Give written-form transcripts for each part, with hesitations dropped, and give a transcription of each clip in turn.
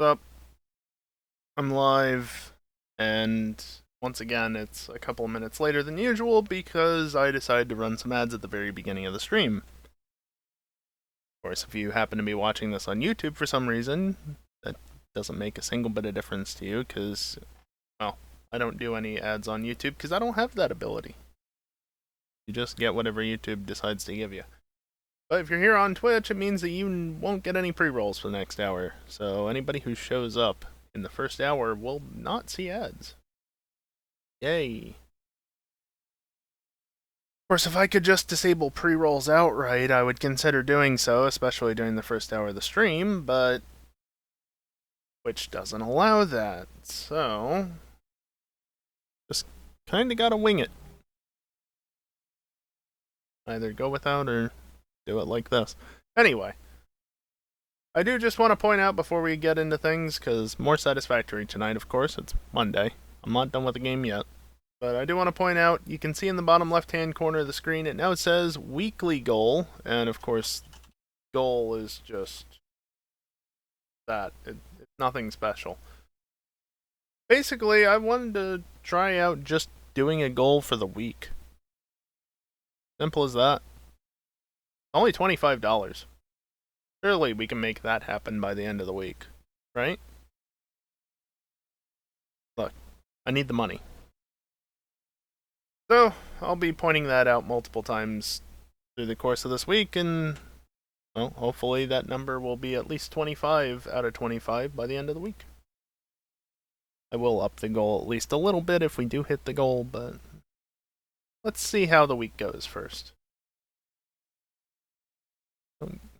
Up, I'm live, and once again, it's a couple of minutes later than usual because I decided to run some ads at the very beginning of the stream. Of course, if you happen to be watching this on YouTube for some reason, that doesn't make a single bit of difference to you because, well, I don't do any ads on YouTube because I don't have that ability. You just get whatever YouTube decides to give you. But if you're here on Twitch, it means that you won't get any pre-rolls for the next hour. So anybody who shows up in the first hour will not see ads. Yay. Of course, if I could just disable pre-rolls outright, I would consider doing so, especially during the first hour of the stream, but Twitch doesn't allow that. So just kinda gotta wing it. Either go without or do it like this. Anyway, I do just want to point out before we get into things, because more Satisfactory tonight, of course, it's Monday. I'm not done with the game yet. But I do want to point out, you can see in the bottom left-hand corner of the screen, it now says weekly goal, and of course, goal is just that. It's nothing special. Basically, I wanted to try out just doing a goal for the week. Simple as that. Only $25. Surely we can make that happen by the end of the week, right? Look, I need the money. So, I'll be pointing that out multiple times through the course of this week, and, well, hopefully that number will be at least 25 out of 25 by the end of the week. I will up the goal at least a little bit if we do hit the goal, but let's see how the week goes first.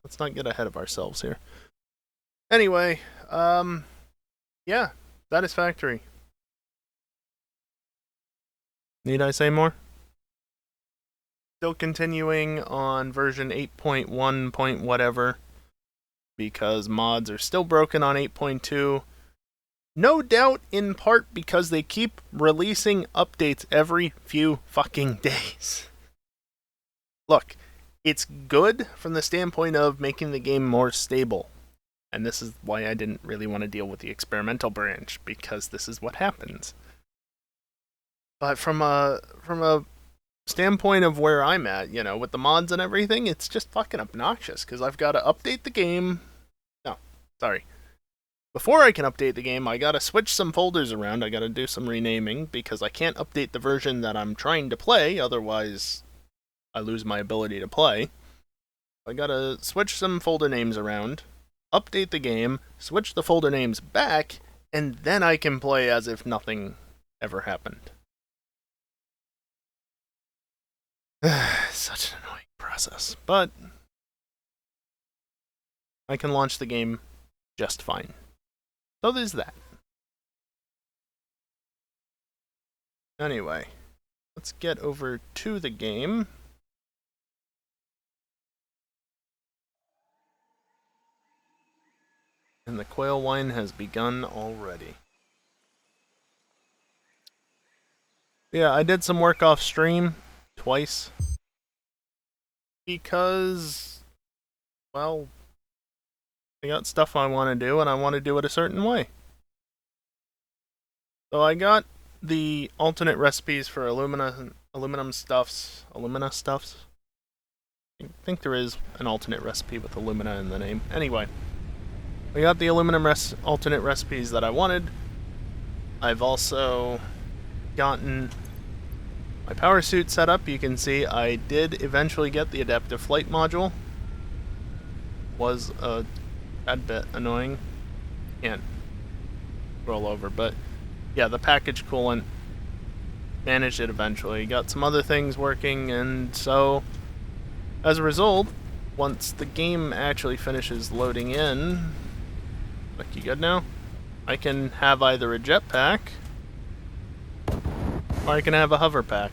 Let's not get ahead of ourselves here. Anyway, yeah, Satisfactory. Need I say more? Still continuing on version 8.1 point whatever, because mods are still broken on 8.2. No doubt in part because they keep releasing updates every few fucking days. Look, it's good from the standpoint of making the game more stable. And this is why I didn't really want to deal with the experimental branch, because this is what happens. But from a standpoint of where I'm at, you know, with the mods and everything, it's just fucking obnoxious, because I've got to update the game. No, sorry. Before I can update the game, I gotta switch some folders around, I gotta do some renaming, because I can't update the version that I'm trying to play, otherwise I lose my ability to play. I gotta switch some folder names around, update the game, switch the folder names back, and then I can play as if nothing ever happened. Such an annoying process, but I can launch the game just fine. So there's that. Anyway, let's get over to the game. And the quail wine has begun already. Yeah, I did some work off stream twice. Because, well, I got stuff I want to do and I want to do it a certain way. So I got the alternate recipes for alumina stuffs. I think there is an alternate recipe with alumina in the name. Anyway. I got the aluminum alternate recipes that I wanted. I've also gotten my power suit set up. You can see I did eventually get the adaptive flight module. Was a tad bit annoying. Can't roll over, but yeah, the package coolant. Managed it eventually. Got some other things working, and so as a result, once the game actually finishes loading in, like, you good now? I can have either a jetpack, or I can have a hover pack.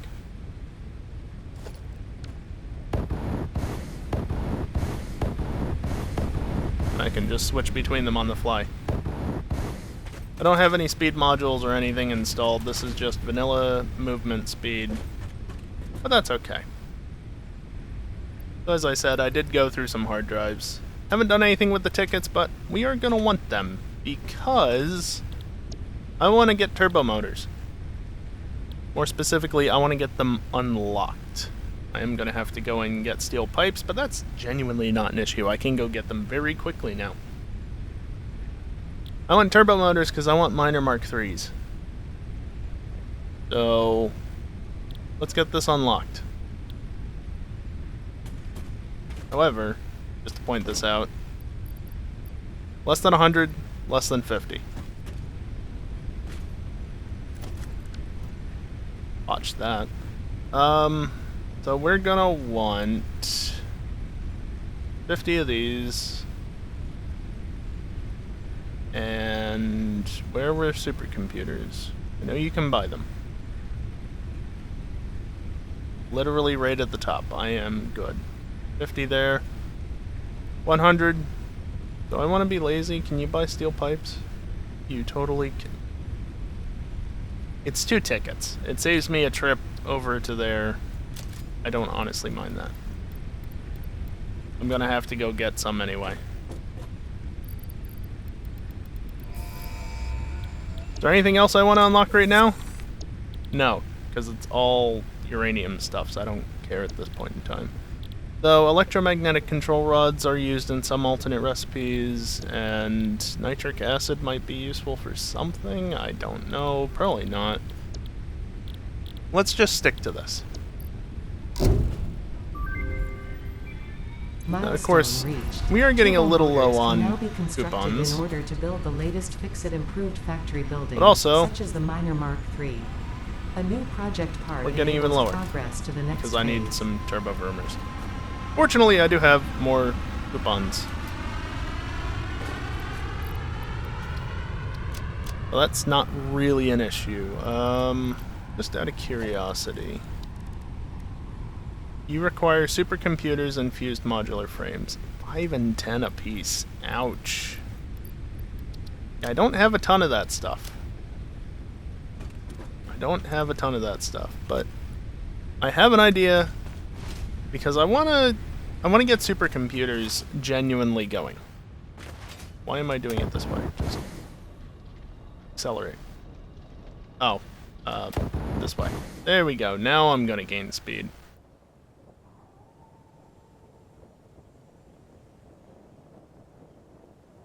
I can just switch between them on the fly. I don't have any speed modules or anything installed. This is just vanilla movement speed, but that's okay. So as I said, I did go through some hard drives. Haven't done anything with the tickets, but we are going to want them, because I want to get turbo motors. More specifically, I want to get them unlocked. I am going to have to go and get steel pipes, but that's genuinely not an issue. I can go get them very quickly now. I want turbo motors because I want miner Mark IIIs. So, let's get this unlocked. However, just to point this out, less than 100, less than 50. Watch that. So we're gonna want 50 of these. And where were supercomputers? I know you can buy them. Literally right at the top. I am good. 50 there. 100. Do I want to be lazy? Can you buy steel pipes? You totally can. It's 2 tickets. It saves me a trip over to there. I don't honestly mind that. I'm gonna have to go get some anyway. Is there anything else I want to unlock right now? No, because it's all uranium stuff, so I don't care at this point in time. Though electromagnetic control rods are used in some alternate recipes, and nitric acid might be useful for something, I don't know, probably not. Let's just stick to this. Now, of course, we are getting a little low on coupons, in order to build the latest fix-it improved factory building, but also, such as the miner Mark III. A new project part we're getting even lower, progress to the next because I need some turbo vermers. Fortunately, I do have more coupons. Well, that's not really an issue. Just out of curiosity. You require supercomputers and fused modular frames. 5 and 10 apiece. Ouch. I don't have a ton of that stuff. But I have an idea, because I wanna get supercomputers genuinely going. Why am I doing it this way? Just accelerate. Oh, this way. There we go. Now I'm gonna gain speed.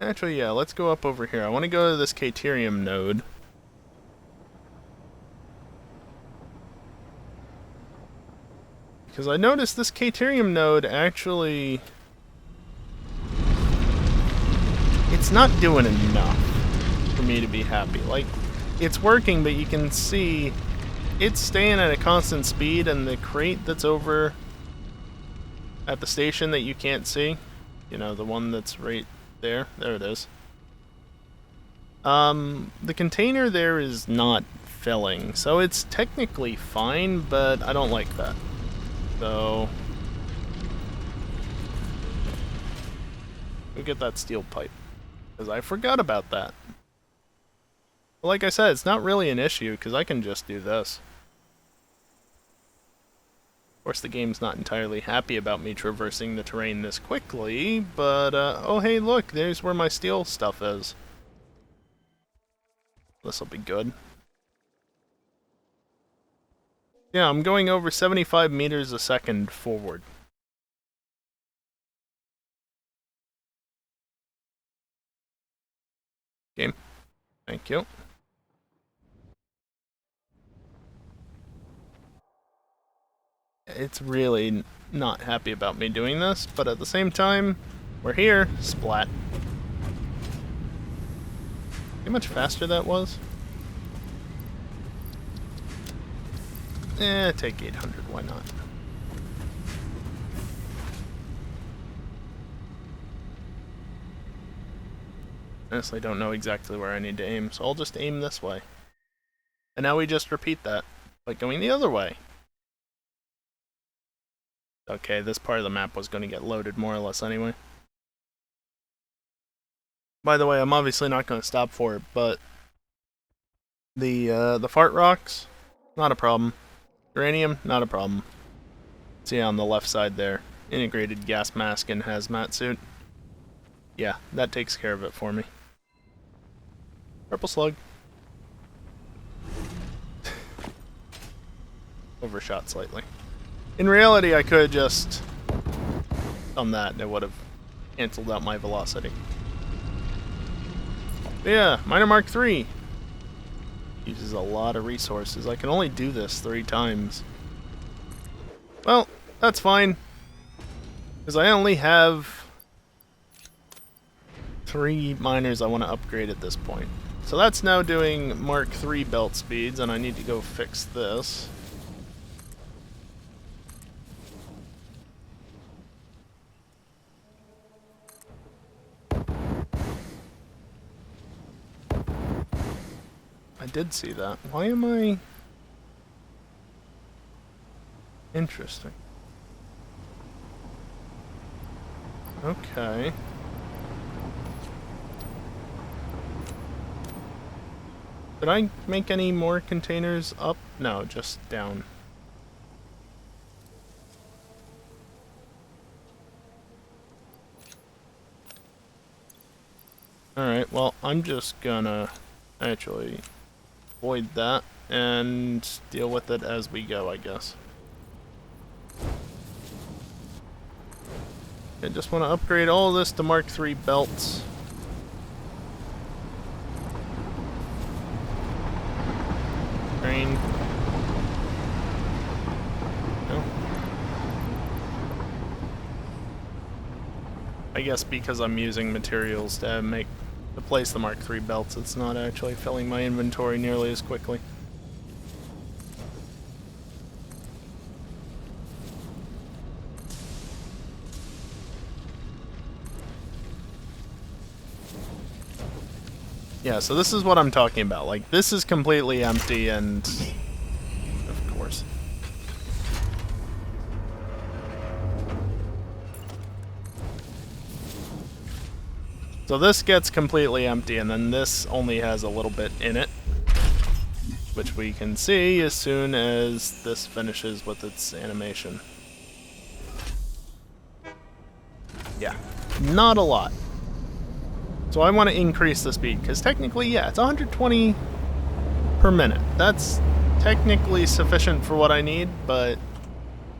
Actually, yeah, let's go up over here. I want to go to this Caterium node. Because I noticed this Caterium node actually... it's not doing enough for me to be happy. Like, it's working, but you can see it's staying at a constant speed, and the crate that's over at the station that you can't see, you know, the one that's right there it is. The container there is not filling, so it's technically fine, but I don't like that. So, go get that steel pipe, because I forgot about that. But like I said, it's not really an issue, because I can just do this. Of course, the game's not entirely happy about me traversing the terrain this quickly, but, oh hey look, there's where my steel stuff is. This'll be good. Yeah, I'm going over 75 meters a second forward. Game. Thank you. It's really not happy about me doing this, but at the same time, we're here. Splat. See how much faster that was? Take 800, why not? Honestly, don't know exactly where I need to aim, so I'll just aim this way. And now we just repeat that, but going the other way. Okay, this part of the map was going to get loaded more or less anyway. By the way, I'm obviously not going to stop for it, but the fart rocks, not a problem. Uranium, not a problem. See on the left side there, integrated gas mask and hazmat suit. Yeah, that takes care of it for me. Purple slug. Overshot slightly. In reality, I could just done that and it would have canceled out my velocity. But yeah, Miner Mark III uses a lot of resources. I can only do this 3 times. Well, that's fine. Because I only have 3 miners I want to upgrade at this point. So that's now doing Mark III belt speeds, and I need to go fix this. I did see that. Why am I... Interesting. Okay. Did I make any more containers up? No, just down. Alright, well, I'm just gonna actually avoid that and deal with it as we go, I guess. I just want to upgrade all of this to Mark III belts. Train. No. I guess because I'm using materials to place the Mark III belts, it's not actually filling my inventory nearly as quickly. Yeah, so this is what I'm talking about. Like, this is completely empty and... Of course. So this gets completely empty, and then this only has a little bit in it. Which we can see as soon as this finishes with its animation. Yeah, not a lot. So I want to increase the speed, because technically, yeah, it's 120 per minute. That's technically sufficient for what I need, but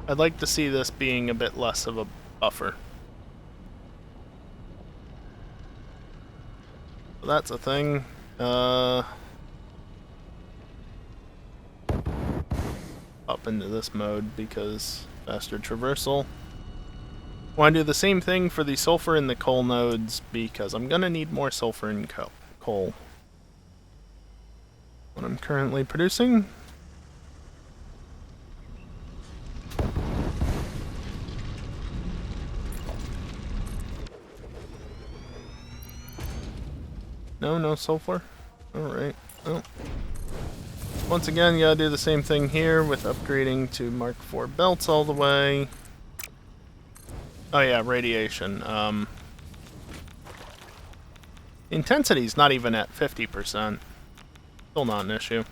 I'd like to see this being a bit less of a buffer. So that's a thing. Up into this mode, because faster traversal. Want to do the same thing for the sulfur and the coal nodes, because I'm going to need more sulfur and coal. What I'm currently producing. No sulfur? Alright. Oh. Once again, you gotta do the same thing here with upgrading to Mark IV belts all the way. Oh yeah, radiation. Intensity's not even at 50%. Still not an issue.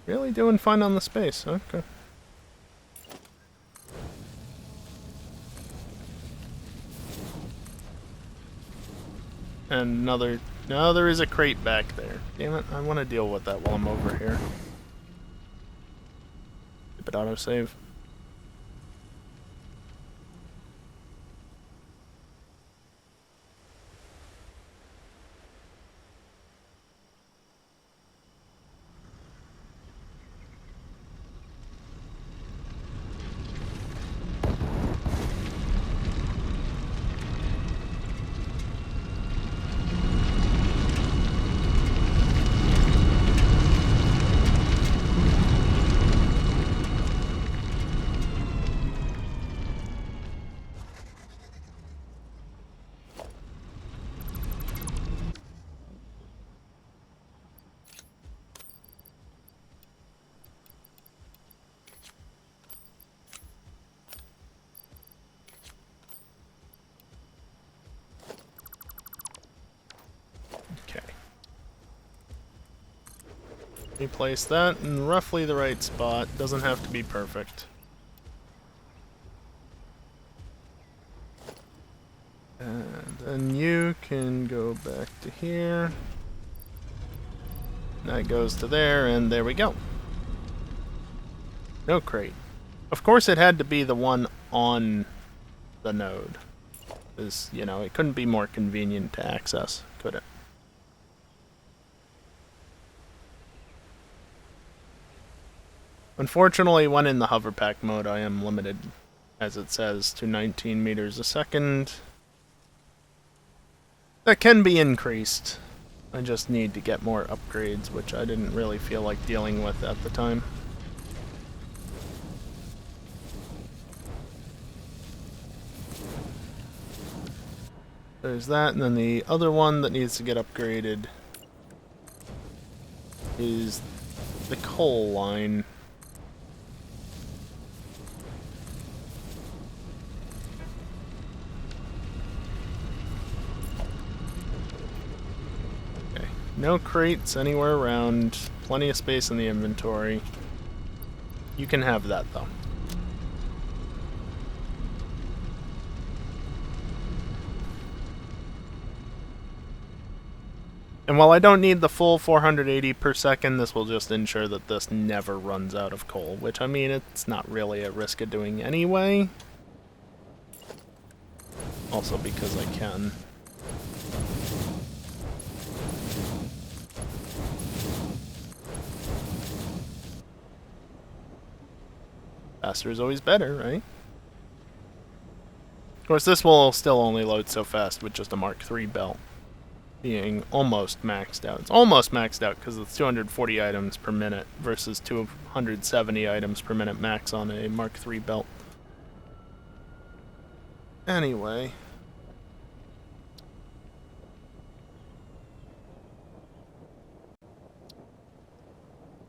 Really doing fine on the space, okay. And another... No, there is a crate back there. Damn it, I want to deal with that while I'm over here. Keep it autosave. We place that in roughly the right spot. Doesn't have to be perfect. And then you can go back to here. That goes to there, and there we go. No crate. Of course it had to be the one on the node. Because, you know, it couldn't be more convenient to access, could it? Unfortunately, when in the hoverpack mode, I am limited, as it says, to 19 meters a second. That can be increased. I just need to get more upgrades, which I didn't really feel like dealing with at the time. There's that, and then the other one that needs to get upgraded is the coal line. Okay, no crates anywhere around, plenty of space in the inventory. You can have that though. And while I don't need the full 480 per second, this will just ensure that this never runs out of coal, which, I mean, it's not really a risk of doing anyway. Also because I can. Faster is always better, right? Of course, this will still only load so fast with just a Mark III belt being almost maxed out. It's almost maxed out because it's 240 items per minute versus 270 items per minute max on a Mark III belt. Anyway.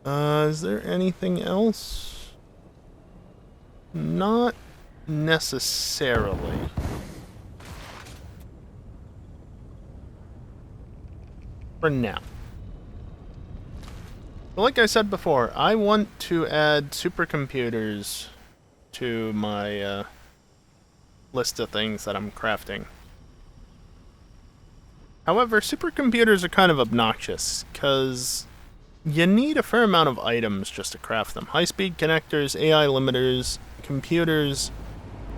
Is there anything else? Not necessarily. For now. But like I said before, I want to add supercomputers to my list of things that I'm crafting. However, supercomputers are kind of obnoxious, because you need a fair amount of items just to craft them. High-speed connectors, AI limiters, computers,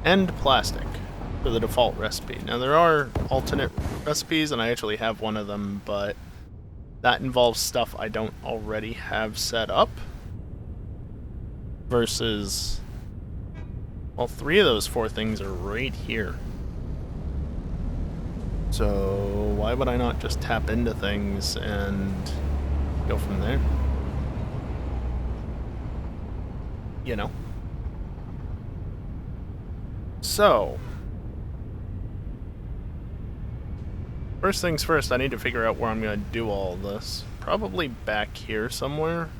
and plastic for the default recipe. Now, there are alternate recipes, and I actually have one of them, but that involves stuff I don't already have set up. Versus, well, 3 of those 4 things are right here. So why would I not just tap into things and go from there? You know. So, first things first, I need to figure out where I'm going to do all this. Probably back here somewhere.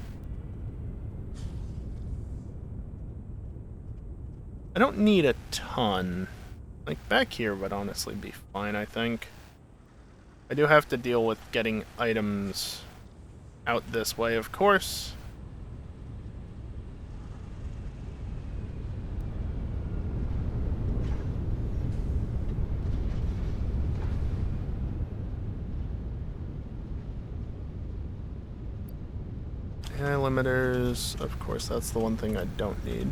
I don't need a ton. Like, back here would honestly be fine, I think. I do have to deal with getting items out this way, of course. AI limiters, of course, that's the one thing I don't need.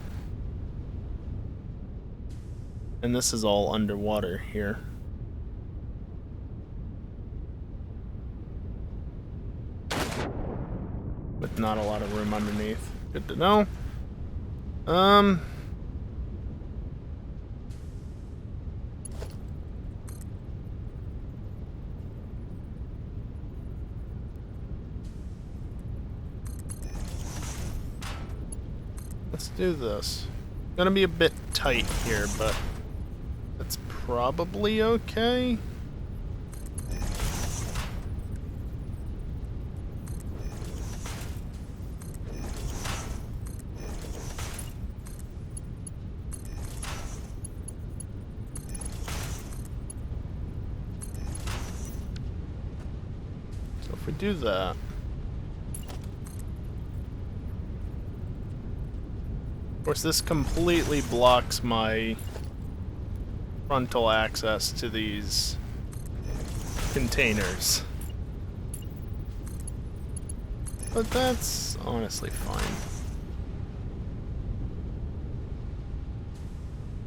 And this is all underwater here. With not a lot of room underneath. Good to know. Let's do this. Gonna be a bit tight here, but that's probably okay. So if we do that, course, this completely blocks my frontal access to these containers. But that's honestly fine.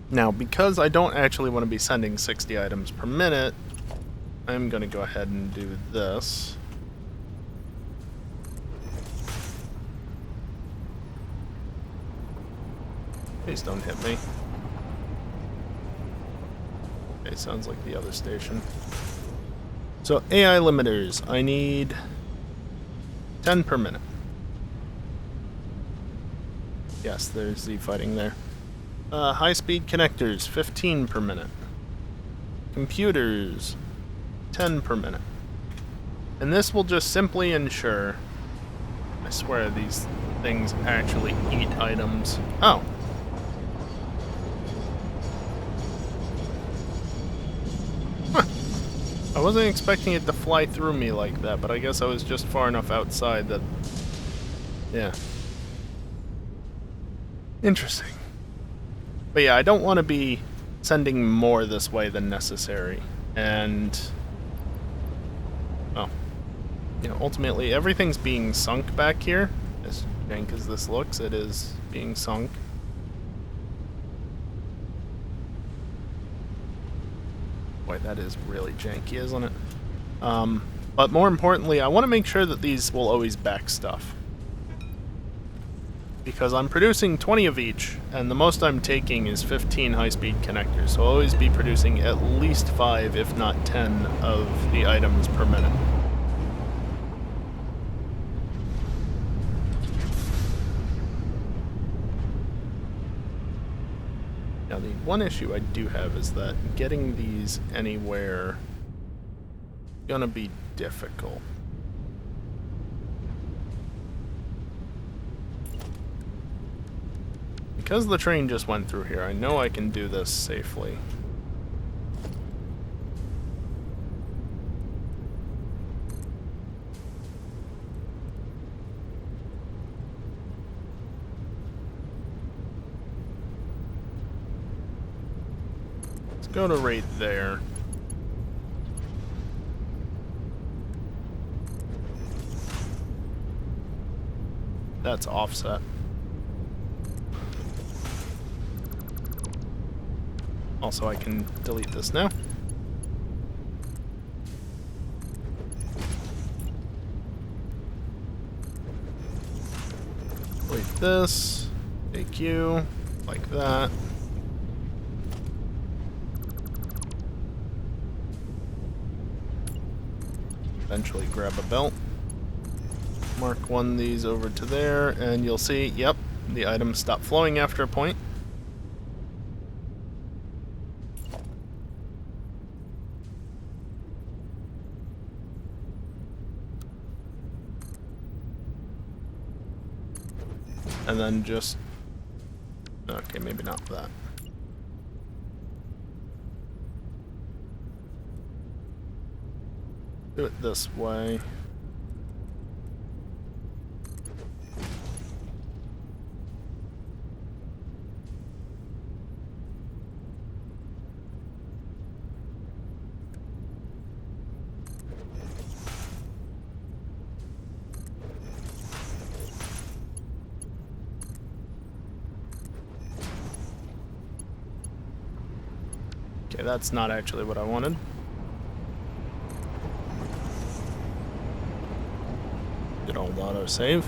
Now, because I don't actually want to be sending 60 items per minute, I'm going to go ahead and do this. Please don't hit me. Okay, sounds like the other station. So, AI limiters. I need 10 per minute. Yes, there's the fighting there. High-speed connectors, 15 per minute. Computers, 10 per minute. And this will just simply ensure... I swear these things actually eat items. Oh. Huh. I wasn't expecting it to fly through me like that, but I guess I was just far enough outside that... Yeah. Interesting. But yeah, I don't want to be sending more this way than necessary. And... Oh. You know, ultimately, everything's being sunk back here. As jank as this looks, it is being sunk. Boy, that is really janky, isn't it? But more importantly, I want to make sure that these will always back stuff. Because I'm producing 20 of each, and the most I'm taking is 15 high-speed connectors, so I'll always be producing at least 5, if not 10, of the items per minute. Now, the one issue I do have is that getting these anywhere is gonna be difficult. Because the train just went through here, I know I can do this safely. Let's go to right there. That's offset. Also, I can delete this now. Delete this. Take you. Like that. Eventually grab a belt. Mark one of these over to there, and you'll see, yep, the items stop flowing after a point. And then just... Okay, maybe not that. Do it this way. Okay, that's not actually what I wanted. Good old autosave.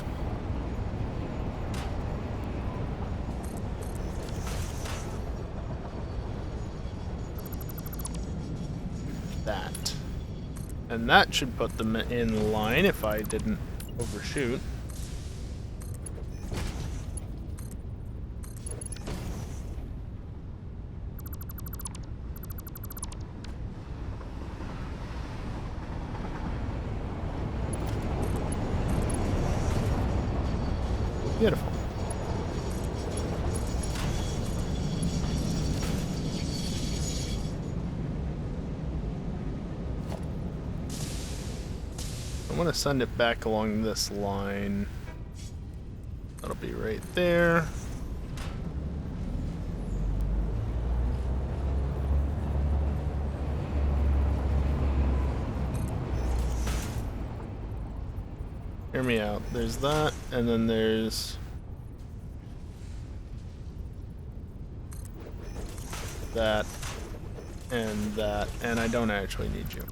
That. And that should put them in line if I didn't overshoot. Beautiful. I want to send it back along this line. That'll be right there. Hear me out. There's that, and then there's that, and I don't actually need you.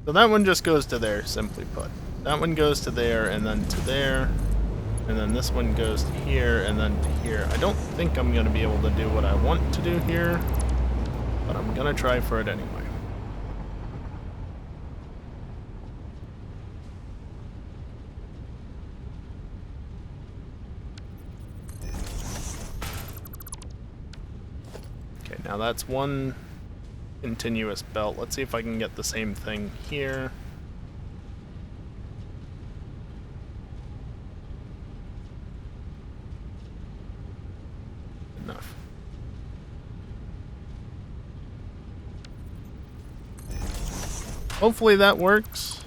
So that one just goes to there, simply put. That one goes to there, and then to there, and then this one goes to here, and then to here. I don't think I'm going to be able to do what I want to do here, but I'm going to try for it anyway. Okay, now that's one continuous belt. Let's see if I can get the same thing here. Enough. Hopefully that works.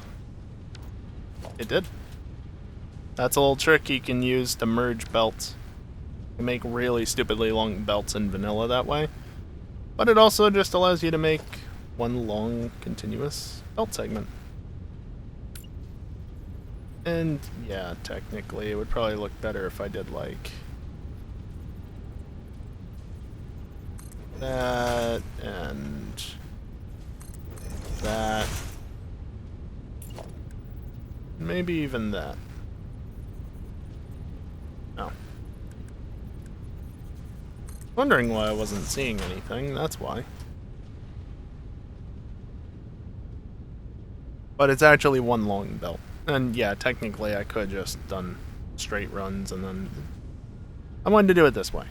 It did. That's a little trick you can use to merge belts. You can make really stupidly long belts in vanilla that way. But it also just allows you to make one long continuous belt segment. And yeah, technically it would probably look better if I did like that and that. Maybe even that. Oh. Wondering why I wasn't seeing anything, that's why. But it's actually one long belt. And yeah, technically I could just done straight runs and then I wanted to do it this way.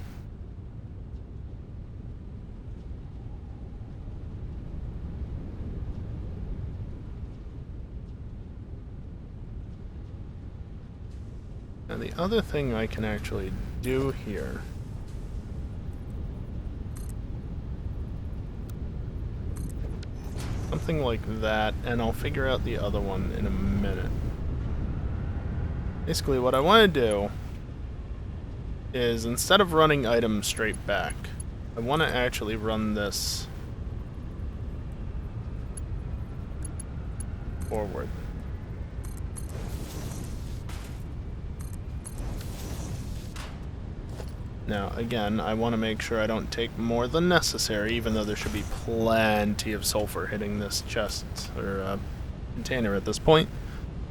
And the other thing I can actually do here something like that, and I'll figure out the other one in a minute. Basically, what I want to do is, instead of running items straight back, I want to actually run this forward. Now, again, I want to make sure I don't take more than necessary, even though there should be plenty of sulfur hitting this chest, or container at this point.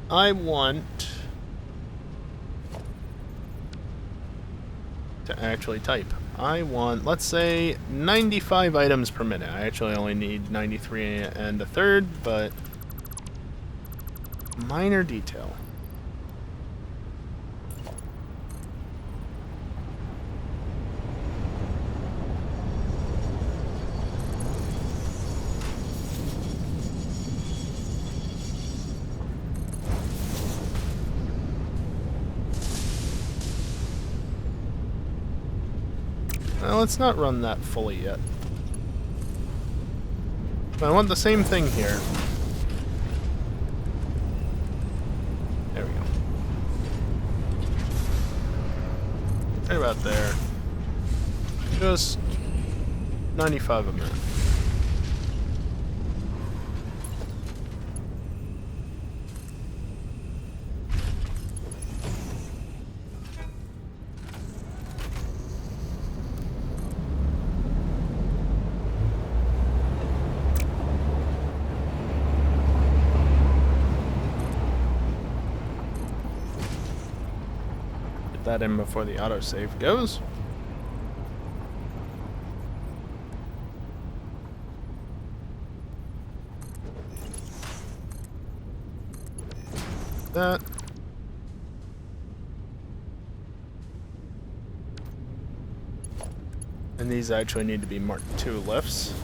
I want to actually type. I want, let's say, 95 items per minute. I actually only need 93 and a third, but minor detail. Now, let's not run that fully yet. But I want the same thing here. There we go. Right about there. Just 95 a minute. That in before the autosave goes. That. And these actually need to be Mark II lifts.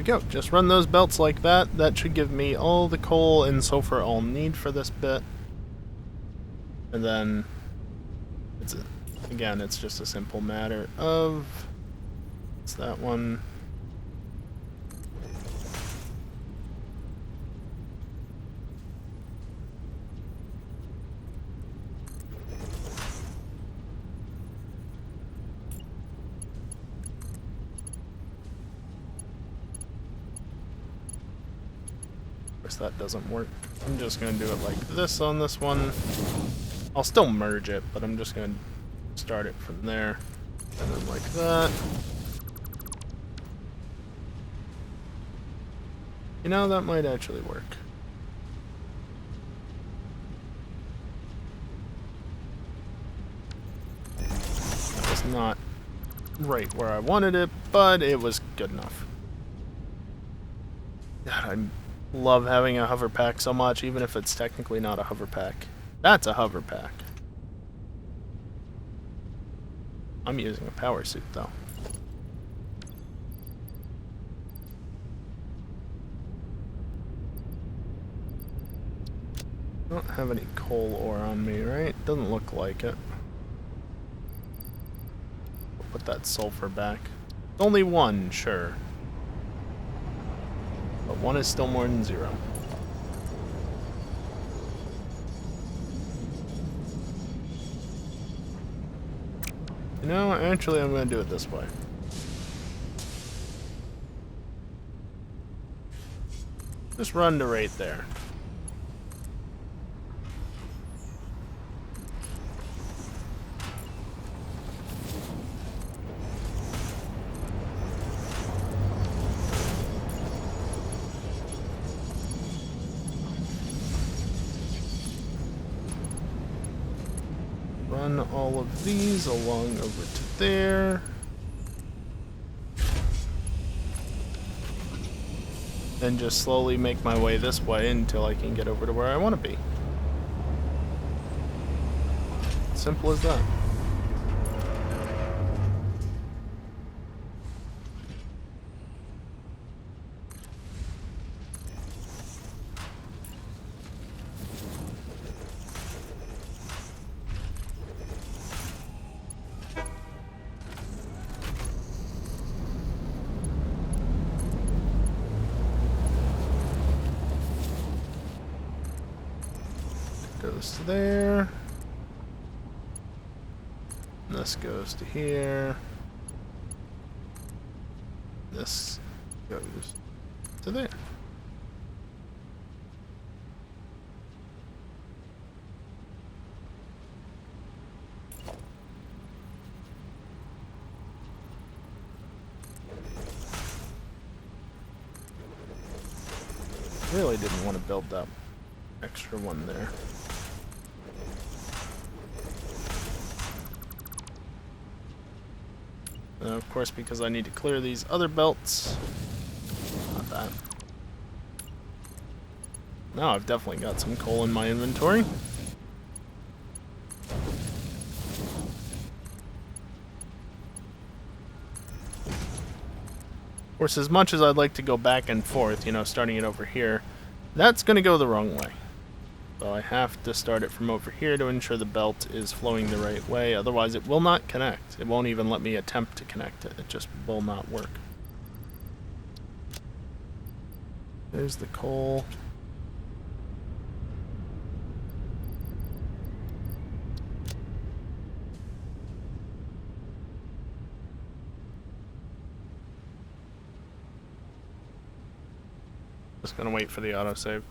Go. Just run those belts like that. That should give me all the coal and sulfur I'll need for this bit. And then that's it. again, it's just a simple matter of... It's that one. Of course, that doesn't work. I'm just going to do it like this on this one. I'll still merge it, but I'm just going to start it from there. And then like that. You know, that might actually work. That was not right where I wanted it, but it was good enough. God, I love having a hover pack so much, even if it's technically not a hover pack. That's a hover pack. I'm using a power suit, though. I don't have any coal ore on me, right? Doesn't look like it. I'll put that sulfur back. Only one, sure. But one is still more than 0. You know, actually I'm going to do it this way. Just run to right there. Run all of these along over to there. Then just slowly make my way this way until I can get over to where I want to be. Simple as that. Goes to there. This goes to here. This goes to there. Really didn't want to build that extra one there. Of course, because I need to clear these other belts. Not that. Now I've definitely got some coal in my inventory. Of course, as much as I'd like to go back and forth, you know, starting it over here, that's going to go the wrong way. So I have to start it from over here to ensure the belt is flowing the right way, otherwise it will not connect. It won't even let me attempt to connect it. It just will not work. There's the coal. Just gonna wait for the autosave.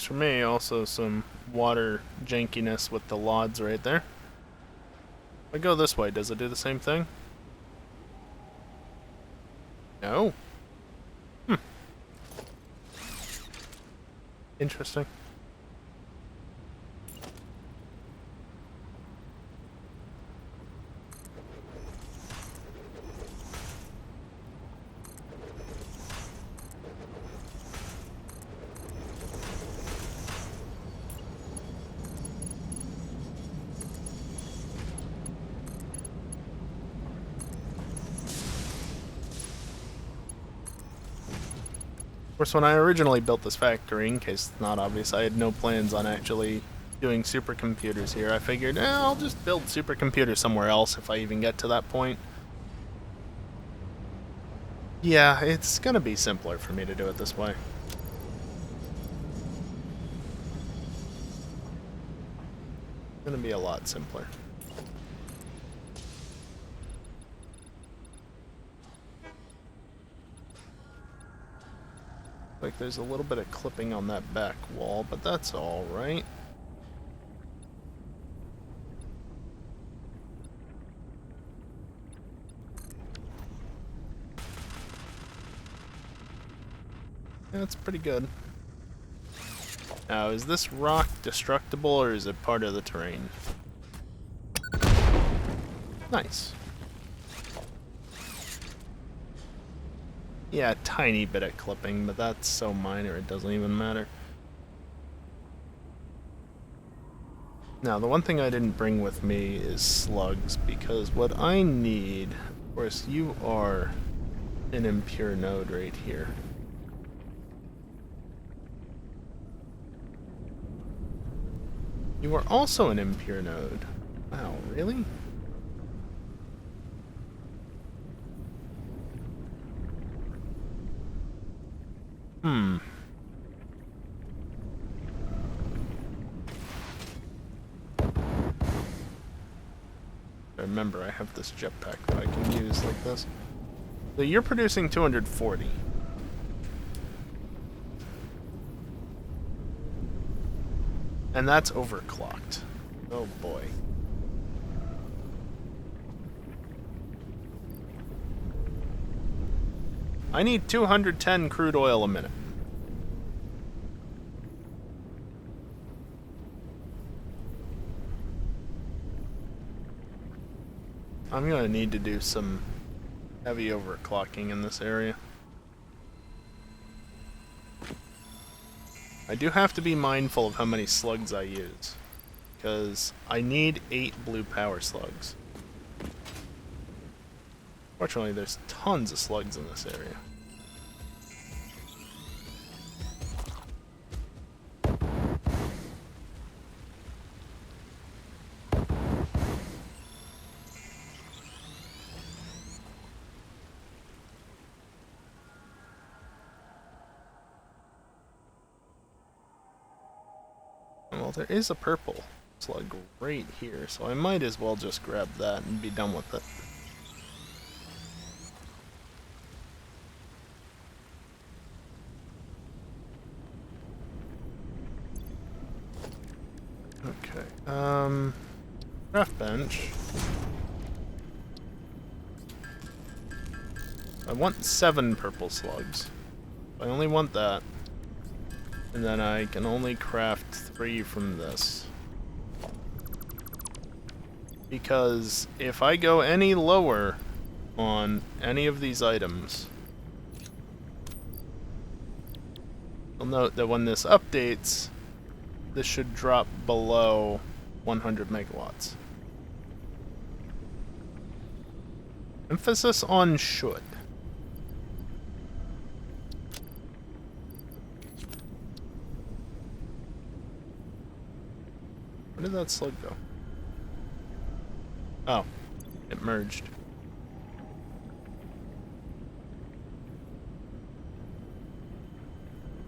For me, also some water jankiness with the lods right there. If I go this way, does it do the same thing? No. Interesting. course, when I originally built this factory, in case it's not obvious, I had no plans on actually doing supercomputers here. I figured, I'll just build supercomputers somewhere else if I even get to that point. Yeah, it's gonna be simpler for me to do it this way. It's gonna be a lot simpler. Like there's a little bit of clipping on that back wall, but that's all right. That's pretty good. Now, is this rock destructible or is it part of the terrain? Nice. Yeah, a tiny bit of clipping, but that's so minor it doesn't even matter. Now, the one thing I didn't bring with me is slugs, because what I need, of course, you are an impure node right here. You are also an impure node. Wow, really? Remember, I have this jetpack that I can use like this. So you're producing 240. And that's overclocked. Oh boy. I need 210 crude oil a minute. I'm gonna need to do some heavy overclocking in this area. I do have to be mindful of how many slugs I use, because I need 8 blue power slugs. Fortunately, there's tons of slugs in this area. Well, there is a purple slug right here, so I might as well just grab that and be done with it. Okay, craft bench. I want 7 purple slugs. I only want that. And then I can only craft 3 from this. Because if I go any lower on any of these items, you'll note that when this updates, this should drop below 100 megawatts. Emphasis on should. Where did that slug go? Oh, it merged.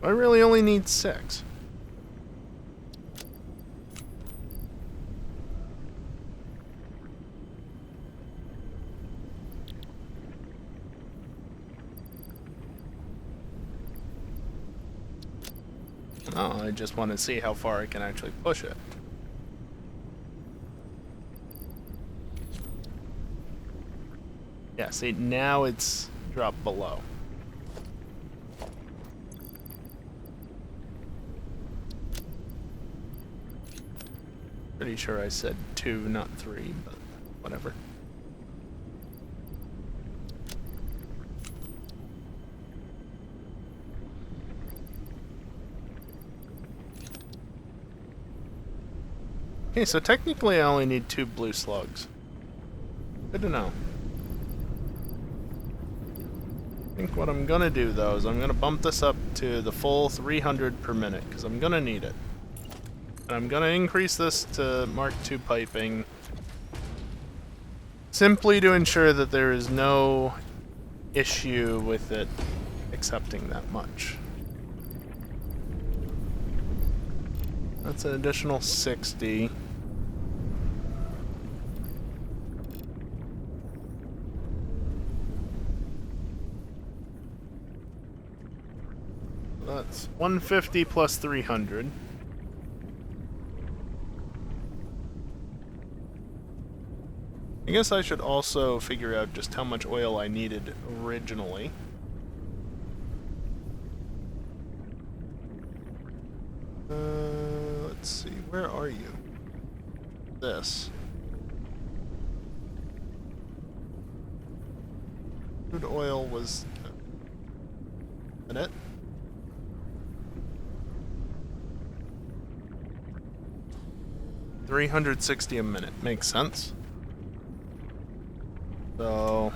I really only need 6. Oh, I just want to see how far I can actually push it. Yeah, see, now it's dropped below. Pretty sure I said 2, not 3, but whatever. Okay, so technically I only need 2 blue slugs. Good to know. I think what I'm gonna do though is I'm gonna bump this up to the full 300 per minute because I'm gonna need it. And I'm gonna increase this to Mark II piping simply to ensure that there is no issue with it accepting that much. That's an additional 60. That's 150 plus 300. I guess I should also figure out just how much oil I needed originally. Let's see, where are you? This. Crude oil was... in it? $360 a minute. Makes sense. So...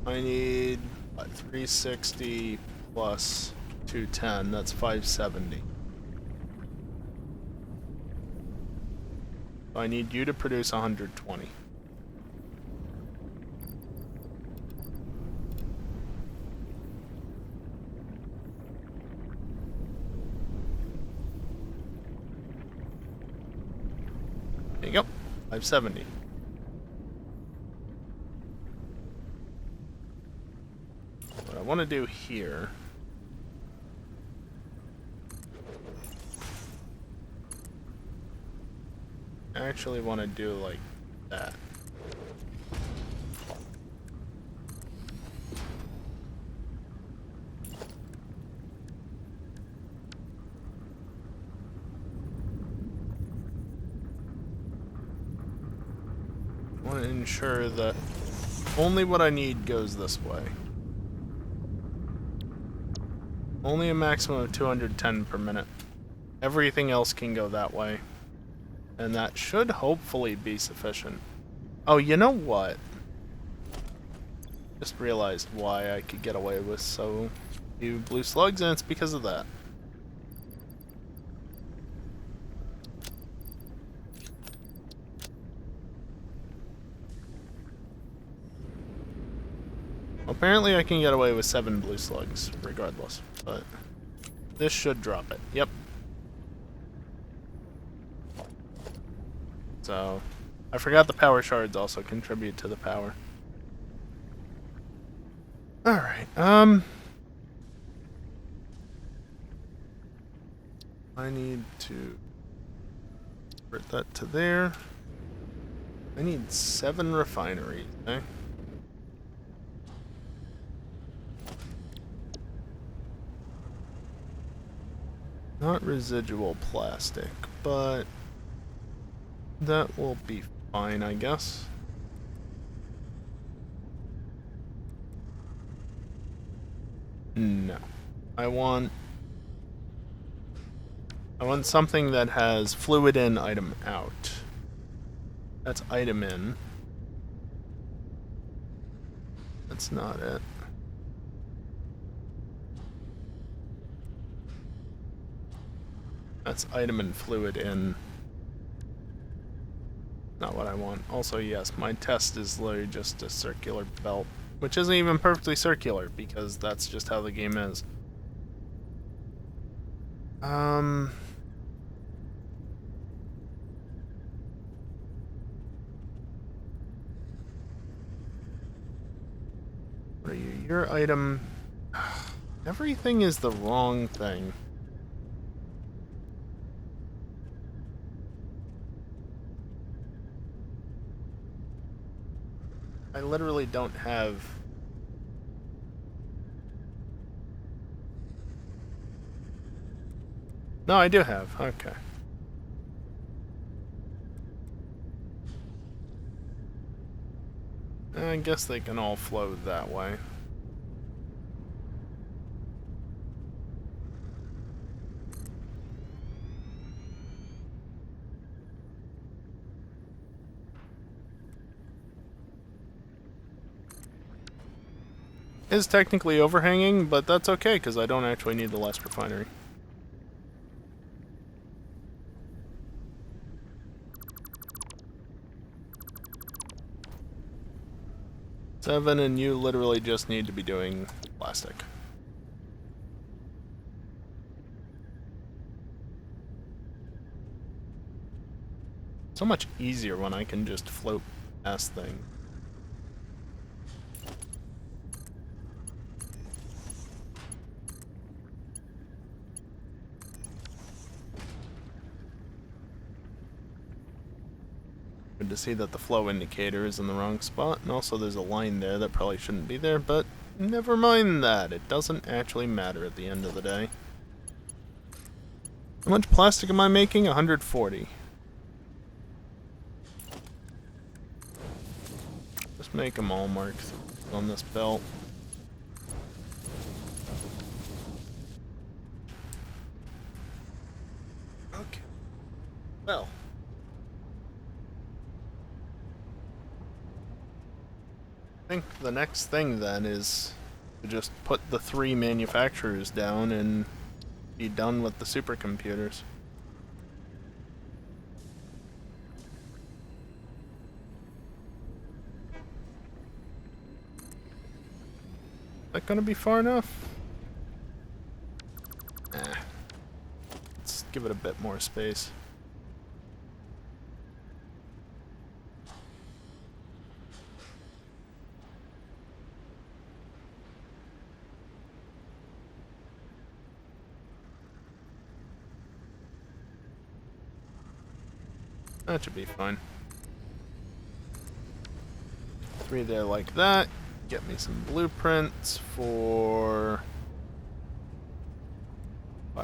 I need, what, 360 plus 210, that's 570. I need you to produce 120. There you go, 570. What I want to do here... I actually want to do like that. I want to ensure that only what I need goes this way. Only a maximum of 210 per minute. Everything else can go that way. And that should hopefully be sufficient. Oh, you know what? Just realized why I could get away with so few blue slugs, and it's because of that. Apparently I can get away with 7 blue slugs, regardless, but this should drop it. Yep. So, I forgot the power shards also contribute to the power. Alright, I need to convert that to there. I need 7 refineries, eh? Not residual plastic, but that will be fine, I guess. No. I want something that has fluid in, item out. That's item in. That's not it. That's item and fluid in. Not what I want. Also, yes, my test is literally just a circular belt, which isn't even perfectly circular because that's just how the game is. What are you? Your item... Everything is the wrong thing. I literally don't have... No, I do have. Okay. I guess they can all flow that way. is technically overhanging, but that's okay because I don't actually need the last refinery. Seven, and you literally just need to be doing plastic. So much easier when I can just float past things. Good to see that the flow indicator is in the wrong spot, and also there's a line there that probably shouldn't be there, but never mind that. It doesn't actually matter at the end of the day. How much plastic am I making? 140. Just make them all marked on this belt. Okay. Well. I think the next thing then is to just put the 3 manufacturers down and be done with the supercomputers. Is that gonna be far enough? Let's give it a bit more space. That should be fine. 3 there like that. Get me some blueprints for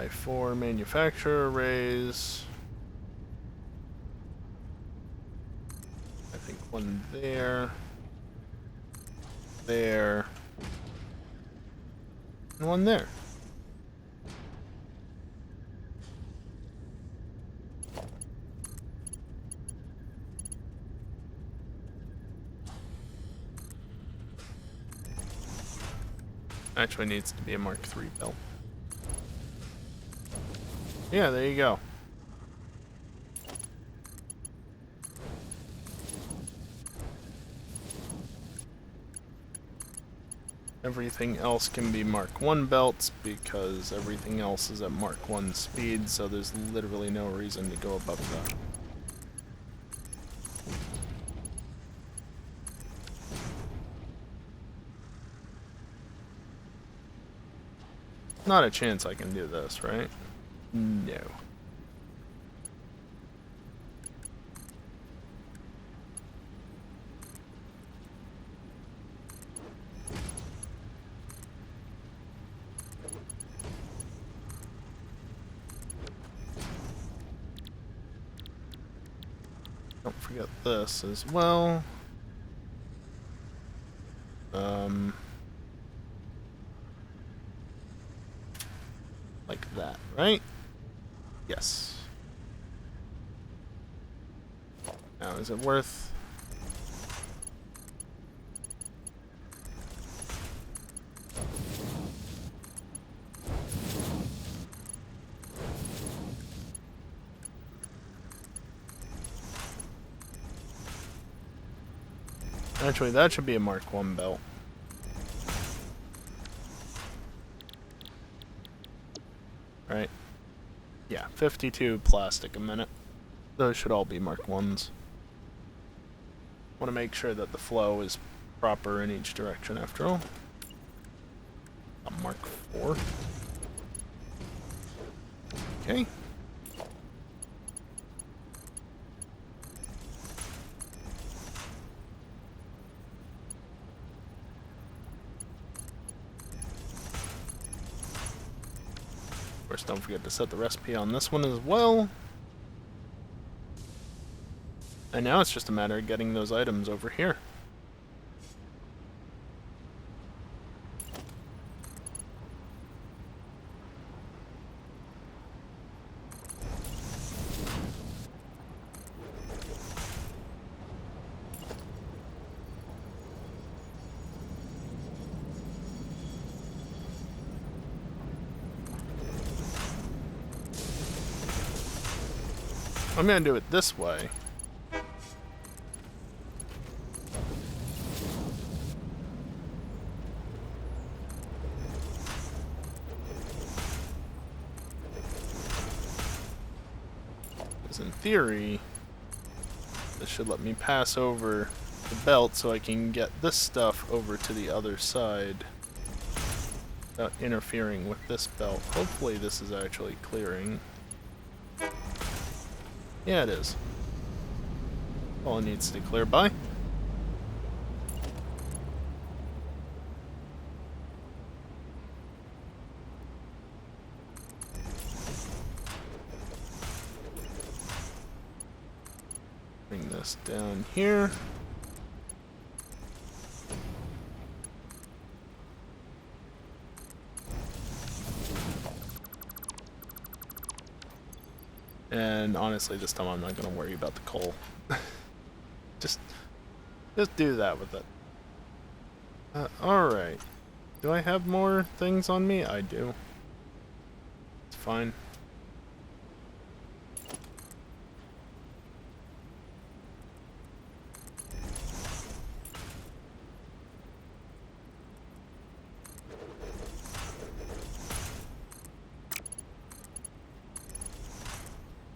4 manufacturer arrays. I think 1 there. There. And 1 there. Actually needs to be a Mark III belt. Yeah, there you go. Everything else can be Mark I belts because everything else is at Mark I speed, so there's literally no reason to go above that. Not a chance I can do this, right? No. Don't forget this as well. Like that, right? Yes. Now, is it worth... Actually, that should be a Mark I belt. Right? Yeah, 52 plastic a minute. Those should all be Mark Is. Want to make sure that the flow is proper in each direction after all. A Mark IV. Okay. Of course, don't forget to set the recipe on this one as well. And now it's just a matter of getting those items over here. I'm gonna do it this way. Because in theory, this should let me pass over the belt so I can get this stuff over to the other side without interfering with this belt. Hopefully this is actually clearing. Yeah, it is. All it needs to clear by. Bring this down here. And honestly, this time I'm not going to worry about the coal. just do that with it. Alright. Do I have more things on me? I do. It's fine.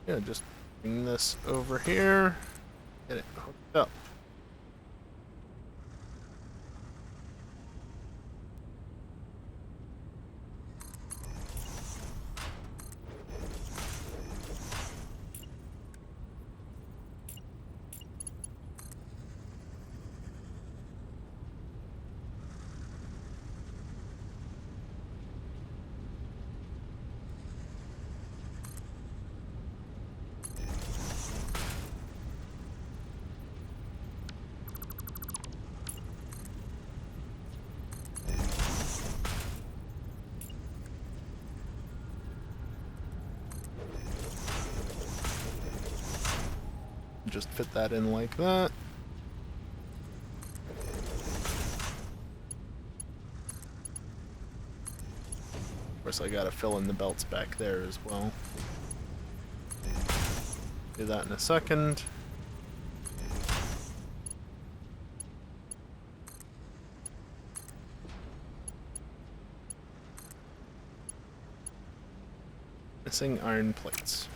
Yeah, just bring this over here. Get it hooked up. Just fit that in like that. Of course, I gotta fill in the belts back there as well. Do that in a second. Missing iron plates.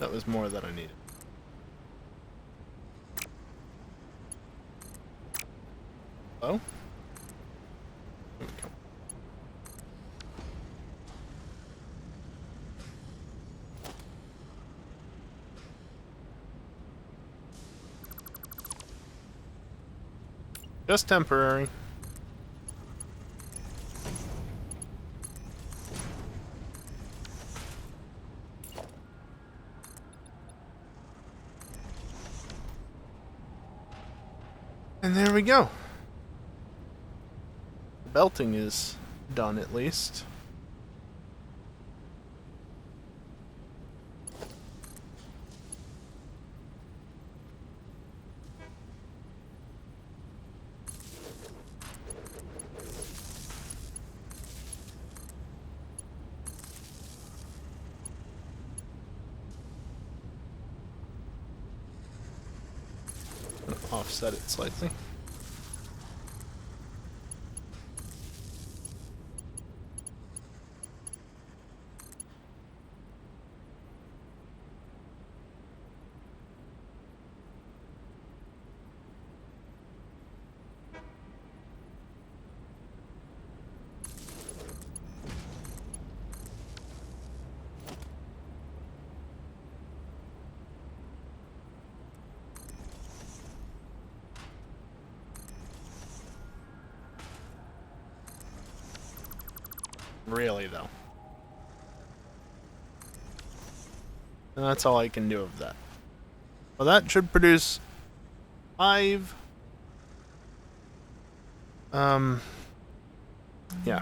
That was more than I needed. Oh? There we go. Just temporary. And there we go. The belting is done at least. Offset it slightly. Really, though. And that's all I can do of that. Well, that should produce 5... yeah,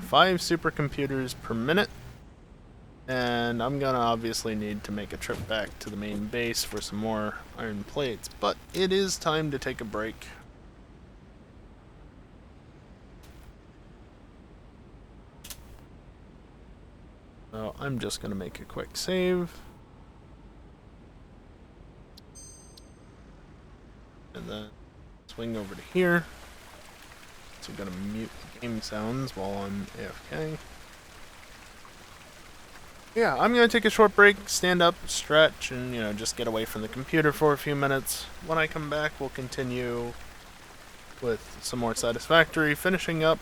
5 supercomputers per minute. And I'm gonna obviously need to make a trip back to the main base for some more iron plates, but it is time to take a break. I'm just going to make a quick save. And then swing over to here. So I'm going to mute the game sounds while I'm AFK. Yeah, I'm going to take a short break, stand up, stretch, and, just get away from the computer for a few minutes. When I come back, we'll continue with some more Satisfactory, finishing up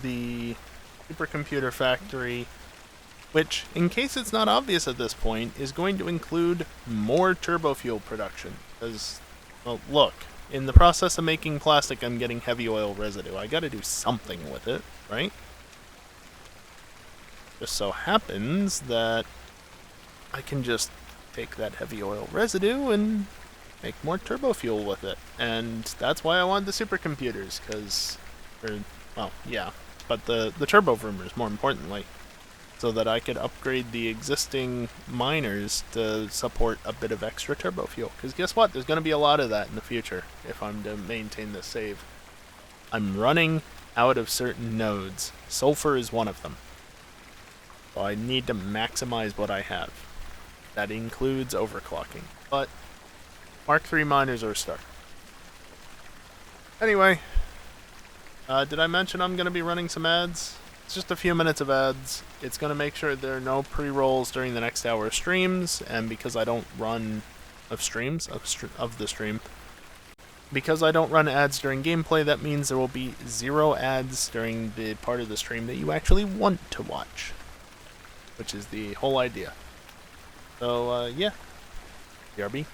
the supercomputer factory, which, in case it's not obvious at this point, is going to include more turbo fuel production. Because, well, look, in the process of making plastic, I'm getting heavy oil residue. I gotta do something with it, right? Just so happens that I can just take that heavy oil residue and make more turbo fuel with it. And that's why I wanted the supercomputers, because, well, yeah, but the turbo vroomers, more importantly, so that I could upgrade the existing miners to support a bit of extra turbo fuel. Because guess what? There's going to be a lot of that in the future if I'm to maintain this save. I'm running out of certain nodes. Sulfur is one of them. So I need to maximize what I have. That includes overclocking. But Mark III miners are a start. Anyway, did I mention I'm going to be running some ads? It's just a few minutes of ads. It's going to make sure there are no pre-rolls during the next hour of streams, and because I don't run of the stream, because I don't run ads during gameplay, that means there will be 0 ads during the part of the stream that you actually want to watch, which is the whole idea. So, yeah. BRB.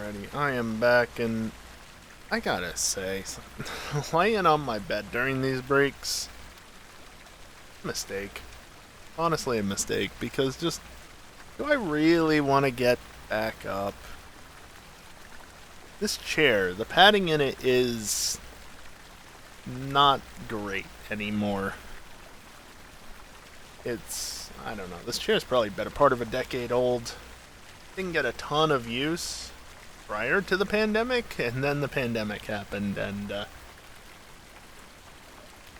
Alrighty, I am back, and I gotta say, laying on my bed during these breaks, mistake. Honestly, a mistake, because just, do I really want to get back up? This chair, the padding in it is not great anymore. It's, I don't know, this chair is probably better part of a decade old. Didn't get a ton of use prior to the pandemic, and then the pandemic happened, and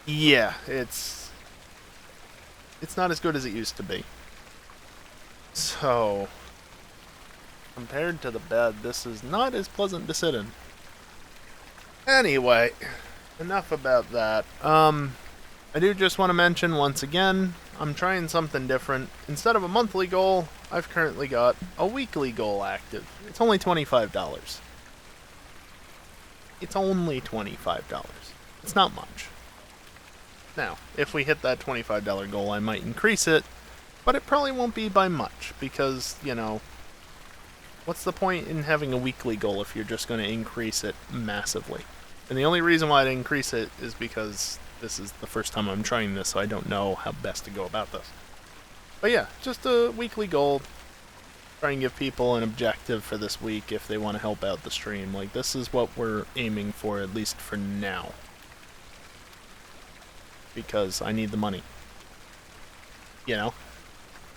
yeah, it's not as good as it used to be. So, compared to the bed, this is not as pleasant to sit in. Anyway, enough about that. I do just want to mention once again, I'm trying something different. Instead of a monthly goal, I've currently got a weekly goal active. It's only $25. It's only $25. It's not much. Now, if we hit that $25 goal, I might increase it, but it probably won't be by much, because, you know, what's the point in having a weekly goal if you're just going to increase it massively? And the only reason why I'd increase it is because this is the first time I'm trying this, so I don't know how best to go about this. But yeah, just a weekly goal. Try and give people an objective for this week if they want to help out the stream. Like, this is what we're aiming for, at least for now. Because I need the money. You know?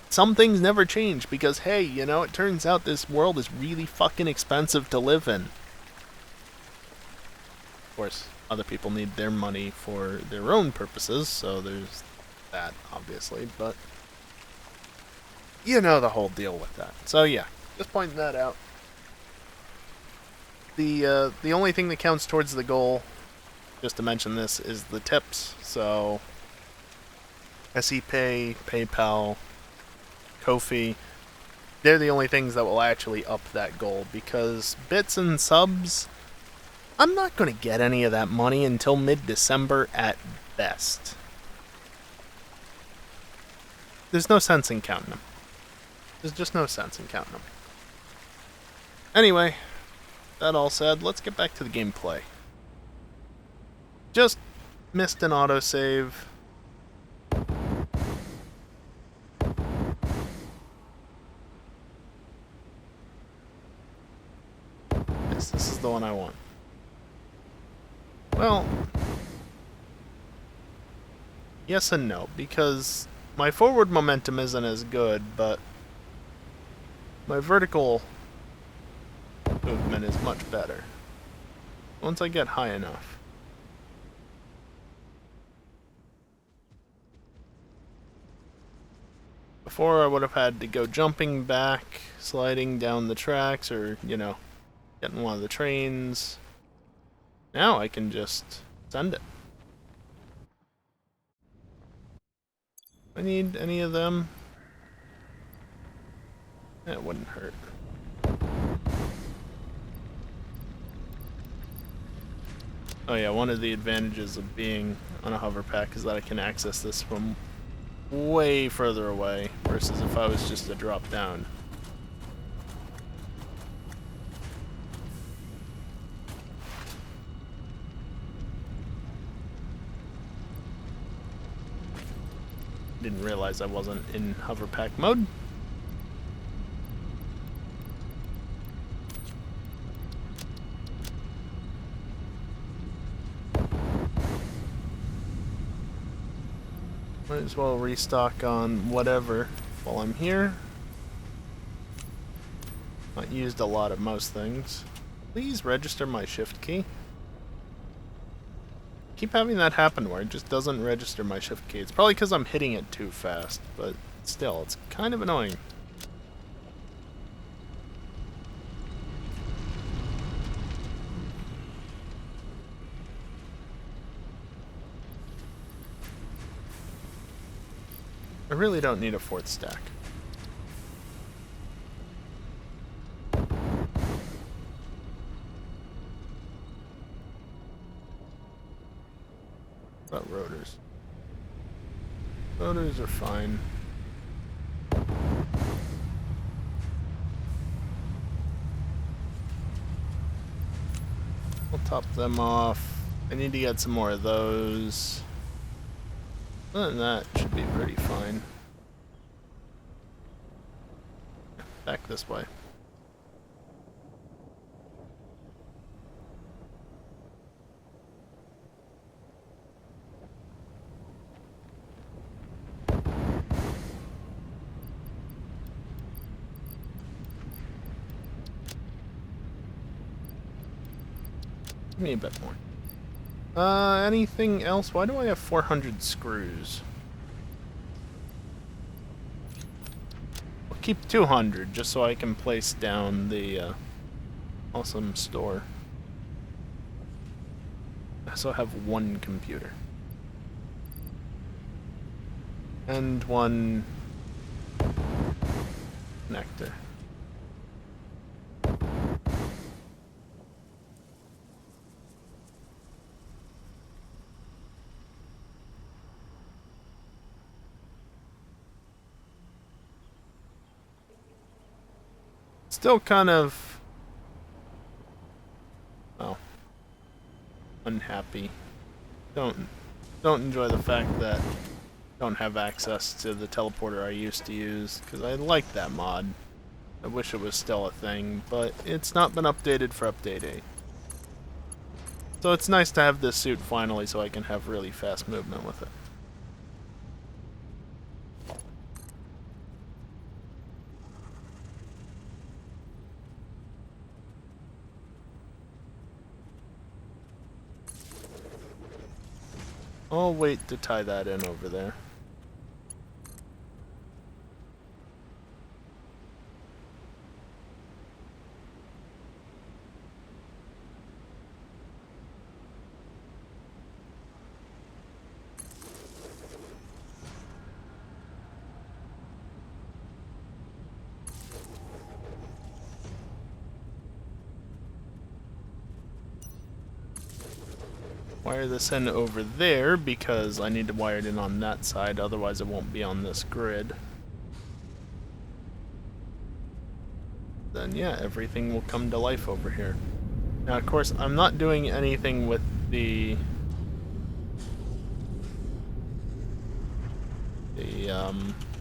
Some things never change because, hey, you know, it turns out this world is really fucking expensive to live in. Of course, other people need their money for their own purposes, so there's that, obviously, but you know the whole deal with that. So yeah, just pointing that out. The only thing that counts towards the goal, just to mention this, is the tips. So SePay, PayPal, Ko-fi, they're the only things that will actually up that goal, because bits and subs, I'm not going to get any of that money until mid-December at best. There's no sense in counting them. There's just no sense in counting them. Anyway, that all said, let's get back to the gameplay. Just missed an autosave. Yes, this is the one I want. Well, yes and no, because my forward momentum isn't as good, but my vertical movement is much better once I get high enough. Before I would have had to go jumping back, sliding down the tracks, or, you know, getting one of the trains. Now I can just send it. I need any of them. That wouldn't hurt. Oh yeah, one of the advantages of being on a hover pack is that I can access this from way further away, versus if I was just to drop down. Didn't realize I wasn't in hover pack mode. Might as well restock on whatever while I'm here. Not used a lot of most things. Please register my shift key. Keep having that happen where it just doesn't register my shift key. It's probably because I'm hitting it too fast, but still, it's kind of annoying. I really don't need a fourth stack. What about rotors? Rotors are fine. I'll top them off. I need to get some more of those. Other than that, should be pretty fine. Back this way. Give me a bit more. Anything else? Why do I have 400 screws? I'll keep 200 just so I can place down the awesome store. I also have one computer. And one connector. Still kind of, well, unhappy. Don't enjoy the fact that I don't have access to the teleporter I used to use, because I like that mod. I wish it was still a thing, but it's not been updated for update 8. So it's nice to have this suit finally so I can have really fast movement with it. I'll wait to tie that in over there. Wire this in over there because I need to wire it in on that side, otherwise it won't be on this grid. Then yeah, everything will come to life over here. Now of course I'm not doing anything with the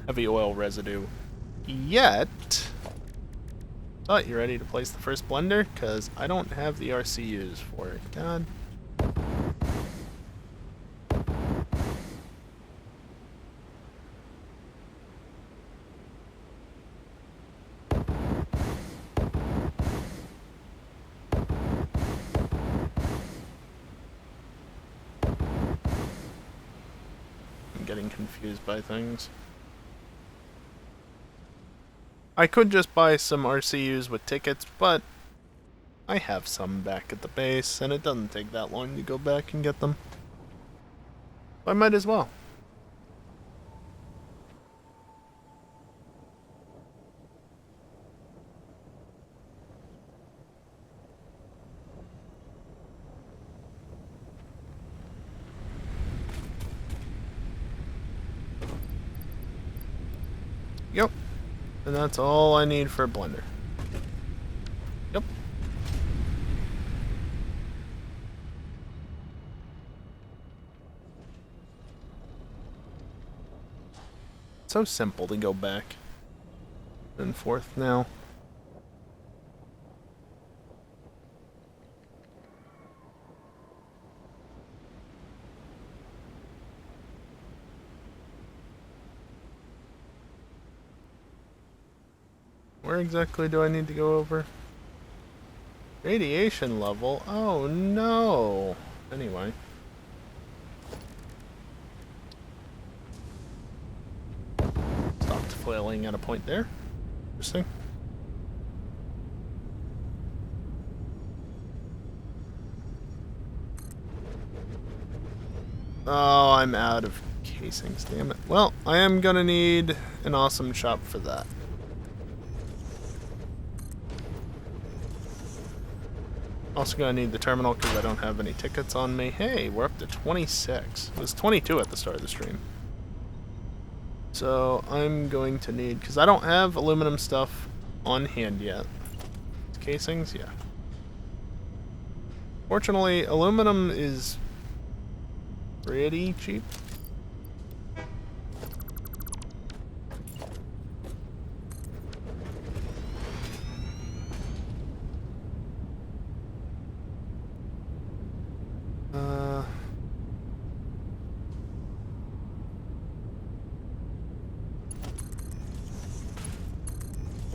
heavy oil residue yet. But you ready to place the first blender? Because I don't have the RCUs for it. God. Getting confused by things. I could just buy some RCUs with tickets, but I have some back at the base, and it doesn't take that long to go back and get them. I might as well. Yep. And that's all I need for a blender. Yep. So simple to go back and forth now. Where exactly do I need to go over? Radiation level? Oh no! Anyway. Stopped flailing at a point there. Interesting. Oh, I'm out of casings, damn it. Well, I am gonna need an awesome shop for that. Also gonna need the terminal because I don't have any tickets on me. Hey, we're up to 26. It was 22 at the start of the stream. So I'm going to need, because I don't have aluminum stuff on hand yet. Casings, yeah. Fortunately, aluminum is pretty cheap.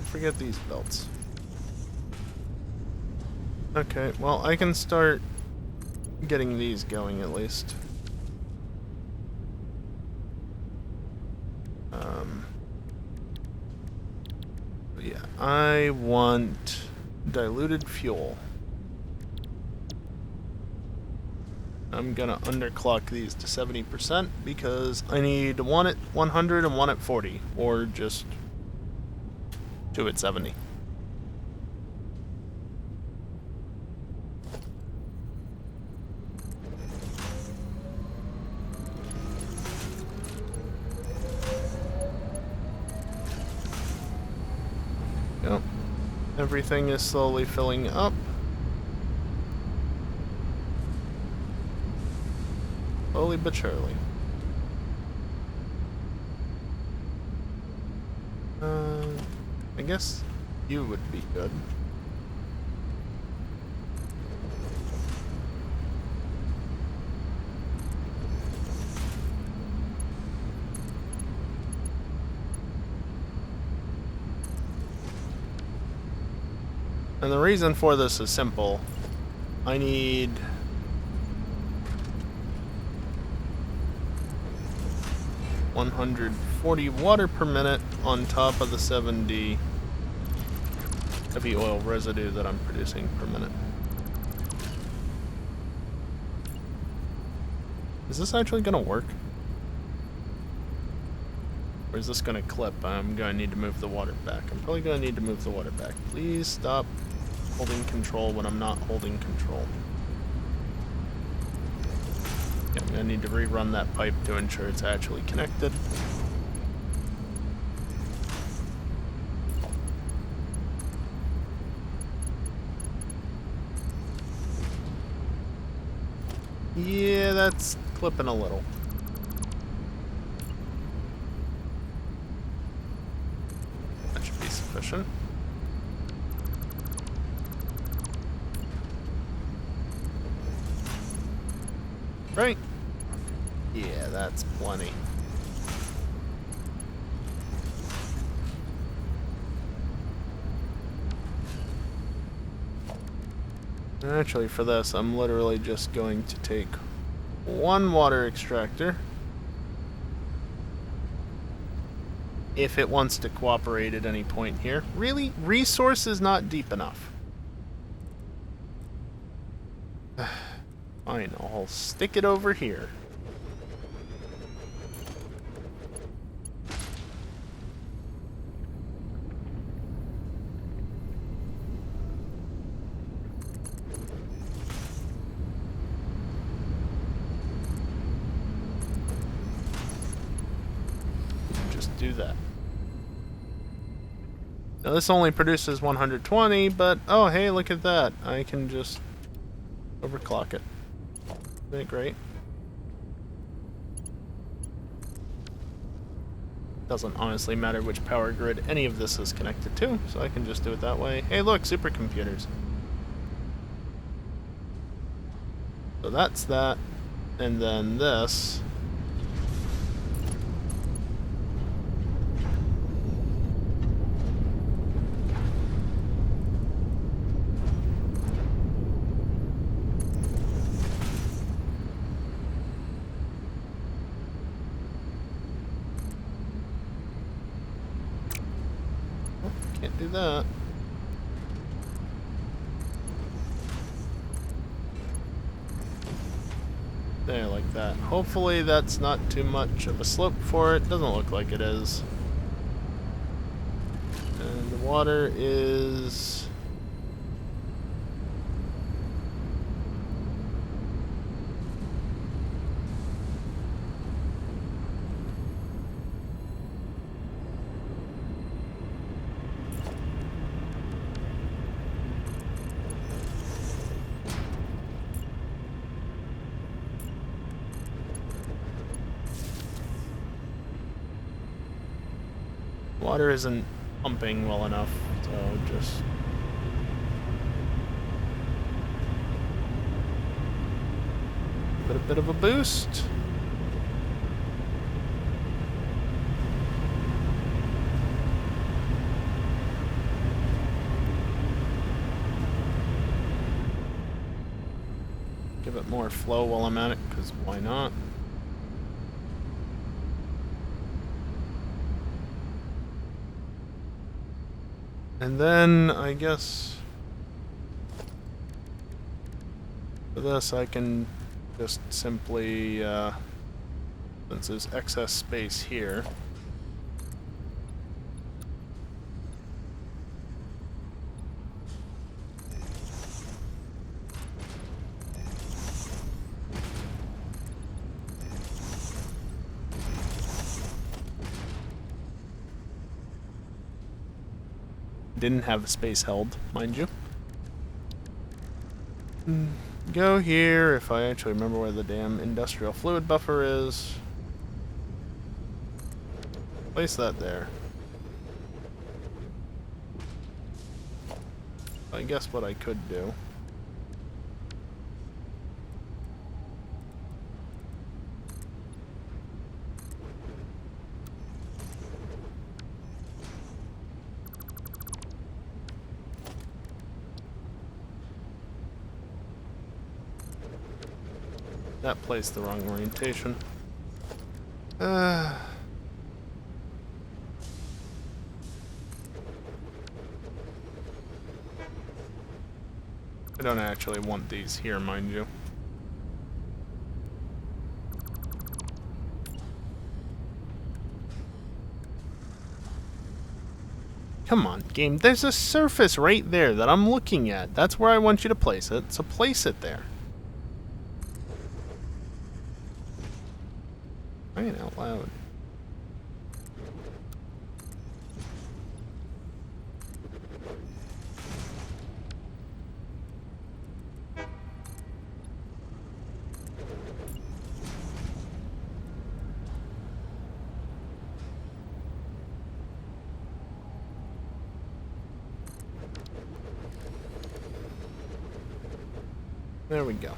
Forget these belts. Okay, well, I can start getting these going at least. Yeah, I want diluted fuel. I'm gonna underclock these to 70% because I need one at 100 and one at 40, or just two at 70. Yep. Everything is slowly filling up. Slowly but surely. I guess you would be good. And the reason for this is simple. I need 140 water per minute on top of the 70 heavy oil residue that I'm producing per minute. Is this actually gonna work? Or is this gonna clip? I'm gonna need to move the water back. I'm probably gonna need to move the water back. Please stop holding control when I'm not holding control. Yeah, I'm gonna need to rerun that pipe to ensure it's actually connected. Yeah, that's clipping a little. That should be sufficient. Right? Yeah, that's plenty. Actually, for this, I'm literally just going to take one water extractor. If it wants to cooperate at any point here. Really? Resource is not deep enough. Fine, I'll stick it over here. Just do that. Now this only produces 120, but oh hey, look at that. I can just overclock it. Isn't it great? Doesn't honestly matter which power grid any of this is connected to, so I can just do it that way. Hey look, supercomputers. So that's that, and then this. Can't do that. There, like that. Hopefully that's not too much of a slope for it. Doesn't look like it is. And the water is... Water isn't pumping well enough, so just... Put a bit of a boost. Give it more flow while I'm at it, because why not? And then, I guess... for this, I can just simply, since there's excess space here, didn't have the space held, mind you. Go here, if I actually remember where the damn industrial fluid buffer is. Place that there. I guess what I could do. That placed the wrong orientation. I don't actually want these here, mind you. Come on, game. There's a surface right there that I'm looking at. That's where I want you to place it, so place it there. Crying out loud. There we go.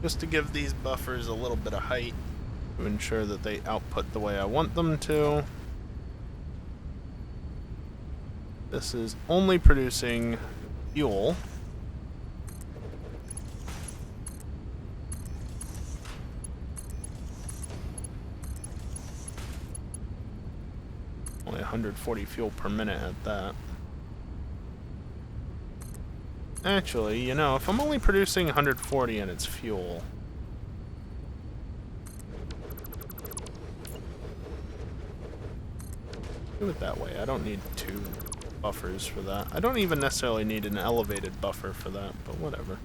Just to give these buffers a little bit of height to ensure that they output the way I want them to. This is only producing fuel. Only 140 fuel per minute at that. Actually, you know, if I'm only producing 140 and it's fuel... do it that way. I don't need 2 buffers for that. I don't even necessarily need an elevated buffer for that, but whatever.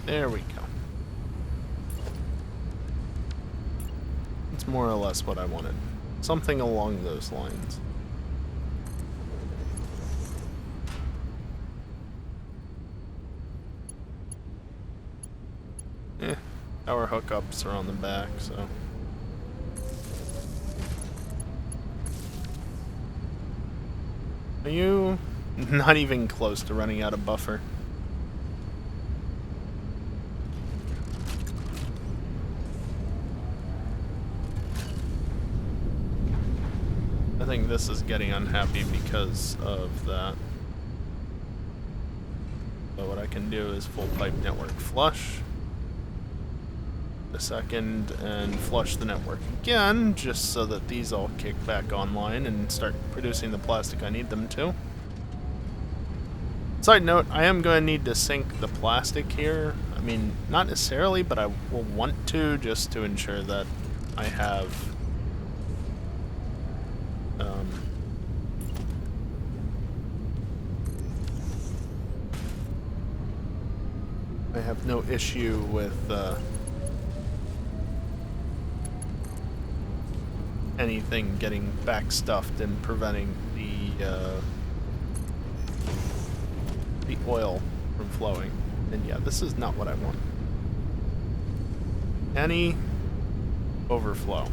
There we go. It's more or less what I wanted. Something along those lines. Power hookups are on the back, so... Are you not even close to running out of buffer? I think this is getting unhappy because of that. So what I can do is full pipe network flush. A second and flush the network again, just so that these all kick back online and start producing the plastic I need them to. Side note, I am going to need to sink the plastic here. I mean, not necessarily, but I will want to, just to ensure that I have I have no issue with anything getting backstuffed and preventing the oil from flowing. And yeah, this is not what I want. Any overflow.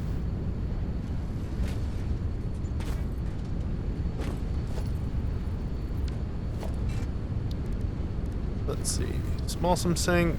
Let's see. Small some sink.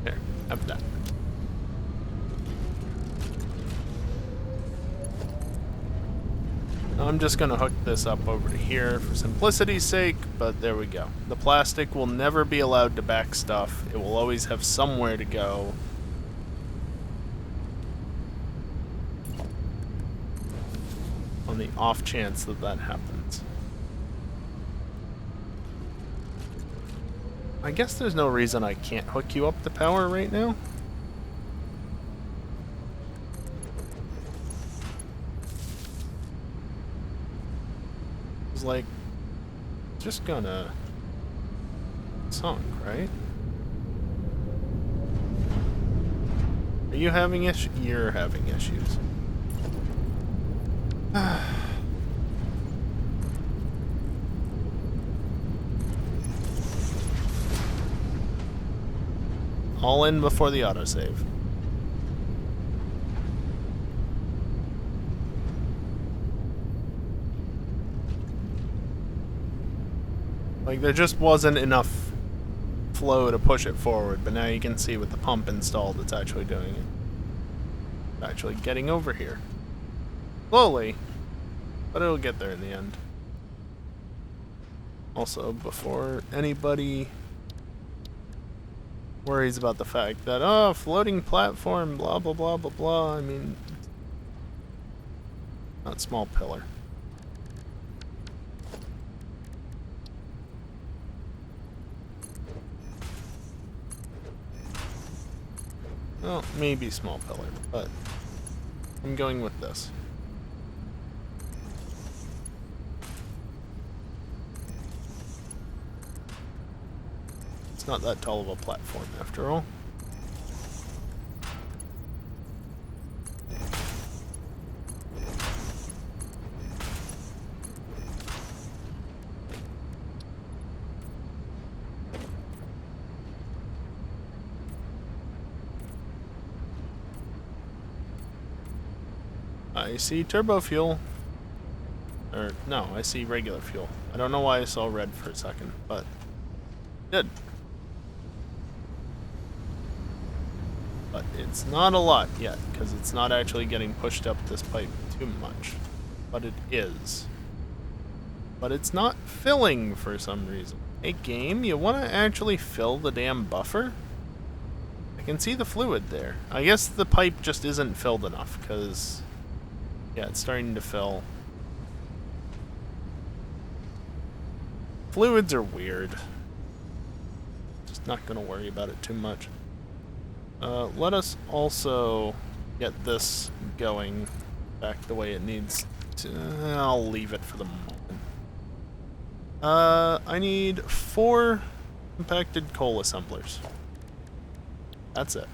There, have that. I'm just going to hook this up over to here for simplicity's sake, but there we go. The plastic will never be allowed to back stuff. It will always have somewhere to go. On the off chance that that happens. I guess there's no reason I can't hook you up to power right now. It's like, just gonna sunk, right? Are you having issues? You're having issues. All in before the autosave. Like, there just wasn't enough flow to push it forward, but now you can see with the pump installed, it's actually doing it. It's actually getting over here. Slowly, but it'll get there in the end. Also, before anybody worries about the fact that, oh, floating platform, blah, blah, blah, blah, blah, I mean, not small pillar. Well, maybe small pillar, but I'm going with this. It's not that tall of a platform after all. I see turbo fuel. Or, no, I see regular fuel. I don't know why I saw red for a second, but good. But it's not a lot yet, because it's not actually getting pushed up this pipe too much. But it is. But it's not filling for some reason. Hey game, you want to actually fill the damn buffer? I can see the fluid there. I guess the pipe just isn't filled enough, because yeah, it's starting to fill. Fluids are weird. Just not going to worry about it too much. Let us also get this going back the way it needs to. I'll leave it for the moment. I need 4 compacted coal assemblers. That's it.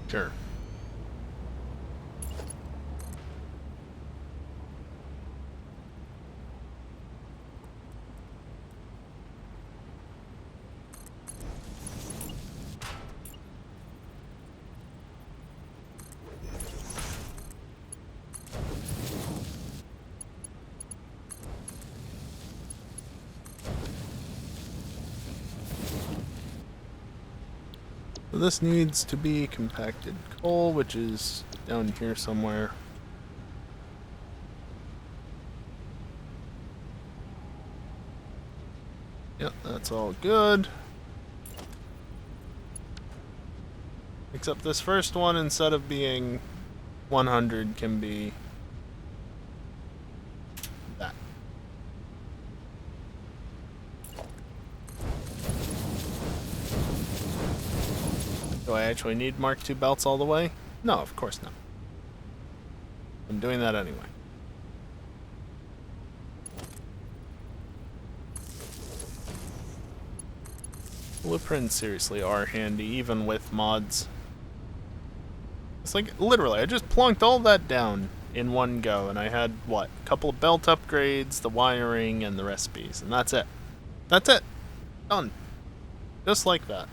Sure. So this needs to be compacted coal, which is down here somewhere. Yep, that's all good. Except this first one, instead of being 100, can be that. Do I actually need Mark II belts all the way? No, of course not. I'm doing that anyway. Blueprints seriously are handy, even with mods. It's like, literally, I just plonked all that down in one go, and I had, what, a couple of belt upgrades, the wiring, and the recipes, and that's it. That's it. Done. Just like that.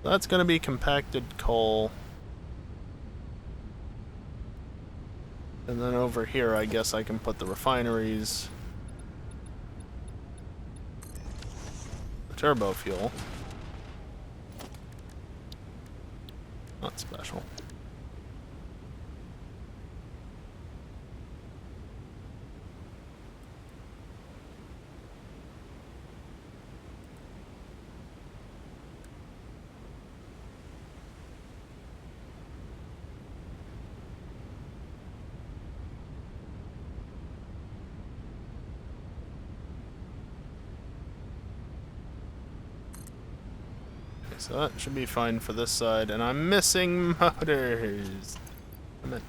That's going to be compacted coal. And then over here, I guess I can put the refineries. The turbo fuel. Not special. So that should be fine for this side, and I'm missing motors. Damn it.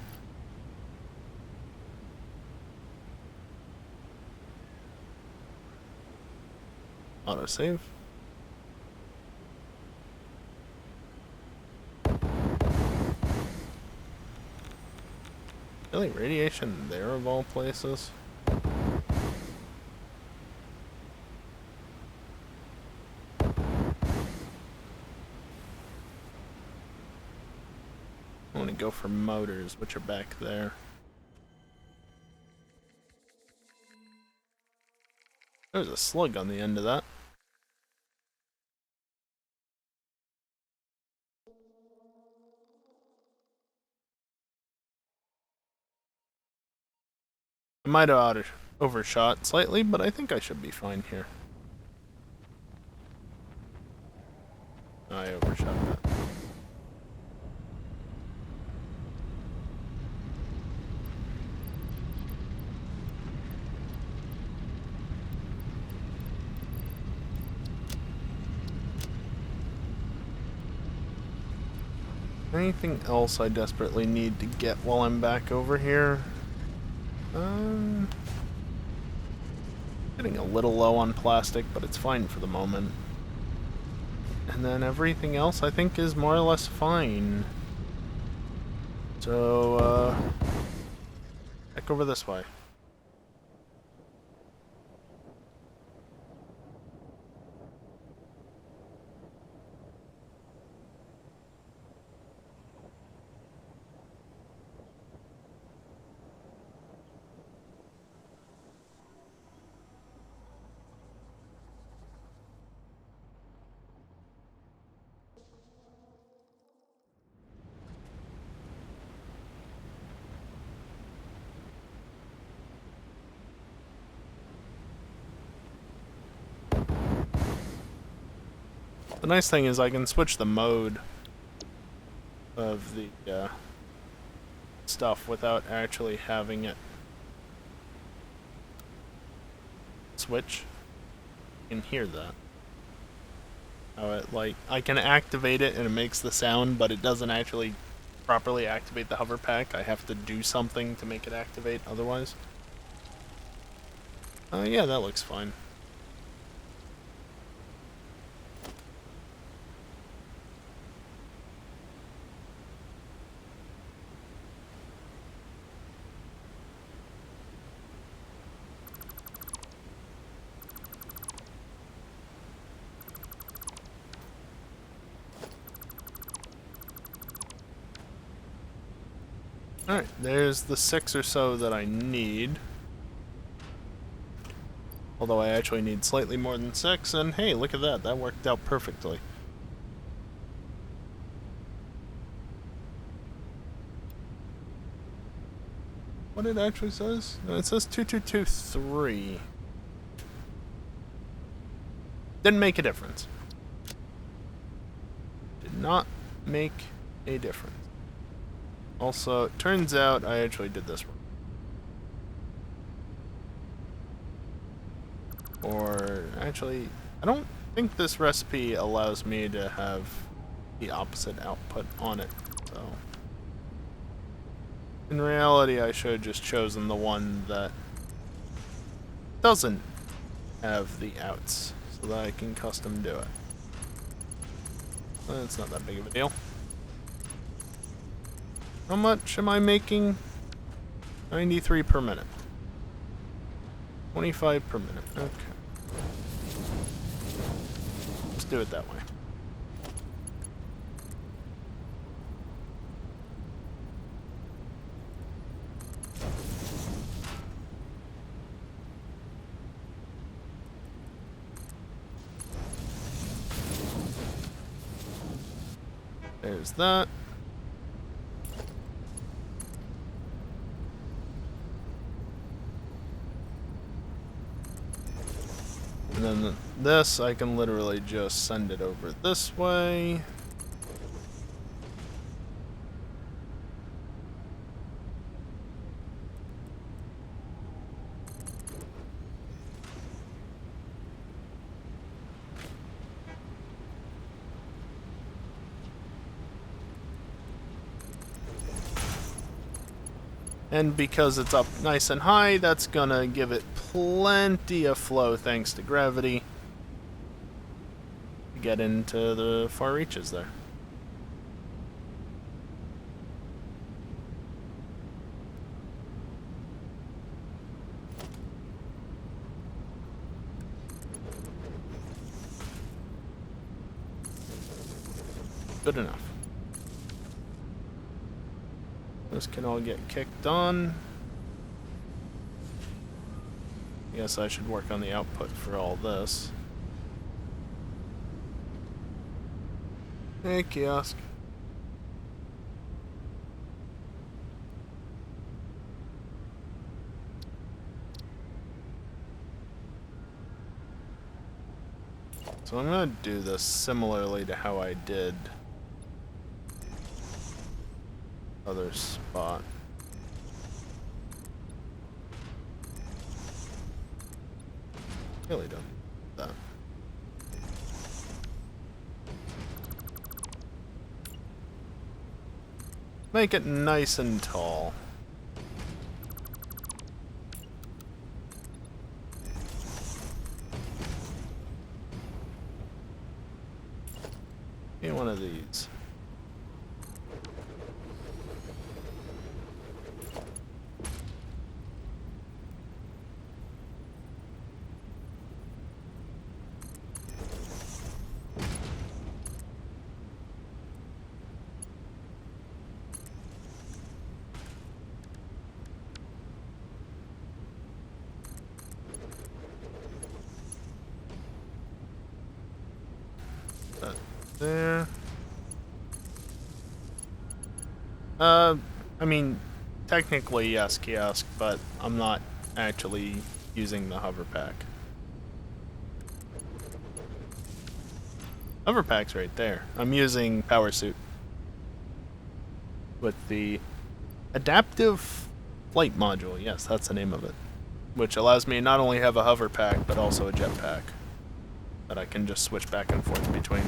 Autosave. Really, radiation there of all places? I want to go for motors, which are back there. There's a slug on the end of that. I might have overshot slightly, but I think I should be fine here. I overshot that. Anything else I desperately need to get while I'm back over here? Getting a little low on plastic, but it's fine for the moment. And then everything else I think is more or less fine. So, back over this way. The nice thing is I can switch the mode of the stuff without actually having it switch. You can hear that. How it, like, I can activate it and it makes the sound, but it doesn't actually properly activate the hover pack. I have to do something to make it activate otherwise. Yeah, that looks fine. Alright, there's the 6 or so that I need. Although I actually need slightly more than 6, and hey, look at that. That worked out perfectly. What it actually says? No, it says 2223. Didn't make a difference. Did not make a difference. Also, it turns out I actually did this wrong. Or, actually, I don't think this recipe allows me to have the opposite output on it, so... In reality, I should have just chosen the one that doesn't have the outs, so that I can custom do it. It's not that big of a deal. How much am I making? 93 per minute. 25 per minute. Okay. Let's do it that way. There's that. And then this, I can literally just send it over this way. And because it's up nice and high, that's gonna give it plenty of flow thanks to gravity to get into the far reaches there. Good enough. This can all get kicked on. I guess I should work on the output for all this. Hey, kiosk. So I'm gonna do this similarly to how I did other spot. Really don't need that. Make it nice and tall. Give me one of these. There. I mean, technically yes, kiosk, but I'm not actually using the hover pack. Hover pack's right there. I'm using power suit with the adaptive flight module. Yes, that's the name of it, which allows me to not only have a hover pack but also a jetpack that I can just switch back and forth between.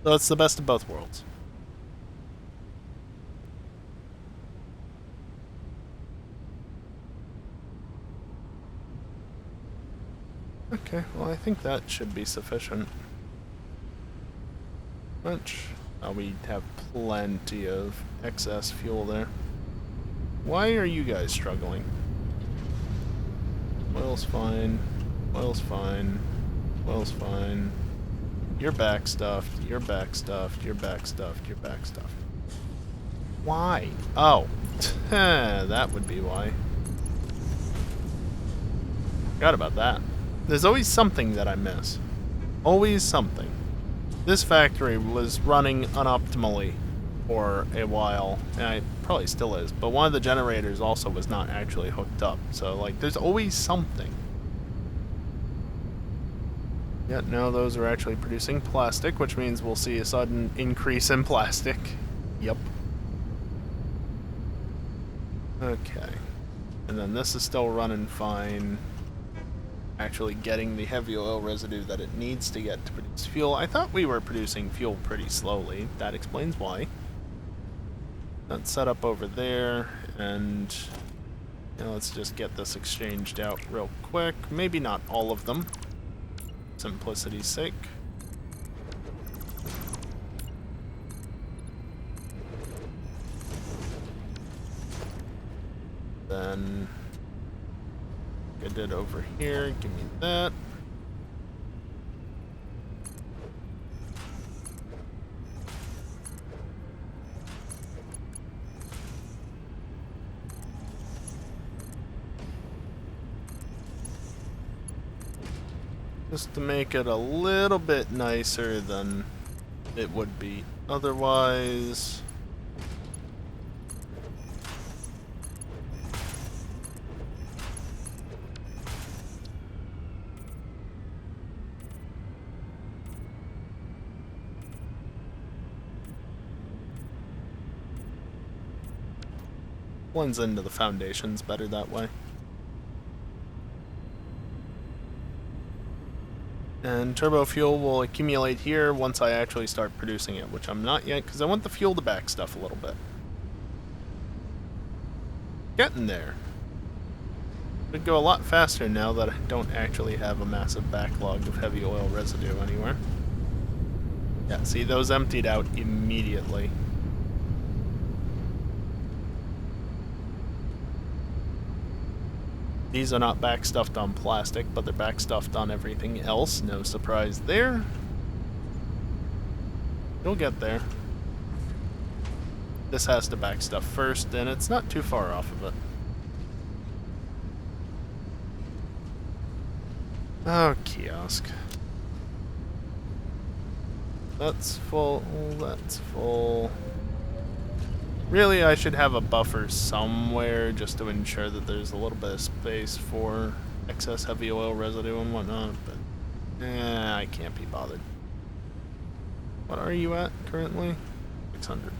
So it's the best of both worlds. Okay, well I think that should be sufficient. Much. We have plenty of excess fuel there. Why are you guys struggling? Oil's fine. Oil's fine. Oil's fine. You're back stuffed. You're back stuffed. You're back stuffed. You're back stuffed. Why? Oh. That would be why. Forgot about that. There's always something that I miss. Always something. This factory was running unoptimally for a while, and it probably still is, but one of the generators also was not actually hooked up, so like there's always something. Yet now those are actually producing plastic, which means we'll see a sudden increase in plastic. Yep. Okay. And then this is still running fine. Actually getting the heavy oil residue that it needs to get to produce fuel. I thought we were producing fuel pretty slowly. That explains why. That's set up over there, and let's just get this exchanged out real quick. Maybe not all of them, simplicity's sake. Then I did over here, give me that. Just to make it a little bit nicer than it would be otherwise. Blends into the foundations better that way. And turbo fuel will accumulate here once I actually start producing it, which I'm not yet, because I want the fuel to back stuff a little bit. Getting there. It'd go a lot faster now that I don't actually have a massive backlog of heavy oil residue anywhere. Yeah, see, those emptied out immediately. These are not backstuffed on plastic, but they're backstuffed on everything else. No surprise there. You'll get there. This has to backstuff first, and it's not too far off of it. Oh, kiosk. That's full, that's full. Really, I should have a buffer somewhere just to ensure that there's a little bit of space for excess heavy oil residue and whatnot, but I can't be bothered. What are you at currently? 600.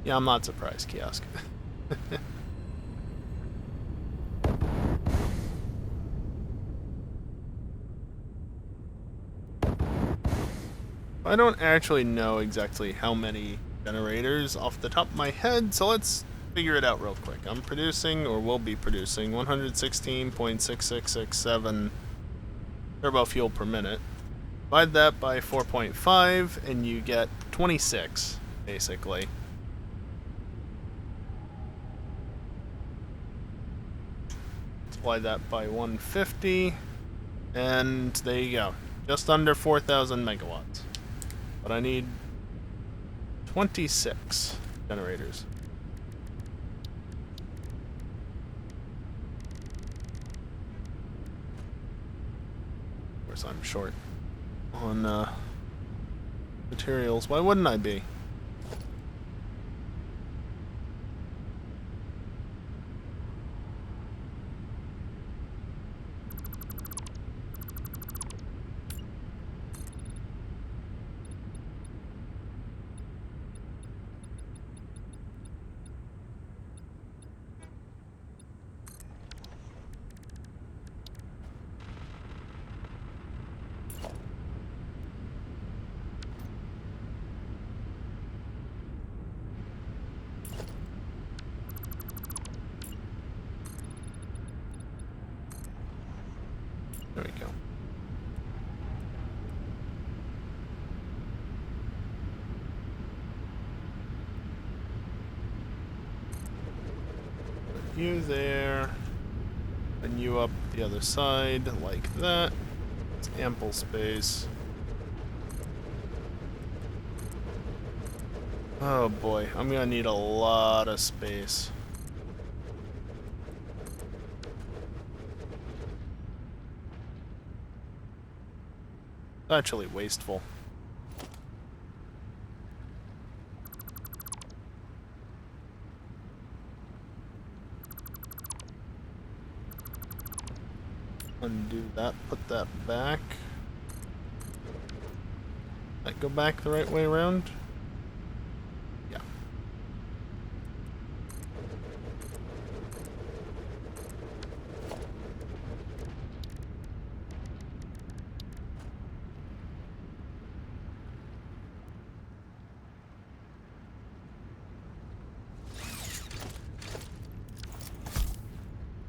Yeah, I'm not surprised, kiosk. I don't actually know exactly how many generators off the top of my head, so let's figure it out real quick. I'm producing, or will be producing, 116.6667 turbo fuel per minute. Divide that by 4.5, and you get 26, basically. Multiply that by 150, and there you go. Just under 4,000 megawatts. But I need 26 generators. Of course, I'm short on materials. Why wouldn't I be? There we go. Put you there, and you up the other side like that. It's ample space. Oh boy, I'm gonna need a lot of space. Actually wasteful. Undo that, put that back. That go back the right way around? Yeah.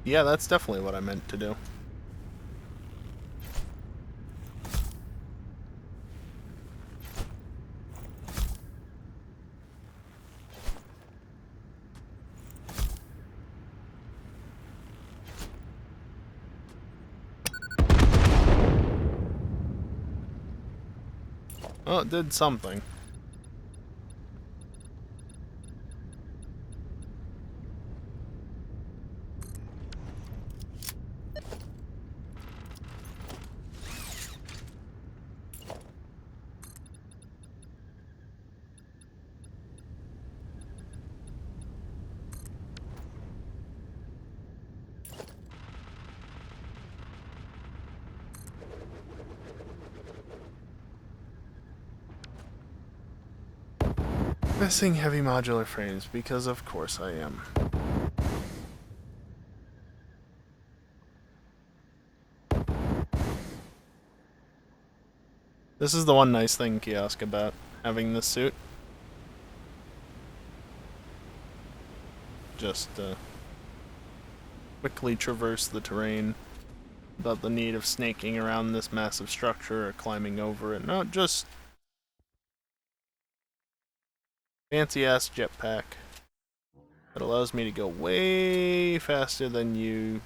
Yeah, that's definitely what I meant to do. Oh, it did something. Missing heavy modular frames, because of course I am. This is the one nice thing, Kiosk, about having this suit. Just quickly traverse the terrain without the need of snaking around this massive structure or climbing over it. No, just fancy-ass jetpack that allows me to go way faster than you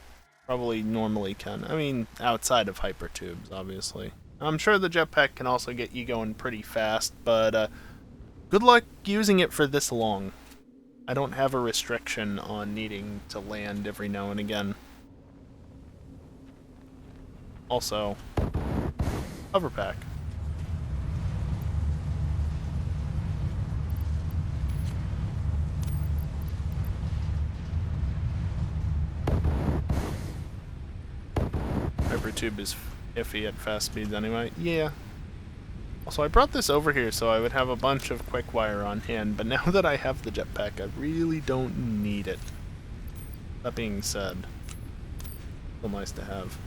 probably normally can. I mean, outside of hypertubes, obviously. I'm sure the jetpack can also get you going pretty fast, but good luck using it for this long. I don't have a restriction on needing to land every now and again. Also, hover pack. Hypertube is iffy at fast speeds anyway. Yeah. Also, I brought this over here so I would have a bunch of quick wire on hand, but now that I have the jetpack, I really don't need it. That being said, still nice to have.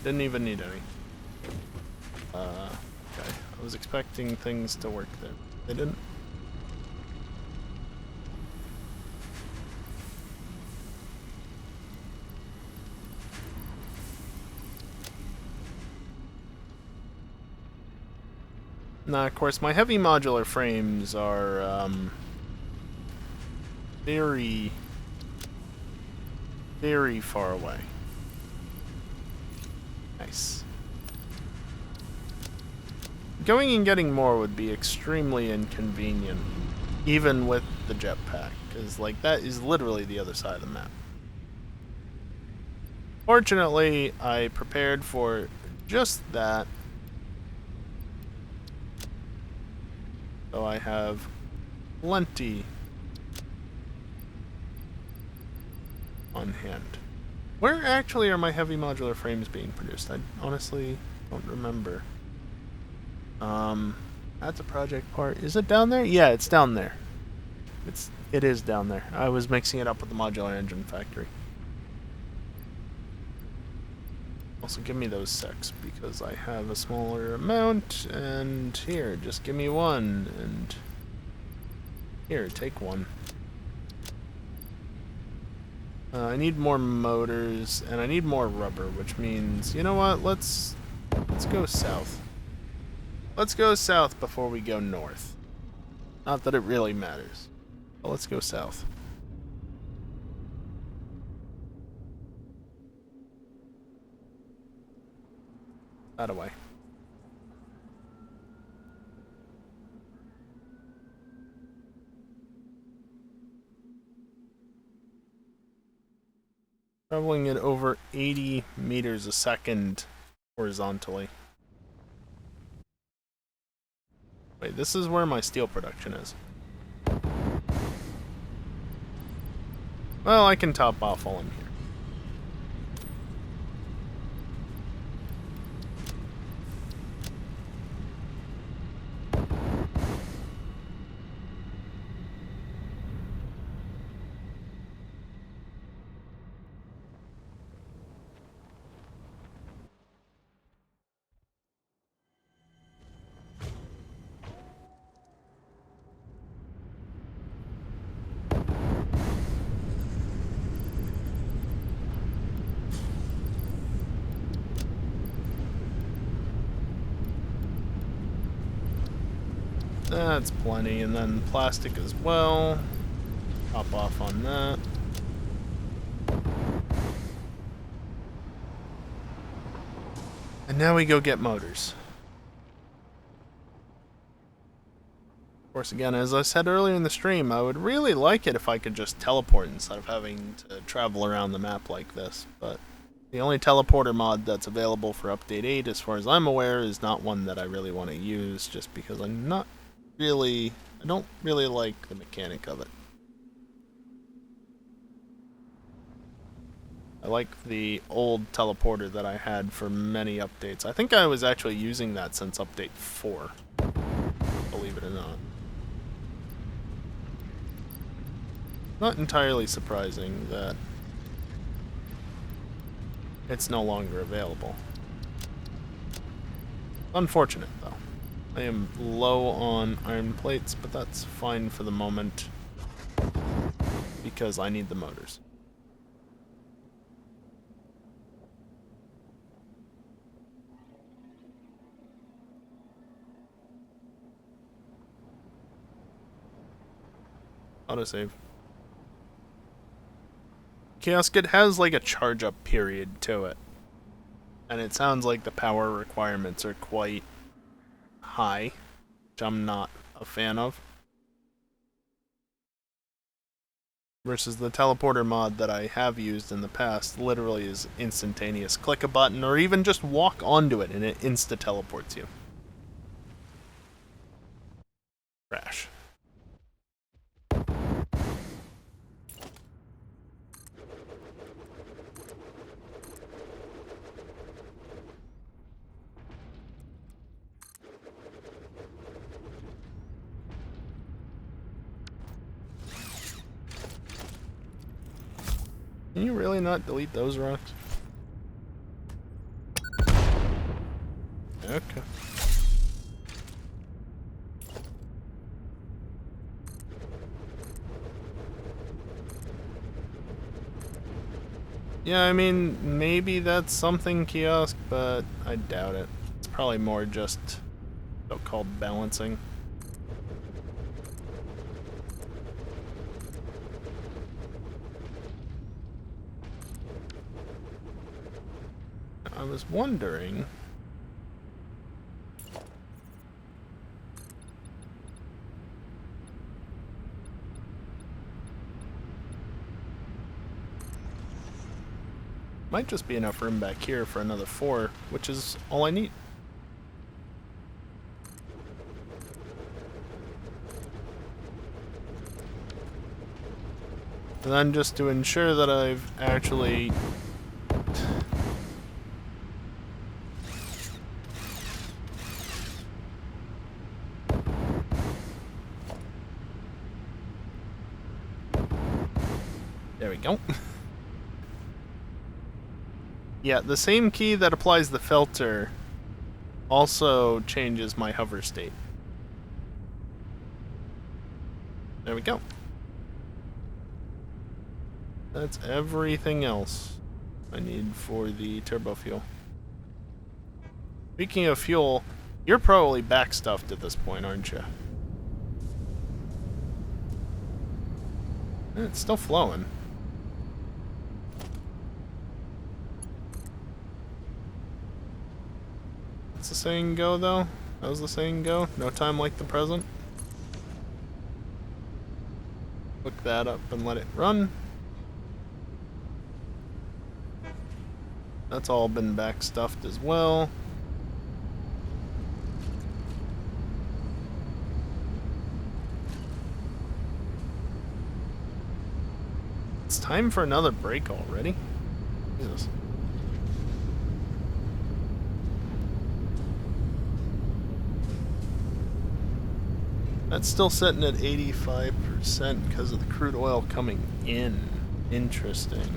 Didn't even need any. Okay. I was expecting things to work there. They didn't. Now, of course, my heavy modular frames are, very, very far away. Nice. Going and getting more would be extremely inconvenient, even with the jetpack, because, like, that is literally the other side of the map. Fortunately, I prepared for just that. So I have plenty on hand. Where actually are my heavy modular frames being produced? I honestly don't remember. That's a project part. Is it down there? Yeah, it's down there. It is down there. I was mixing it up with the modular engine factory. Also, give me those secs, because I have a smaller amount, and here, just give me one, and here, take one. I need more motors, and I need more rubber, which means, you know what, let's go south. Let's go south before we go north. Not that it really matters, but let's go south. That away. Traveling at over 80 meters a second horizontally. Wait, this is where my steel production is. Well, I can top off while I'm here. That's plenty, and then plastic as well. Top off on that. And now we go get motors. Of course, again, as I said earlier in the stream, I would really like it if I could just teleport instead of having to travel around the map like this, but the only teleporter mod that's available for Update 8, as far as I'm aware, is not one that I really want to use, just because I don't really like the mechanic of it. I like the old teleporter that I had for many updates. I think I was actually using that since Update 4, believe it or not. Not entirely surprising that it's no longer available. Unfortunate, though. I am low on iron plates, but that's fine for the moment because I need the motors. Autosave. Kiosk, it has like a charge up period to it. And it sounds like the power requirements are quite high, which I'm not a fan of. Versus the teleporter mod that I have used in the past literally is instantaneous. Click a button or even just walk onto it and it insta-teleports you. Crash. Can you really not delete those rocks? Okay. Yeah, I mean, maybe that's something, Kiosk, but I doubt it. It's probably more just so-called balancing. I was wondering... Might just be enough room back here for another 4, which is all I need. And then just to ensure that I've actually... There we go. Yeah, the same key that applies the filter also changes my hover state. There we go. That's everything else I need for the turbo fuel. Speaking of fuel, you're probably backstuffed at this point, aren't you? It's still flowing. What's the saying go, though? How's the saying go? No time like the present? Look that up and let it run. That's all been backstuffed as well. It's time for another break already. Jesus. That's still sitting at 85% because of the crude oil coming in. Interesting.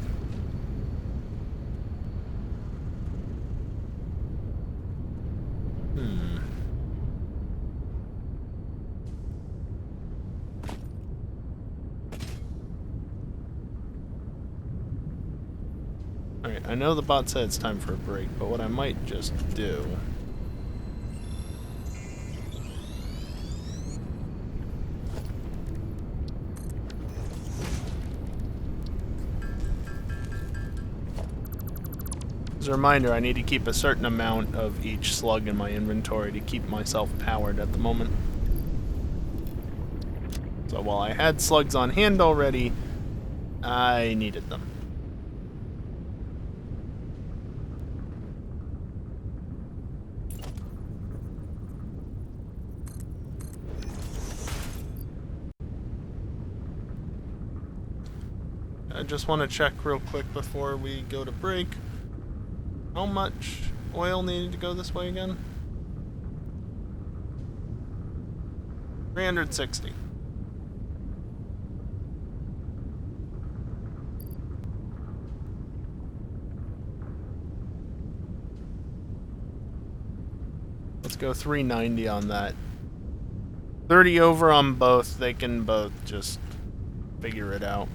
Alright, I know the bot said it's time for a break, but what I might just do... As a reminder, I need to keep a certain amount of each slug in my inventory to keep myself powered at the moment. So while I had slugs on hand already, I needed them. I just want to check real quick before we go to break. How much oil needed to go this way again? 360. Let's go 390 on that. 30 over on both. They can both just figure it out.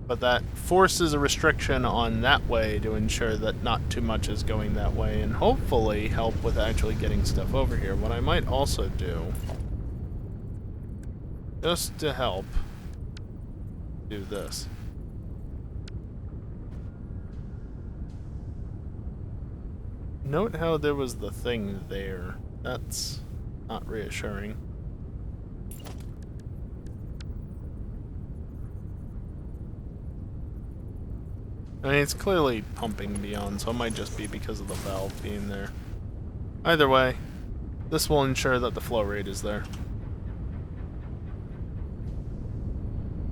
But that forces a restriction on that way to ensure that not too much is going that way, and hopefully help with actually getting stuff over here. What I might also do, just to help, do this. Note how there was the thing there. That's not reassuring. I mean, it's clearly pumping beyond, so it might just be because of the valve being there. Either way, this will ensure that the flow rate is there.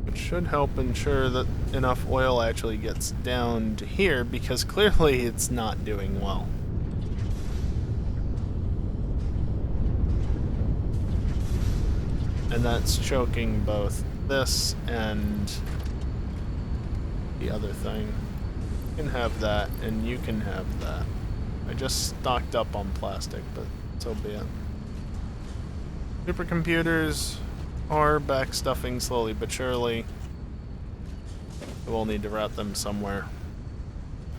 It should help ensure that enough oil actually gets down to here, because clearly it's not doing well. And that's choking both this and the other thing. You can have that, and you can have that. I just stocked up on plastic, but so be it. Supercomputers are backstuffing slowly but surely. We'll need to route them somewhere.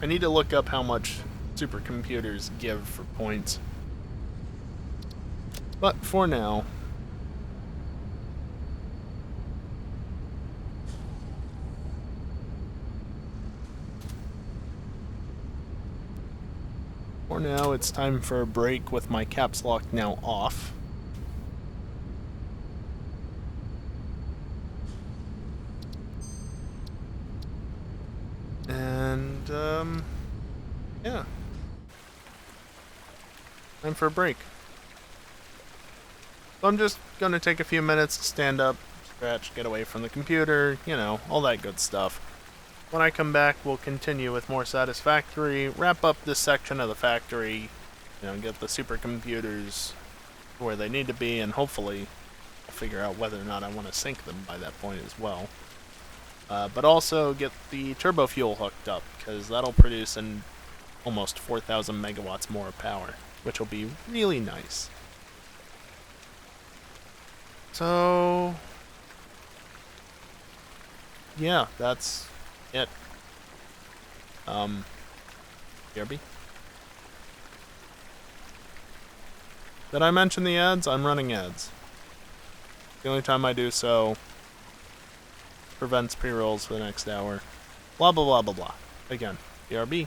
I need to look up how much supercomputers give for points. But for now, it's time for a break with my caps lock now off. And, yeah. Time for a break. So I'm just gonna take a few minutes to stand up, stretch, get away from the computer, you know, all that good stuff. When I come back, we'll continue with more Satisfactory, wrap up this section of the factory, you know, get the supercomputers where they need to be, and hopefully I'll figure out whether or not I want to sink them by that point as well. But also get the turbo fuel hooked up, because that'll produce an almost 4,000 megawatts more of power, which will be really nice. So, yeah, that's it. BRB? Did I mention the ads? I'm running ads. The only time I do so prevents pre-rolls for the next hour. Blah blah blah blah blah. Again, BRB.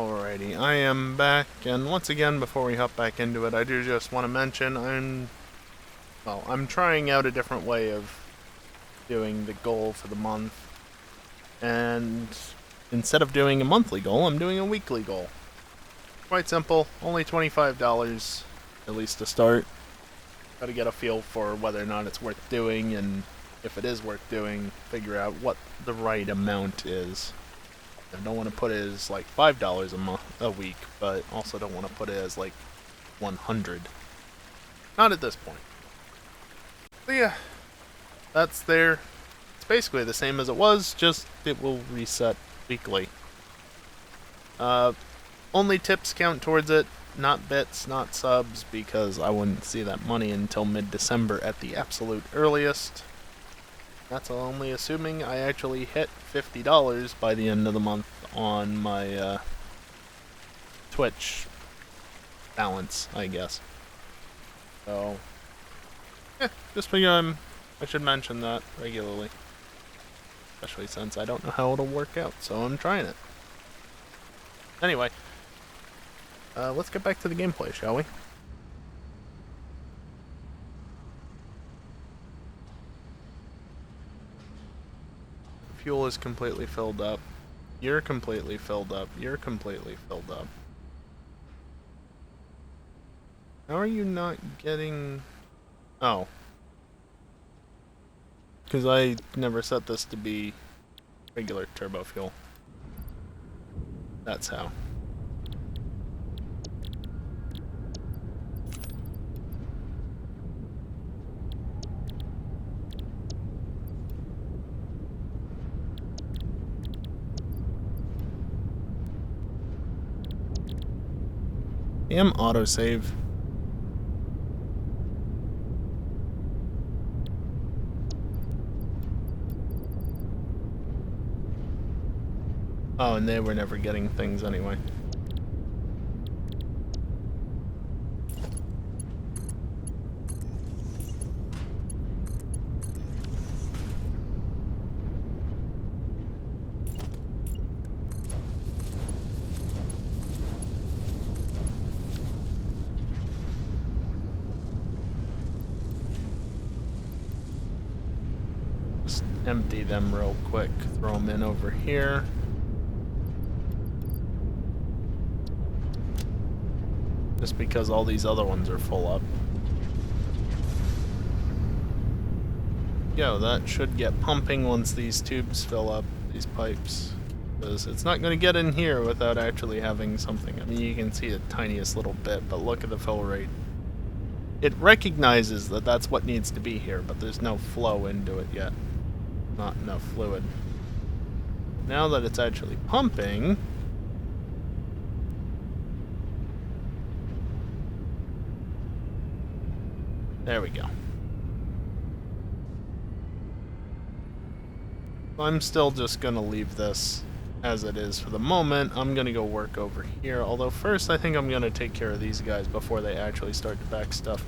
Alrighty, I am back, and once again, before we hop back into it, I do just want to mention I'm trying out a different way of doing the goal for the month, and instead of doing a monthly goal, I'm doing a weekly goal. Quite simple, only $25, at least to start. Got to get a feel for whether or not it's worth doing, and if it is worth doing, figure out what the right amount is. I don't want to put it as like $5 a week, but also don't want to put it as like 100. Not at this point. But yeah, that's there. It's basically the same as it was, just it will reset weekly. Only tips count towards it, not bits, not subs, because I wouldn't see that money until mid-December at the absolute earliest. That's only assuming I actually hit $50 by the end of the month on my Twitch balance, I guess. So, just figure I should mention that regularly. Especially since I don't know how it'll work out, so I'm trying it. Anyway, let's get back to the gameplay, shall we? Fuel is completely filled up. You're completely filled up. You're completely filled up. How are you not getting... Oh. Because I never set this to be regular turbo fuel. That's how. Damn autosave. Oh, and they were never getting things anyway. Just empty them real quick, throw them in over here. Just because all these other ones are full up. Yo, that should get pumping once these tubes fill up, these pipes. Because it's not going to get in here without actually having something. I mean, you can see the tiniest little bit, but look at the fill rate. It recognizes that that's what needs to be here, but there's no flow into it yet. Not enough fluid. Now that it's actually pumping... There we go. I'm still just gonna leave this as it is for the moment. I'm gonna go work over here, although first I think I'm gonna take care of these guys before they actually start to back stuff.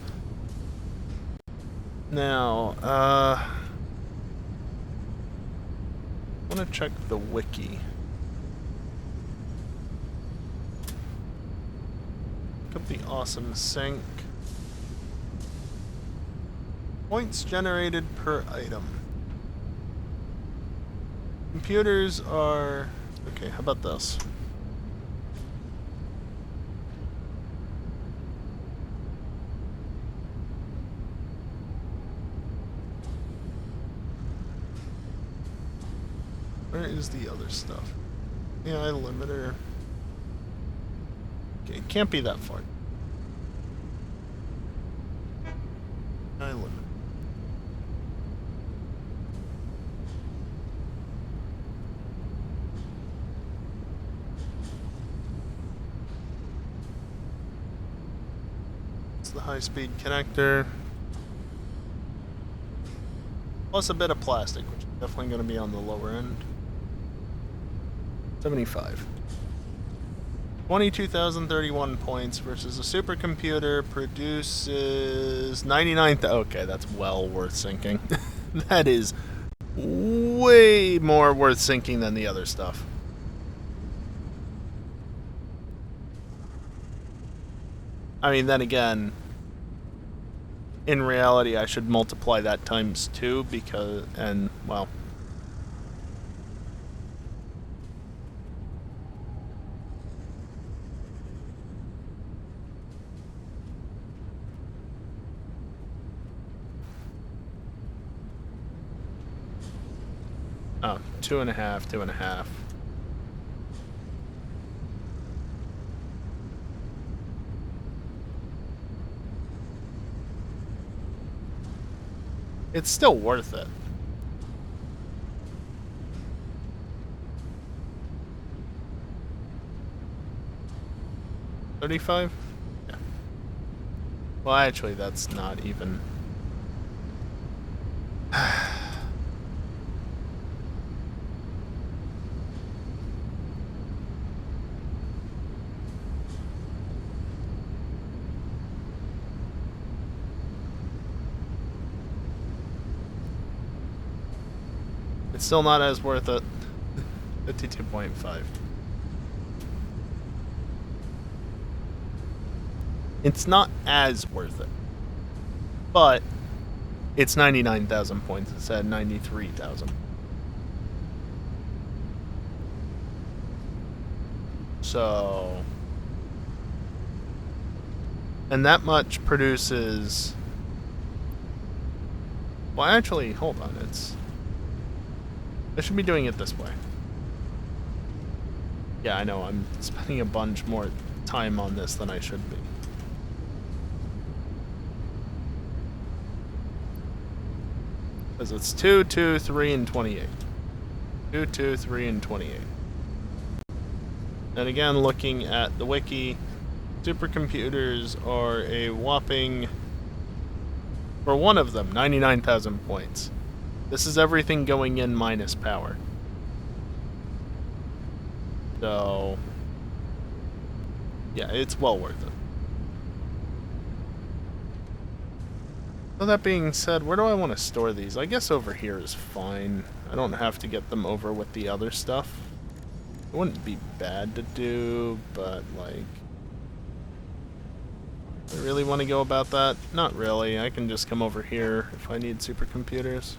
Now, I wanna check the wiki. Look up the awesome sync. Points generated per item. Computers are... Okay, how about this? Where is the other stuff? AI limiter. Okay, it can't be that far. AI limiter. The high-speed connector, plus a bit of plastic, which is definitely going to be on the lower end. 75. 22,031 points versus a supercomputer produces 99. Okay, that's well worth sinking. That is way more worth sinking than the other stuff. I mean, then again, in reality, I should multiply that times 2 because, and, well, oh, 2.5, 2.5. It's still worth it. $35? Yeah. Well, actually, that's not even. It's still not as worth it. 52.5. It's not as worth it. But it's 99,000 points instead of 93,000. So, and that much produces. Well, actually, hold on. I should be doing it this way. Yeah, I know. I'm spending a bunch more time on this than I should be. Because it's 2, 2, 3, and 28. 2, 2, 3, and 28. And again, looking at the wiki, supercomputers are a whopping, for one of them, 99,000 points. This is everything going in minus power. So, yeah, it's well worth it. So that being said, where do I want to store these? I guess over here is fine. I don't have to get them over with the other stuff. It wouldn't be bad to do, but like, do I really want to go about that? Not really. I can just come over here if I need supercomputers.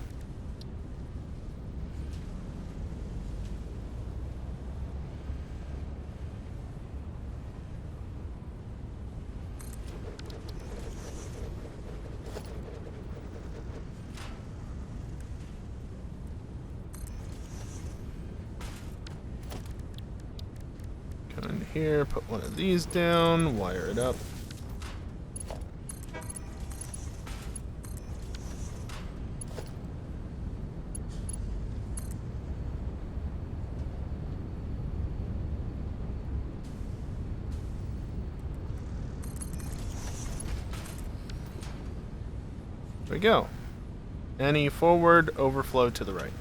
Come in here, put one of these down, wire it up. There we go. Any forward, overflow to the right.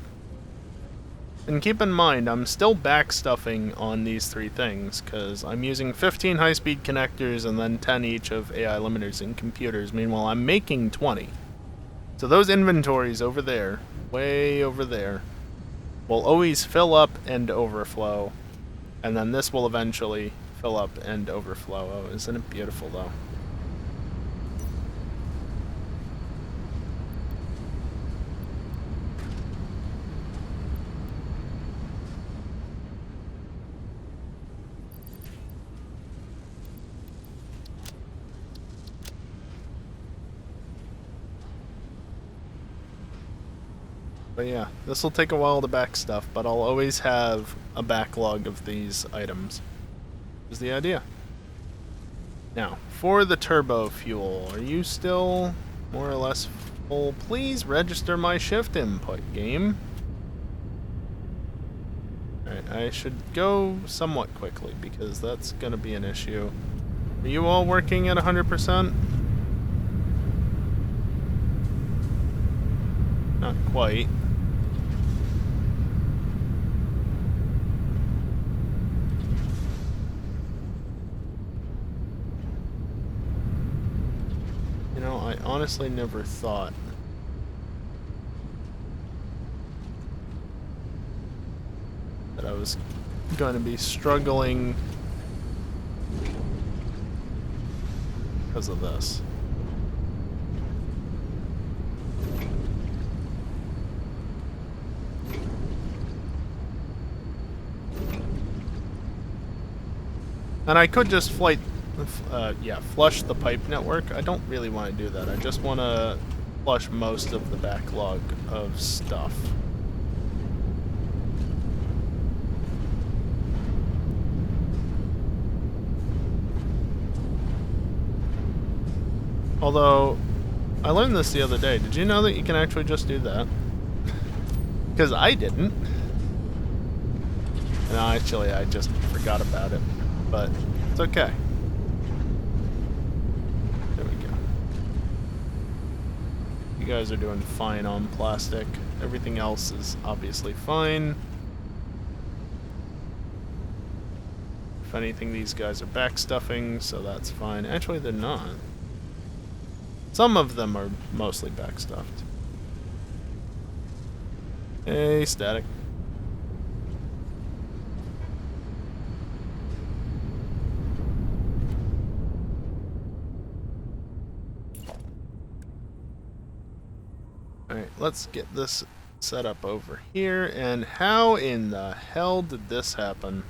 And keep in mind, I'm still backstuffing on these 3 things, because I'm using 15 high-speed connectors and then 10 each of AI limiters and computers. Meanwhile, I'm making 20. So those inventories over there, way over there, will always fill up and overflow, and then this will eventually fill up and overflow. Oh, isn't it beautiful, though? But yeah, this will take a while to back stuff, but I'll always have a backlog of these items. Is the idea. Now, for the turbo fuel, are you still more or less full? Please register my shift input, game. Alright, I should go somewhat quickly, because that's going to be an issue. Are you all working at 100%? Not quite. You know, I honestly never thought that I was going to be struggling because of this. And I could just flush the pipe network. I don't really want to do that. I just want to flush most of the backlog of stuff. Although, I learned this the other day. Did you know that you can actually just do that? Because I didn't. No, actually, I just forgot about it. But it's okay. There we go. You guys are doing fine on plastic. Everything else is obviously fine. If anything, these guys are backstuffing, so that's fine. Actually, they're not. Some of them are mostly backstuffed. Hey, static. Alright, let's get this set up over here. And how in the hell did this happen?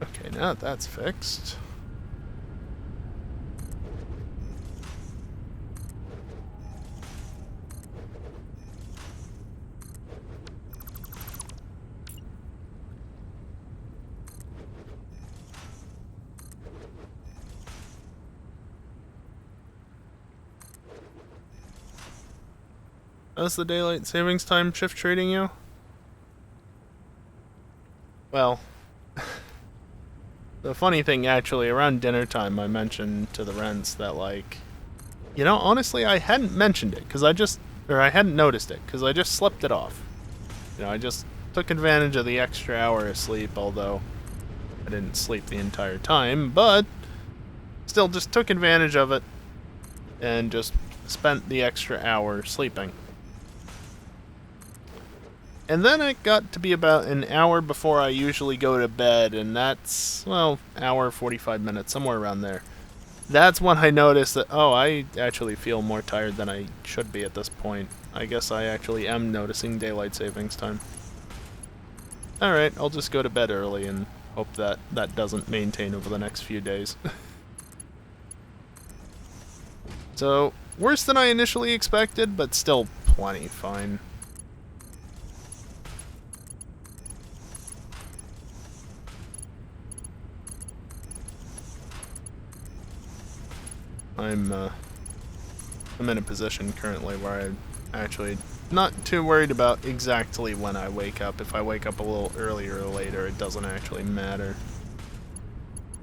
Okay, now that's fixed. How's the daylight savings time shift treating you? Well, the funny thing actually, around dinner time I mentioned to the Rents that, like, you know, honestly I hadn't mentioned it because I hadn't noticed it because I just slept it off. You know, I just took advantage of the extra hour of sleep, although I didn't sleep the entire time, but still just took advantage of it and just spent the extra hour sleeping. And then it got to be about an hour before I usually go to bed, and that's, well, hour, 45 minutes, somewhere around there. That's when I noticed that, oh, I actually feel more tired than I should be at this point. I guess I actually am noticing daylight savings time. Alright, I'll just go to bed early and hope that that doesn't maintain over the next few days. So, worse than I initially expected, but still plenty fine. I'm in a position currently where I'm actually not too worried about exactly when I wake up. If I wake up a little earlier or later, it doesn't actually matter.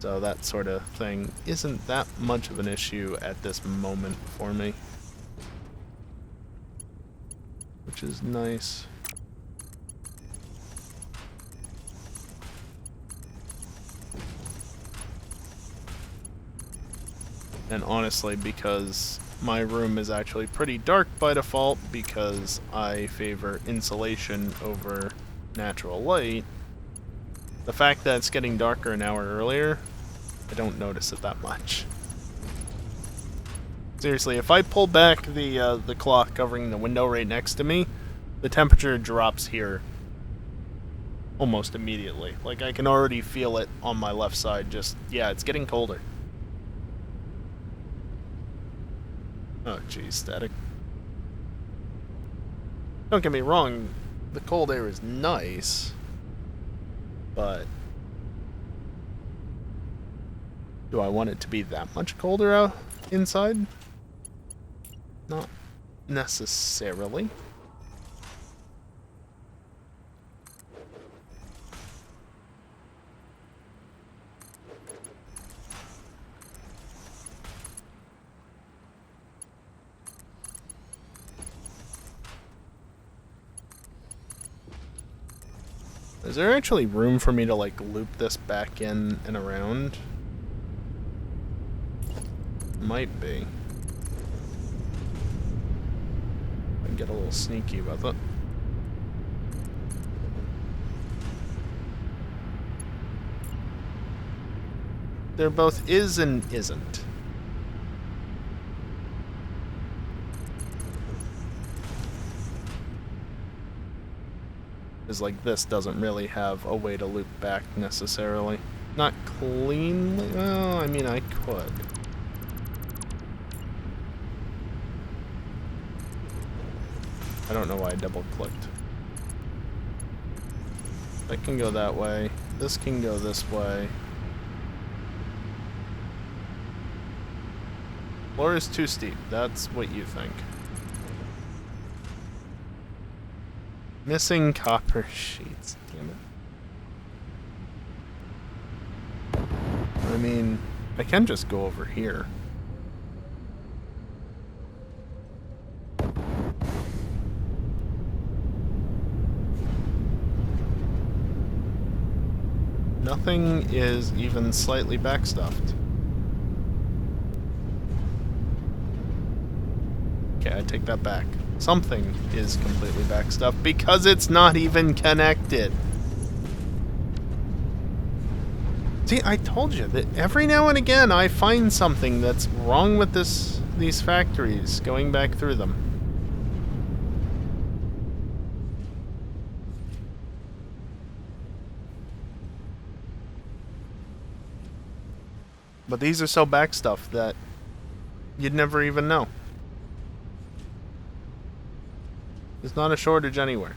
So that sort of thing isn't that much of an issue at this moment for me. Which is nice. And honestly, because my room is actually pretty dark by default because I favor insulation over natural light, the fact that it's getting darker an hour earlier, I don't notice it that much. Seriously, if I pull back the cloth covering the window right next to me, the temperature drops here almost immediately. Like, I can already feel it on my left side, just, yeah, it's getting colder. Oh, geez, static. Don't get me wrong, the cold air is nice, but do I want it to be that much colder out inside? Not necessarily. Is there actually room for me to, like, loop this back in and around? Might be. I get a little sneaky with it. There both is and isn't. Is like this doesn't really have a way to loop back necessarily. Not cleanly. Well, I mean, I could. I don't know why I double clicked. That can go that way. This can go this way. Floor is too steep. That's what you think. Missing copper sheets. Damn it. I mean, I can just go over here. Nothing is even slightly backstuffed. Okay, I take that back. Something is completely backstuffed because it's not even connected. See, I told you that every now and again I find something that's wrong with these factories going back through them. But these are so backstuffed that you'd never even know. There's not a shortage anywhere.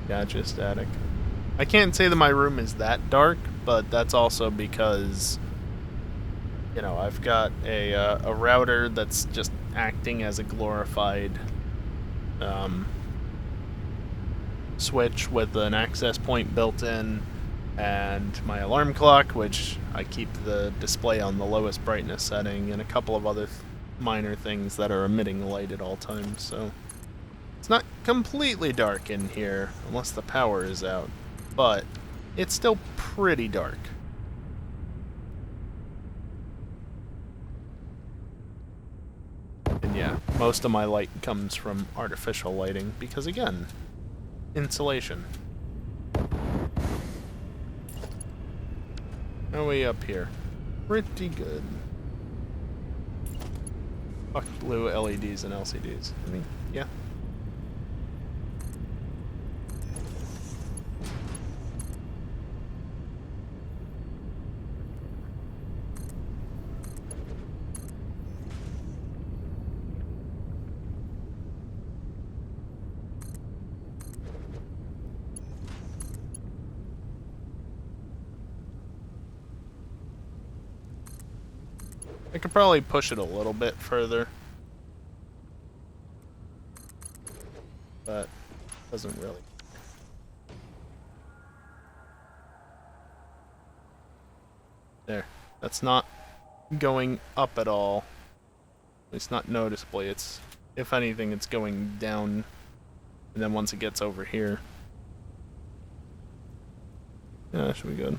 Gotcha, static. I can't say that my room is that dark, but that's also because, you know, I've got a router that's just acting as a glorified switch with an access point built in, and my alarm clock, which I keep the display on the lowest brightness setting, and a couple of other minor things that are emitting light at all times, so it's not completely dark in here unless the power is out, but it's still pretty dark. And yeah, most of my light comes from artificial lighting because, again, insulation. How are we up here? Pretty good. Fuck blue LEDs and LCDs. I mean, yeah. I could probably push it a little bit further, but doesn't really. There. That's not going up at all. It's not noticeably. It's, if anything, it's going down, and then once it gets over here, yeah, that should be good.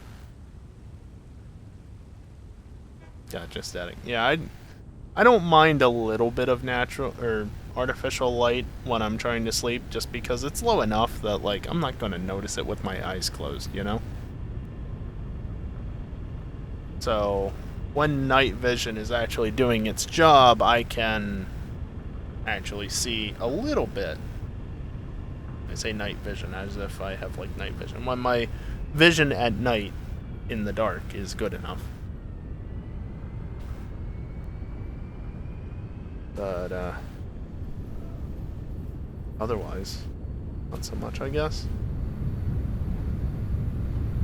Gotcha, static. Yeah, I don't mind a little bit of natural or artificial light when I'm trying to sleep, just because it's low enough that, like, I'm not going to notice it with my eyes closed, you know? So, when night vision is actually doing its job, I can actually see a little bit. I say night vision as if I have, like, night vision. When my vision at night in the dark is good enough. But, otherwise, not so much, I guess.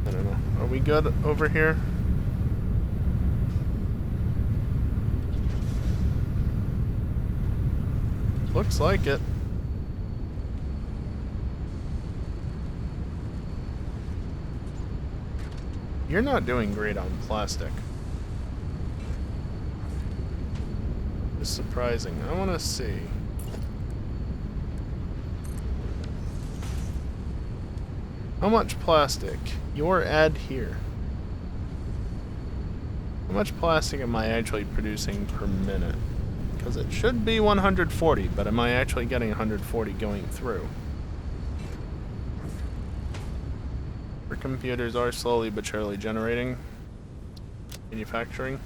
I don't know. Are we good over here? Looks like it. You're not doing great on plastic. It's surprising. I want to see. How much plastic? Your ad here. How much plastic am I actually producing per minute? Because it should be 140, but am I actually getting 140 going through? Our computers are slowly but surely generating. Manufacturing.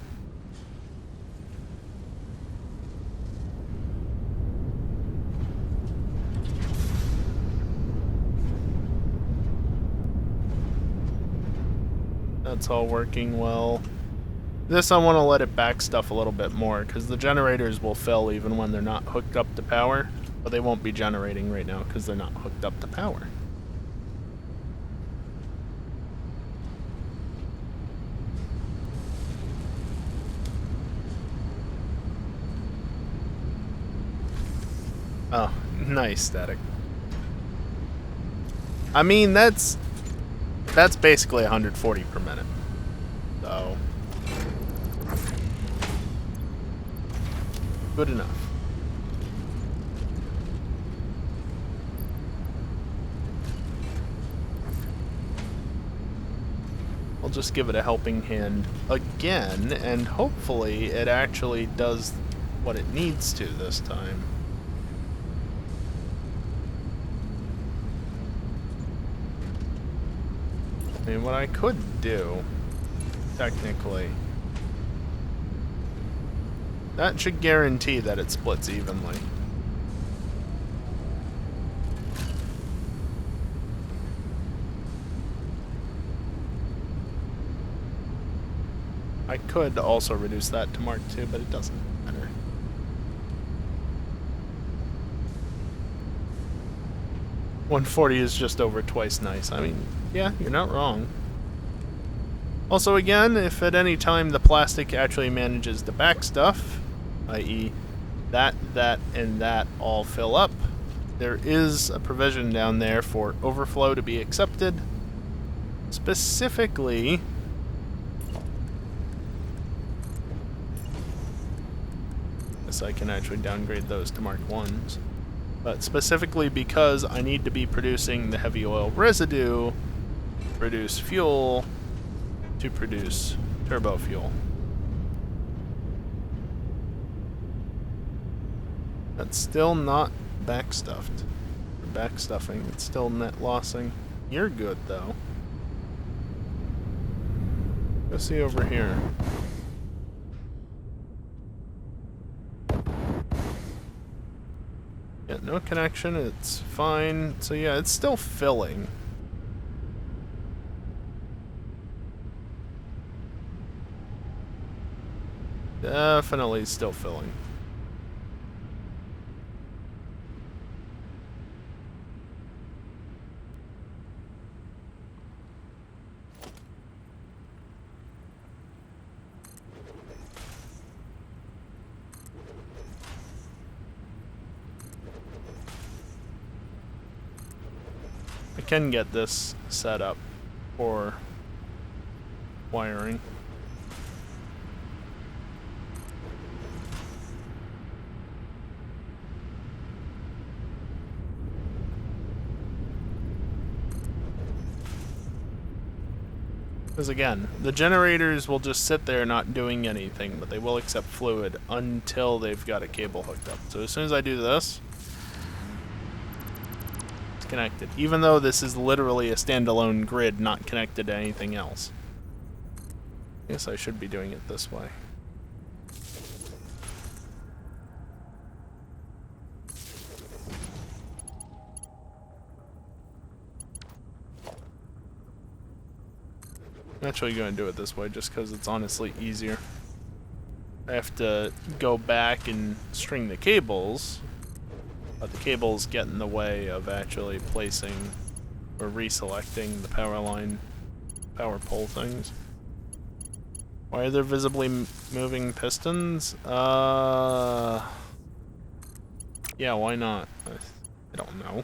That's all working well. This I want to let it back stuff a little bit more, because the generators will fill even when they're not hooked up to power, but they won't be generating right now because they're not hooked up to power. Oh, nice static. I mean, that's basically 140 per minute. So good enough. I'll just give it a helping hand again, and hopefully it actually does what it needs to this time. I mean, what I could do, technically, that should guarantee that it splits evenly. I could also reduce that to Mark II, but it doesn't matter. $140 is just over twice nice. I mean, yeah, you're not wrong. Also, again, if at any time the plastic actually manages to back stuff, i.e. that, and that all fill up, there is a provision down there for overflow to be accepted. Specifically, I can actually downgrade those to Mark 1s. But specifically because I need to be producing the heavy oil residue, produce fuel, to produce turbo fuel. That's still not backstuffed. Or backstuffing, it's still net lossing. You're good though. Go see over here. Yeah, no connection, it's fine. So yeah, it's still filling. Definitely still filling. I can get this set up for wiring. Because again, the generators will just sit there not doing anything, but they will accept fluid until they've got a cable hooked up. So as soon as I do this, it's connected. Even though this is literally a standalone grid not connected to anything else. I guess I should be doing it this way. I'm actually going to do it this way just because it's honestly easier. I have to go back and string the cables, but the cables get in the way of actually placing or reselecting the power line, power pole things. Why are there visibly moving pistons? Yeah, why not? I don't know.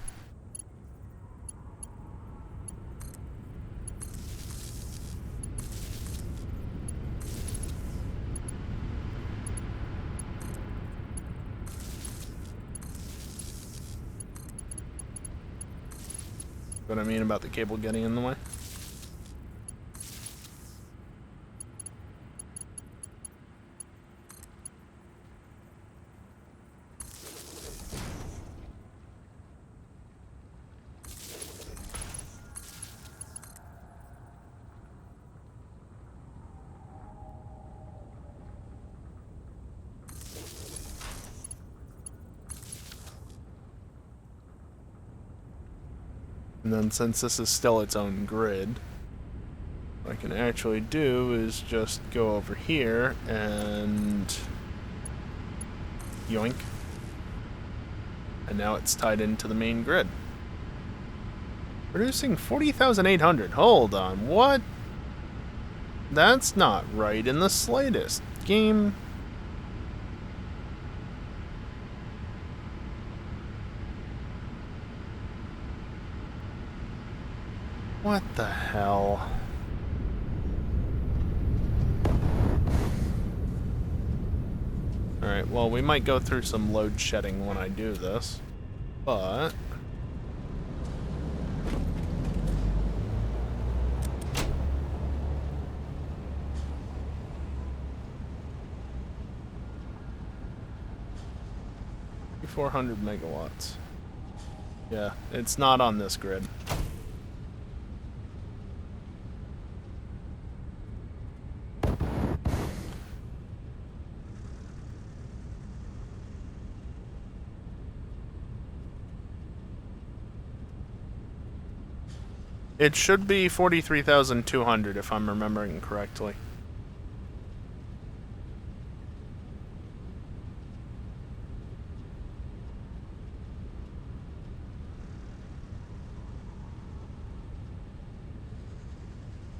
What I mean about the cable getting in the way. And then since this is still its own grid, what I can actually do is just go over here and yoink. And now it's tied into the main grid. Producing 40,800. Hold on, what? That's not right in the slightest. Game. What the hell? Alright, well, we might go through some load shedding when I do this, but... $400 megawatts. Yeah, it's not on this grid. It should be 43,200 if I'm remembering correctly.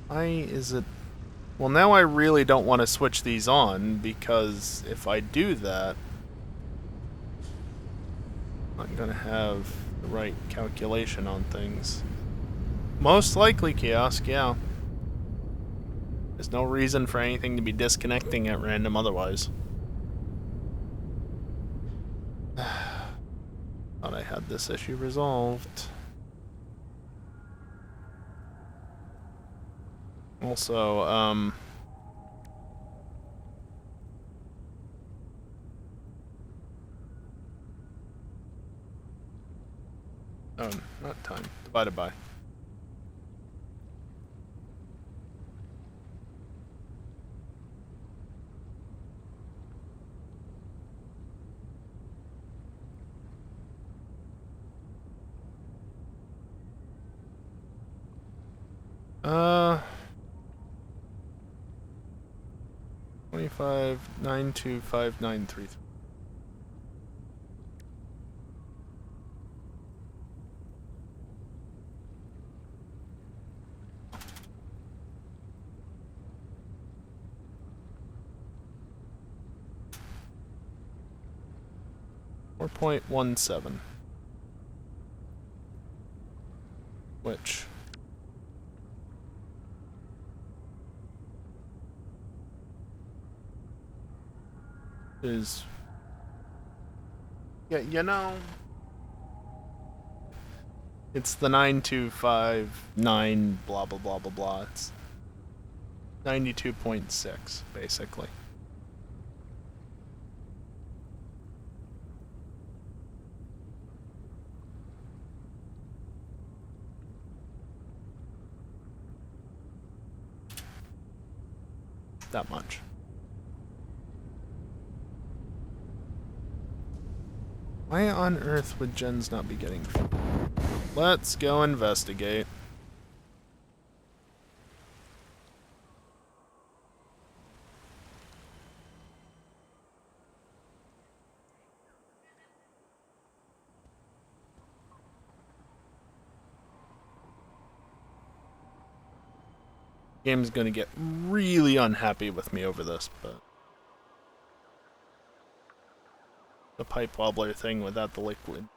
Why is it... Well, now I really don't want to switch these on, because if I do that, I'm going to have the right calculation on things. Most likely kiosk, yeah. There's no reason for anything to be disconnecting at random otherwise. Thought I had this issue resolved. Also, oh, not time. Divided by. Uh... 25,925,933. .17, which is, yeah, you know, it's the 9259 blah blah blah blah blah. It's 92.6 basically. That much. Why on earth would gens not be getting food? Let's go investigate. Game's gonna get really unhappy with me over this, but the pipe wobbler thing without the liquid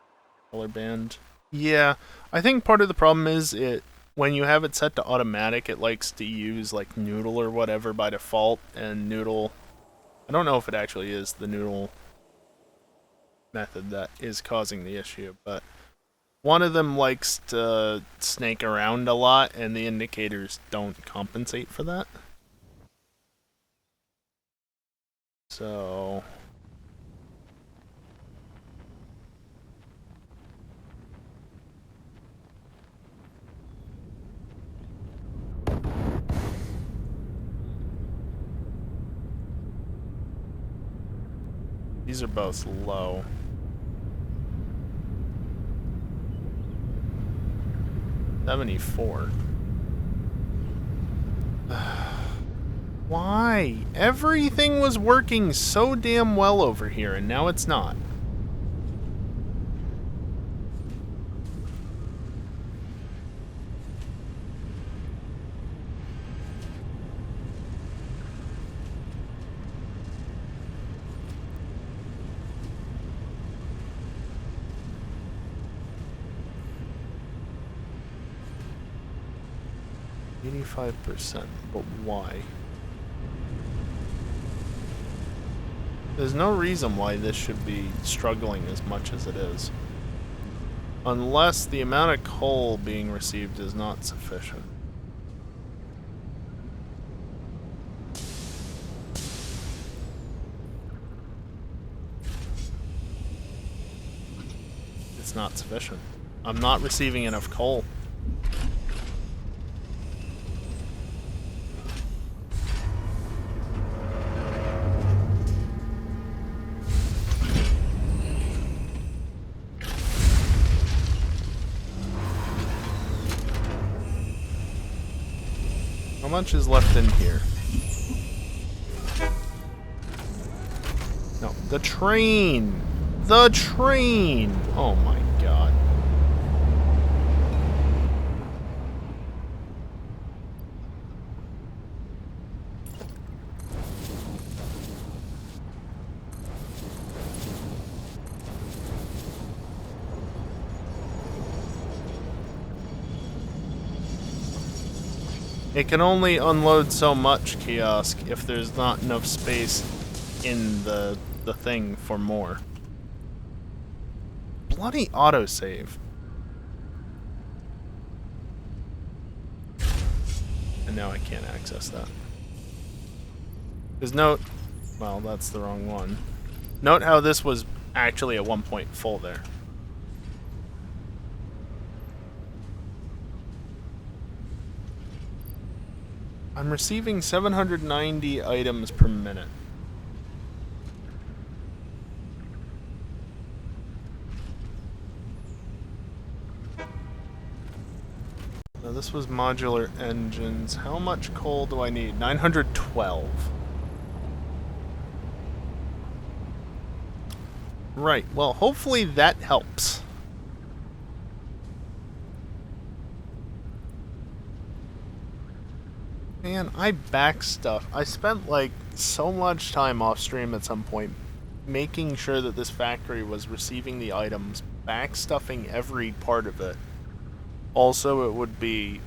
color band. Yeah, I think part of the problem is when you have it set to automatic, it likes to use like Noodle or whatever by default, and Noodle, I don't know if it actually is the Noodle method that is causing the issue, but One of them likes to snake around a lot, and the indicators don't compensate for that. So... these are both low. $74. Why? Everything was working so damn well over here, and now it's not. %, but why? There's no reason why this should be struggling as much as it is. Unless the amount of coal being received is not sufficient. It's not sufficient. I'm not receiving enough coal. How much is left in here? No, the train! The train! Oh my god. It can only unload so much, kiosk, if there's not enough space in the thing for more. Bloody autosave. And now I can't access that. Because note... well, that's the wrong one. Note how this was actually at one point full there. I'm receiving 790 items per minute. Now this was modular engines. How much coal do I need? 912. Right, well, hopefully that helps. Man, I back stuff. I spent like so much time off stream at some point making sure that this factory was receiving the items, back stuffing every part of it. Also, it would be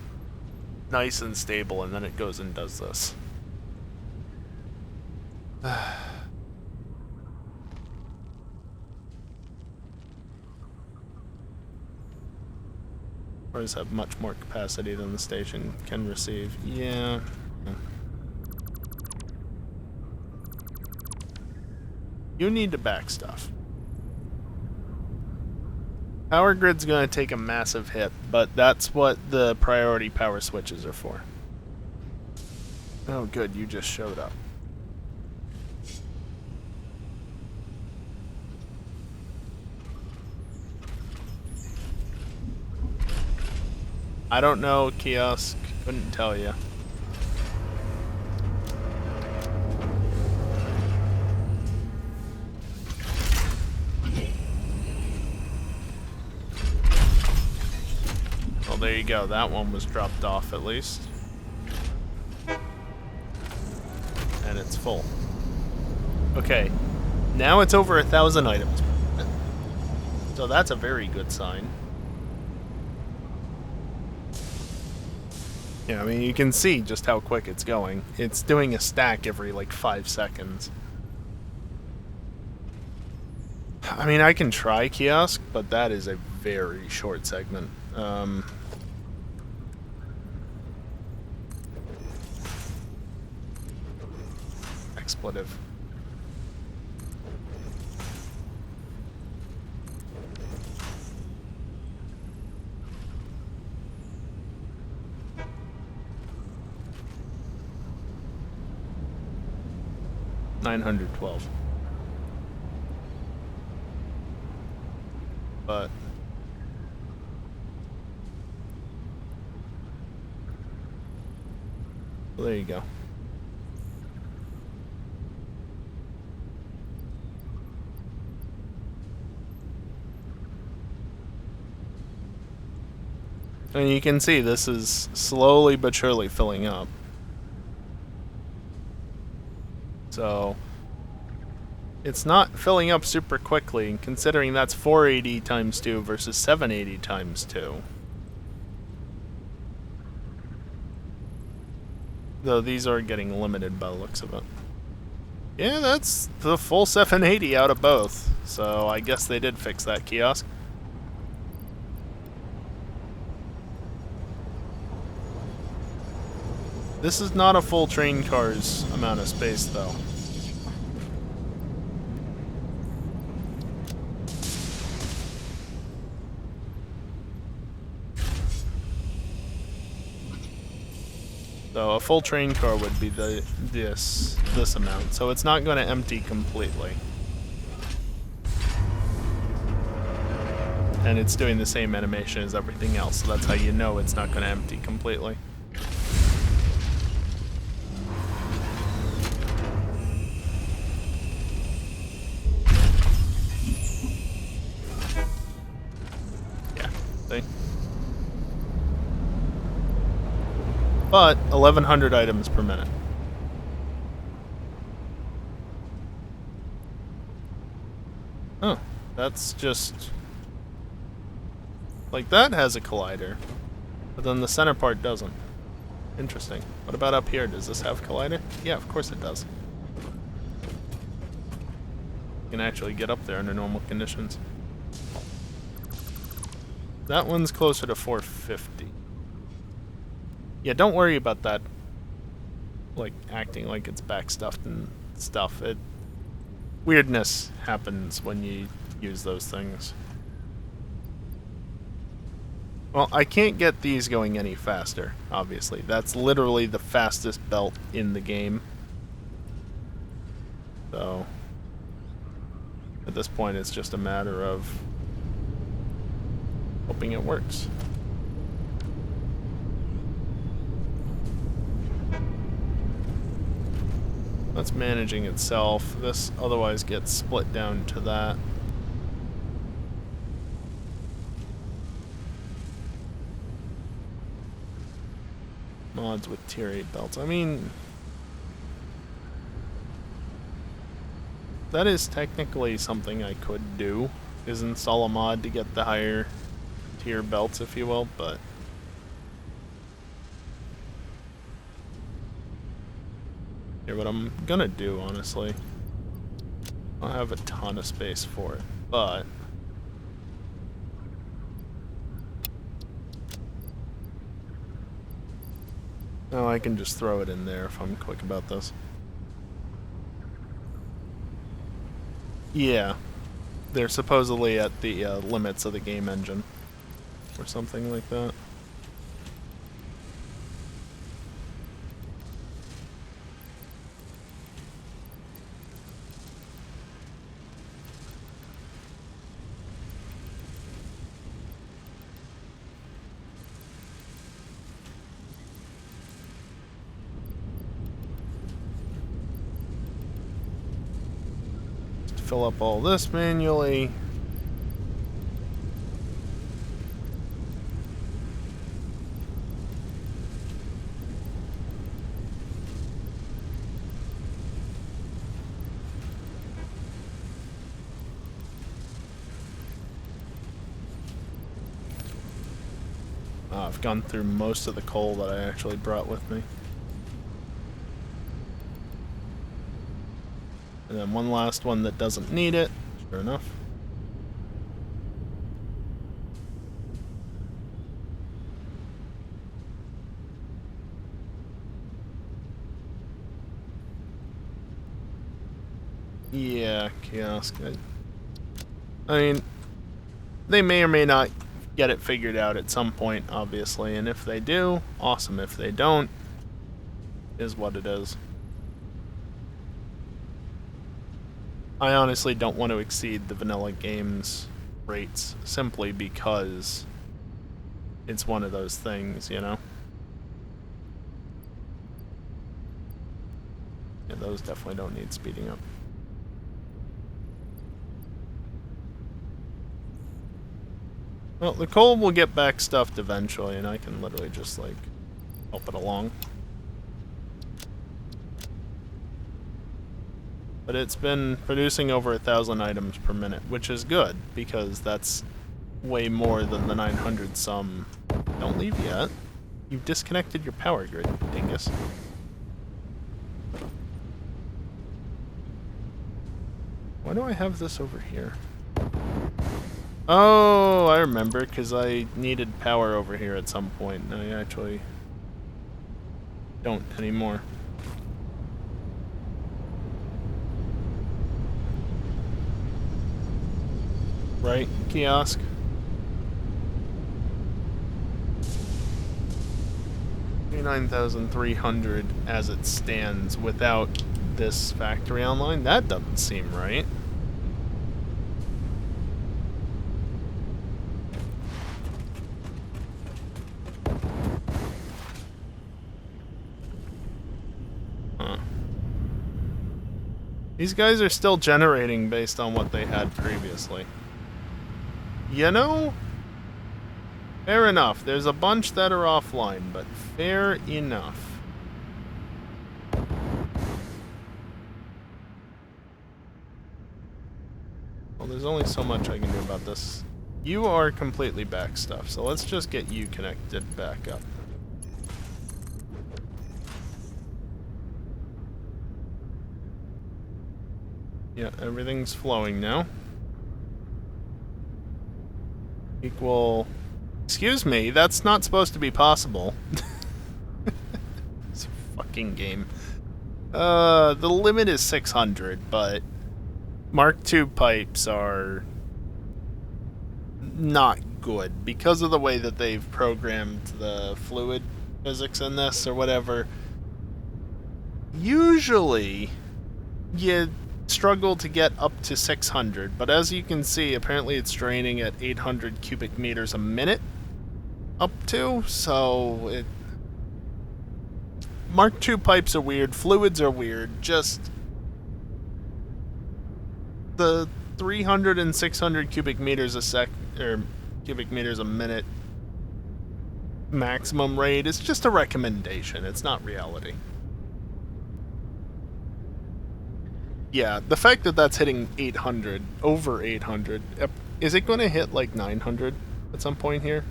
nice and stable, and then it goes and does this. Cars have much more capacity than the station can receive. Yeah. You need to back stuff. Power grid's gonna take a massive hit, but that's what the priority power switches are for. Oh good, you just showed up. I don't know, kiosk. Couldn't tell you. Well, there you go. That one was dropped off at least. And it's full. Okay. Now it's over 1,000 items. So that's a very good sign. Yeah, I mean, you can see just how quick it's going. It's doing a stack every, like, 5 seconds. I mean, I can try kiosk, but that is a very short segment. Expletive. $912. But well, there you go. And you can see this is slowly but surely filling up. So it's not filling up super quickly, considering that's 480 times 2 versus 780 times 2. Though these are getting limited by the looks of it. Yeah, that's the full 780 out of both. So I guess they did fix that kiosk. This is not a full train car's amount of space, though. So a full train car would be this amount. So it's not going to empty completely. And it's doing the same animation as everything else, so that's how you know it's not going to empty completely. Yeah, see? But 1,100 items per minute. Oh, that's just... like, that has a collider, but then the center part doesn't. Interesting. What about up here? Does this have collider? Yeah, of course it does. You can actually get up there under normal conditions. That one's closer to 450. Yeah, don't worry about that, like, acting like it's backstuffed and stuff. Weirdness happens when you use those things. Well, I can't get these going any faster, obviously. That's literally the fastest belt in the game. So, at this point, it's just a matter of hoping it works. That's managing itself. This otherwise gets split down to that. Mods with tier 8 belts. I mean, that is technically something I could do, is install a mod to get the higher tier belts, if you will, but here, what I'm gonna do, honestly, I don't have a ton of space for it, but oh, I can just throw it in there if I'm quick about this. Yeah, they're supposedly at the limits of the game engine, or something like that. Fill up all this manually. I've gone through most of the coal that I actually brought with me. And then one last one that doesn't need it, sure enough. Yeah, kiosk. I mean, they may or may not get it figured out at some point, obviously, and if they do, awesome. If they don't, is what it is. I honestly don't want to exceed the vanilla games rates simply because it's one of those things, you know? Yeah, those definitely don't need speeding up. Well, the coal will get back stuffed eventually, and I can literally just, like, help it along. But it's been producing over 1,000 items per minute, which is good, because that's way more than the 900 some. Don't leave yet. You've disconnected your power grid, dingus. Why do I have this over here? Oh, I remember, because I needed power over here at some point, and I actually don't anymore. Right, kiosk? $9,300 as it stands without this factory online? That doesn't seem right. Huh. These guys are still generating based on what they had previously. You know? Fair enough. There's a bunch that are offline, but fair enough. Well, there's only so much I can do about this. You are completely backstuffed, so let's just get you connected back up. Yeah, everything's flowing now. Equal... Excuse me, that's not supposed to be possible. It's a fucking game. The limit is 600, but Mark II pipes are not good because of the way that they've programmed the fluid physics in this or whatever. Usually, you struggle to get up to 600, but as you can see, apparently it's draining at 800 cubic meters a minute up to, so it... Mark II pipes are weird, fluids are weird, just the 300 and 600 cubic meters a sec, or cubic meters a minute maximum rate is just a recommendation, it's not reality. Yeah, the fact that that's hitting 800, over 800, is it going to hit like 900 at some point here?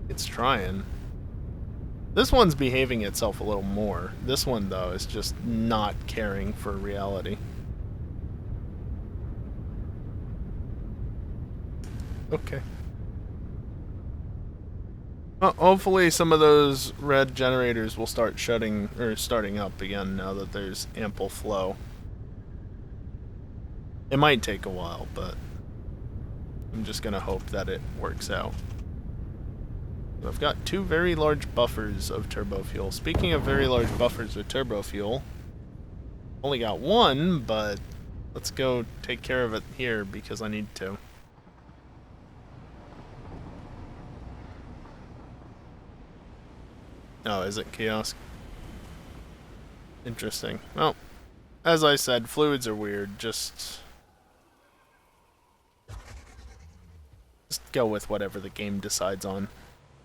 It's trying. This one's behaving itself a little more. This one, though, is just not caring for reality. Okay. Well, hopefully some of those red generators will start starting up again now that there's ample flow. It might take a while, but I'm just gonna hope that it works out. I've got 2 very large buffers of turbo fuel. Speaking of very large buffers of turbo fuel, only got 1, but let's go take care of it here because I need to. Oh, is it kiosk? Interesting. Well, as I said, fluids are weird. Just go with whatever the game decides on.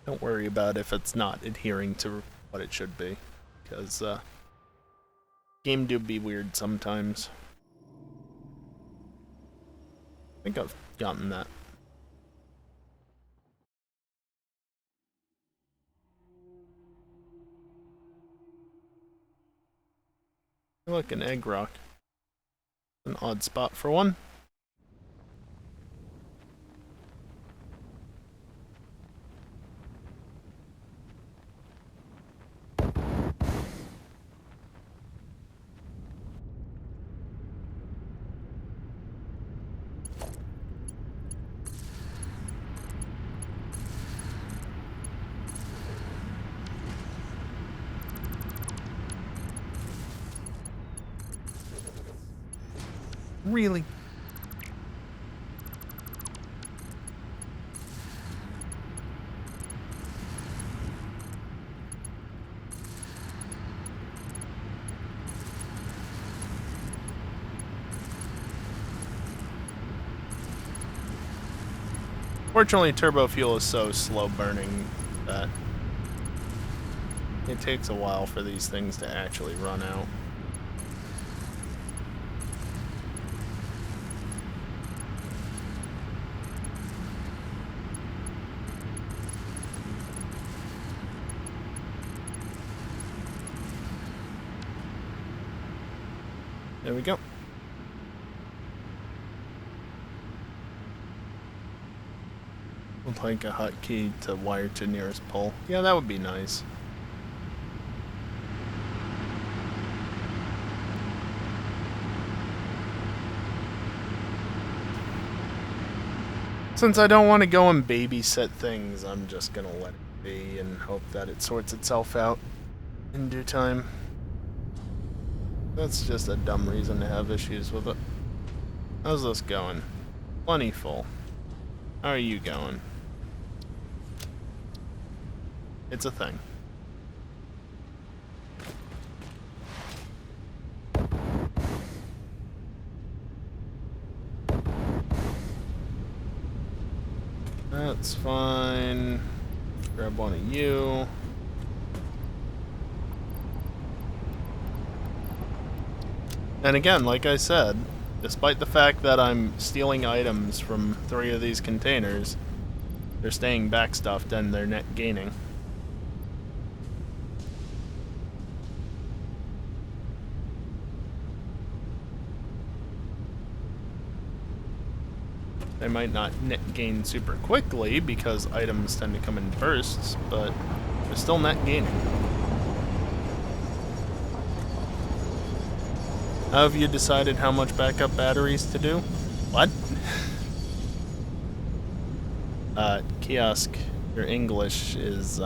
Don't worry about if it's not adhering to what it should be, because game do be weird sometimes. I think I've gotten that. Look, an egg rock. An odd spot for one. Really? Fortunately, turbo fuel is so slow burning that it takes a while for these things to actually run out. There we go. Would like a hotkey to wire to nearest pole. Yeah, that would be nice. Since I don't want to go and babysit things, I'm just gonna let it be and hope that it sorts itself out in due time. That's just a dumb reason to have issues with it. How's this going? Plenty full. How are you going? It's a thing. That's fine. Grab one of you. And again, like I said, despite the fact that I'm stealing items from 3 of these containers, they're staying backstuffed and they're net gaining. They might not net gain super quickly because items tend to come in bursts, but they're still net gaining. How have you decided how much backup batteries to do? What? Kiosk, your English is,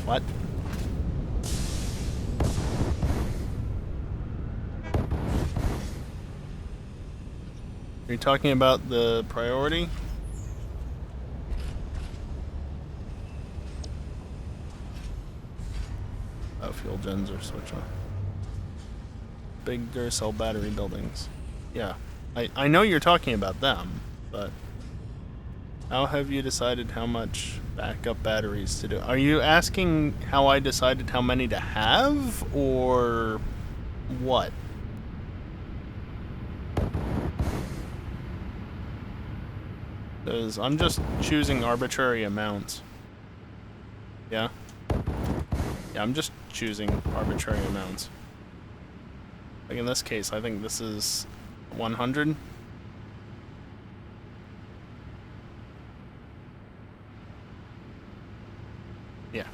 what? Are you talking about the priority? Oh, fuel gens are switch on. Big Duracell battery buildings. Yeah. I know you're talking about them, but how have you decided how much backup batteries to do? Are you asking how I decided how many to have, or what? Because I'm just choosing arbitrary amounts. Yeah? Yeah, I'm just choosing arbitrary amounts. Like in this case, I think this is 100. Yeah.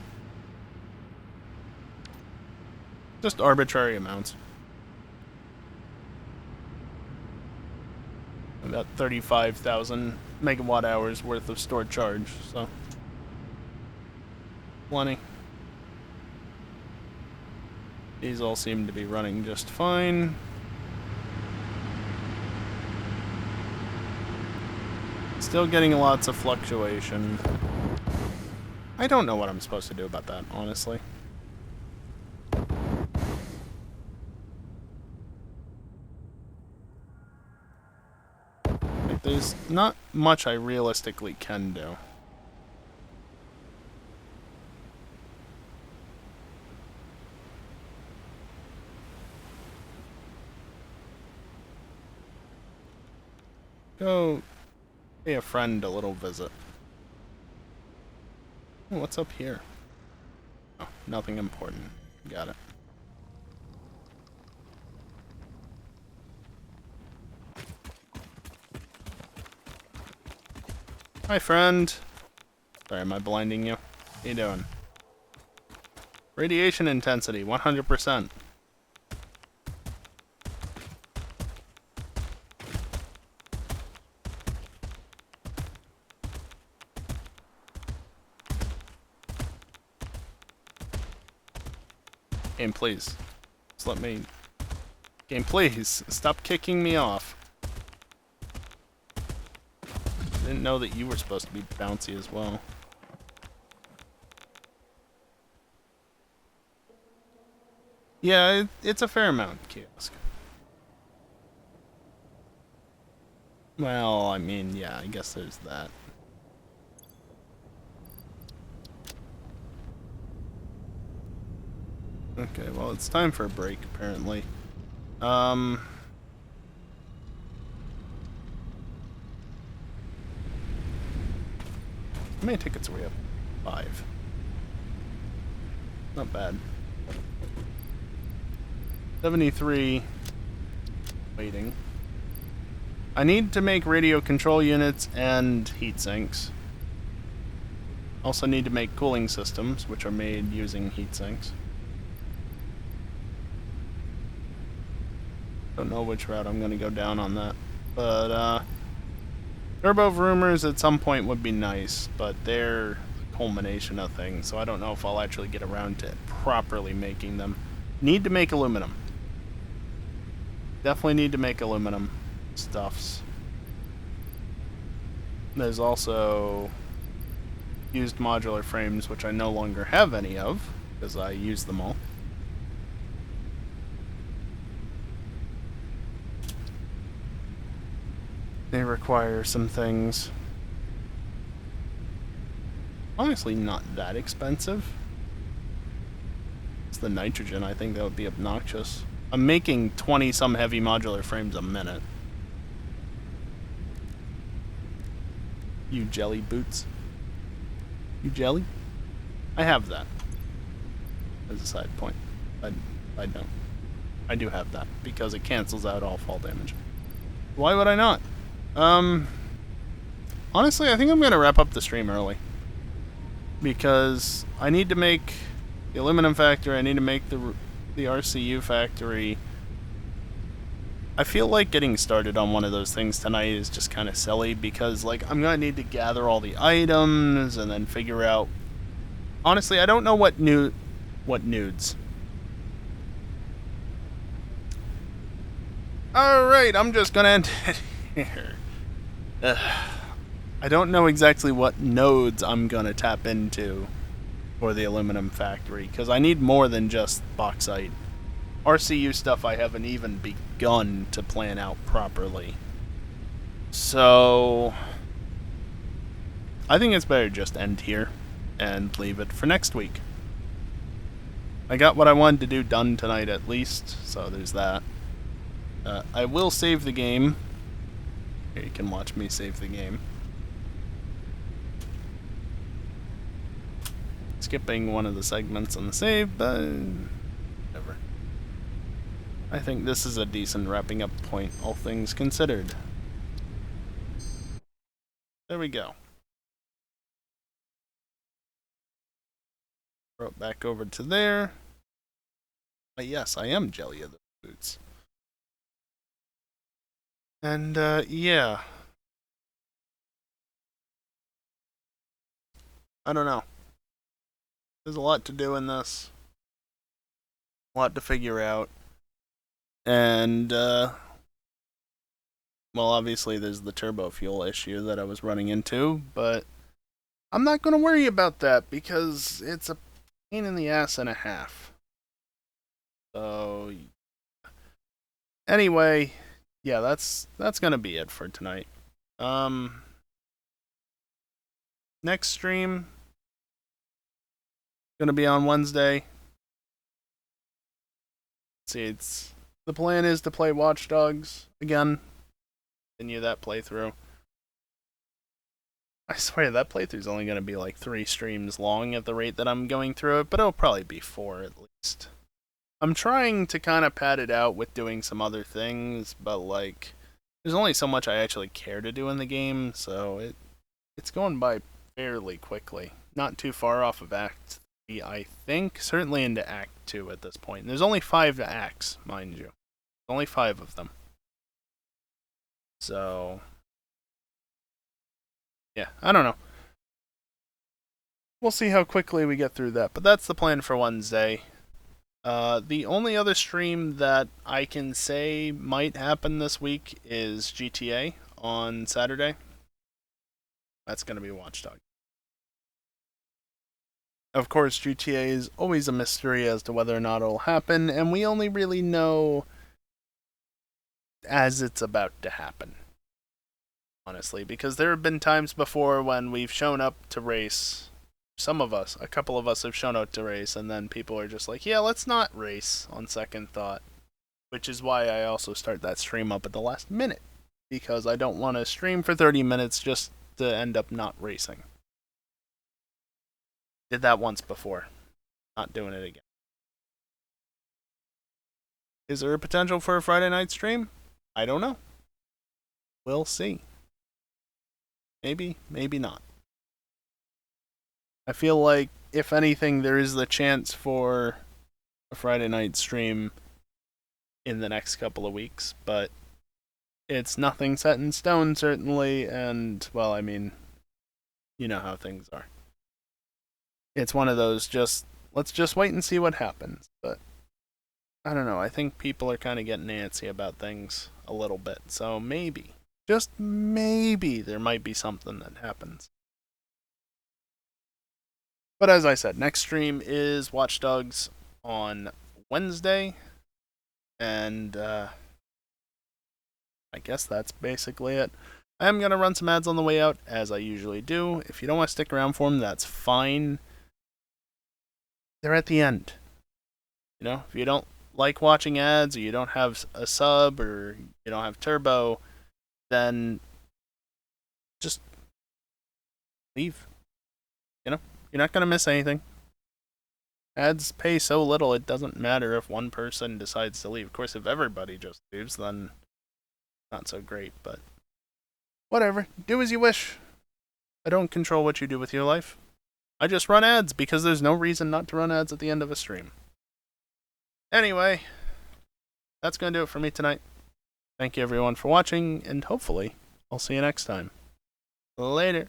Just arbitrary amounts. About 35,000 megawatt hours worth of stored charge, so plenty. These all seem to be running just fine. Still getting lots of fluctuation. I don't know what I'm supposed to do about that, honestly. Like, there's not much I realistically can do. Go pay a friend a little visit. Oh, what's up here? Oh, nothing important. Got it. Hi, friend. Sorry, am I blinding you? How you doing? Radiation intensity, 100%. Game, please. Just let me... Game, please, stop kicking me off. Didn't know that you were supposed to be bouncy as well. Yeah, it's a fair amount, kiosk. Well, I mean, yeah, I guess there's that. Okay, well, it's time for a break, apparently. How many tickets are we up? 5. Not bad. 73. Waiting. I need to make radio control units and heat sinks. Also need to make cooling systems, which are made using heat sinks. Don't know which route I'm going to go down on that. But, turbo vroomers at some point would be nice, but they're the culmination of things, so I don't know if I'll actually get around to properly making them. Need to make aluminum. Definitely need to make aluminum stuffs. There's also used modular frames, which I no longer have any of, because I use them all. They require some things. Honestly, not that expensive. It's the nitrogen, I think that would be obnoxious. I'm making 20-some heavy modular frames a minute. You jelly boots. You jelly? I have that. As a side point. I don't. I do have that, because it cancels out all fall damage. Why would I not? Honestly, I think I'm going to wrap up the stream early. Because I need to make the aluminum factory, I need to make the RCU factory. I feel like getting started on one of those things tonight is just kind of silly, because, like, I'm going to need to gather all the items and then figure out... Honestly, I don't know what nudes. Alright, I'm just going to end it here. I don't know exactly what nodes I'm going to tap into for the aluminum factory, because I need more than just bauxite. RCU stuff I haven't even begun to plan out properly. So, I think it's better just end here and leave it for next week. I got what I wanted to do done tonight at least, so there's that. I will save the game. Here, you can watch me save the game. Skipping one of the segments on the save, but whatever. I think this is a decent wrapping up point, all things considered. There we go. Throw it back over to there. But yes, I am jelly of the boots. And, yeah. I don't know. There's a lot to do in this. A lot to figure out. And, well, obviously there's the turbo fuel issue that I was running into, but I'm not going to worry about that because it's a pain in the ass and a half. So, anyway, yeah, that's going to be it for tonight. Next stream going to be on Wednesday. Let's see, the plan is to play Watch Dogs again. Continue that playthrough. I swear that playthrough's only going to be like 3 streams long at the rate that I'm going through it, but it'll probably be 4 at least. I'm trying to kind of pad it out with doing some other things, but like, there's only so much I actually care to do in the game, so it's going by fairly quickly. Not too far off of Act 3, I think. Certainly into Act 2 at this point. And there's only 5 acts, mind you. Only 5 of them. So, yeah, I don't know. We'll see how quickly we get through that, but that's the plan for Wednesday. The only other stream that I can say might happen this week is GTA on Saturday. That's going to be Watchdog. Of course, GTA is always a mystery as to whether or not it'll happen, and we only really know as it's about to happen. Honestly, because there have been times before when we've shown up to race. Some of us, a couple of us have shown up to race, and then people are just like, yeah, let's not race on second thought. Which is why I also start that stream up at the last minute. Because I don't want to stream for 30 minutes just to end up not racing. Did that once before. Not doing it again. Is there a potential for a Friday night stream? I don't know. We'll see. Maybe, maybe not. I feel like, if anything, there is the chance for a Friday night stream in the next couple of weeks, but it's nothing set in stone, certainly, and, well, I mean, you know how things are. It's one of those let's just wait and see what happens, but I don't know, I think people are kind of getting antsy about things a little bit, so maybe, just maybe, there might be something that happens. But as I said, next stream is Watch Dogs on Wednesday, and I guess that's basically it. I am going to run some ads on the way out, as I usually do. If you don't want to stick around for them, that's fine. They're at the end. You know, if you don't like watching ads, or you don't have a sub, or you don't have Turbo, then just leave. You know, you're not going to miss anything. Ads pay so little, it doesn't matter if one person decides to leave. Of course, if everybody just leaves, then not so great, but whatever. Do as you wish. I don't control what you do with your life. I just run ads because there's no reason not to run ads at the end of a stream. Anyway, that's going to do it for me tonight. Thank you everyone for watching, and hopefully, I'll see you next time. Later.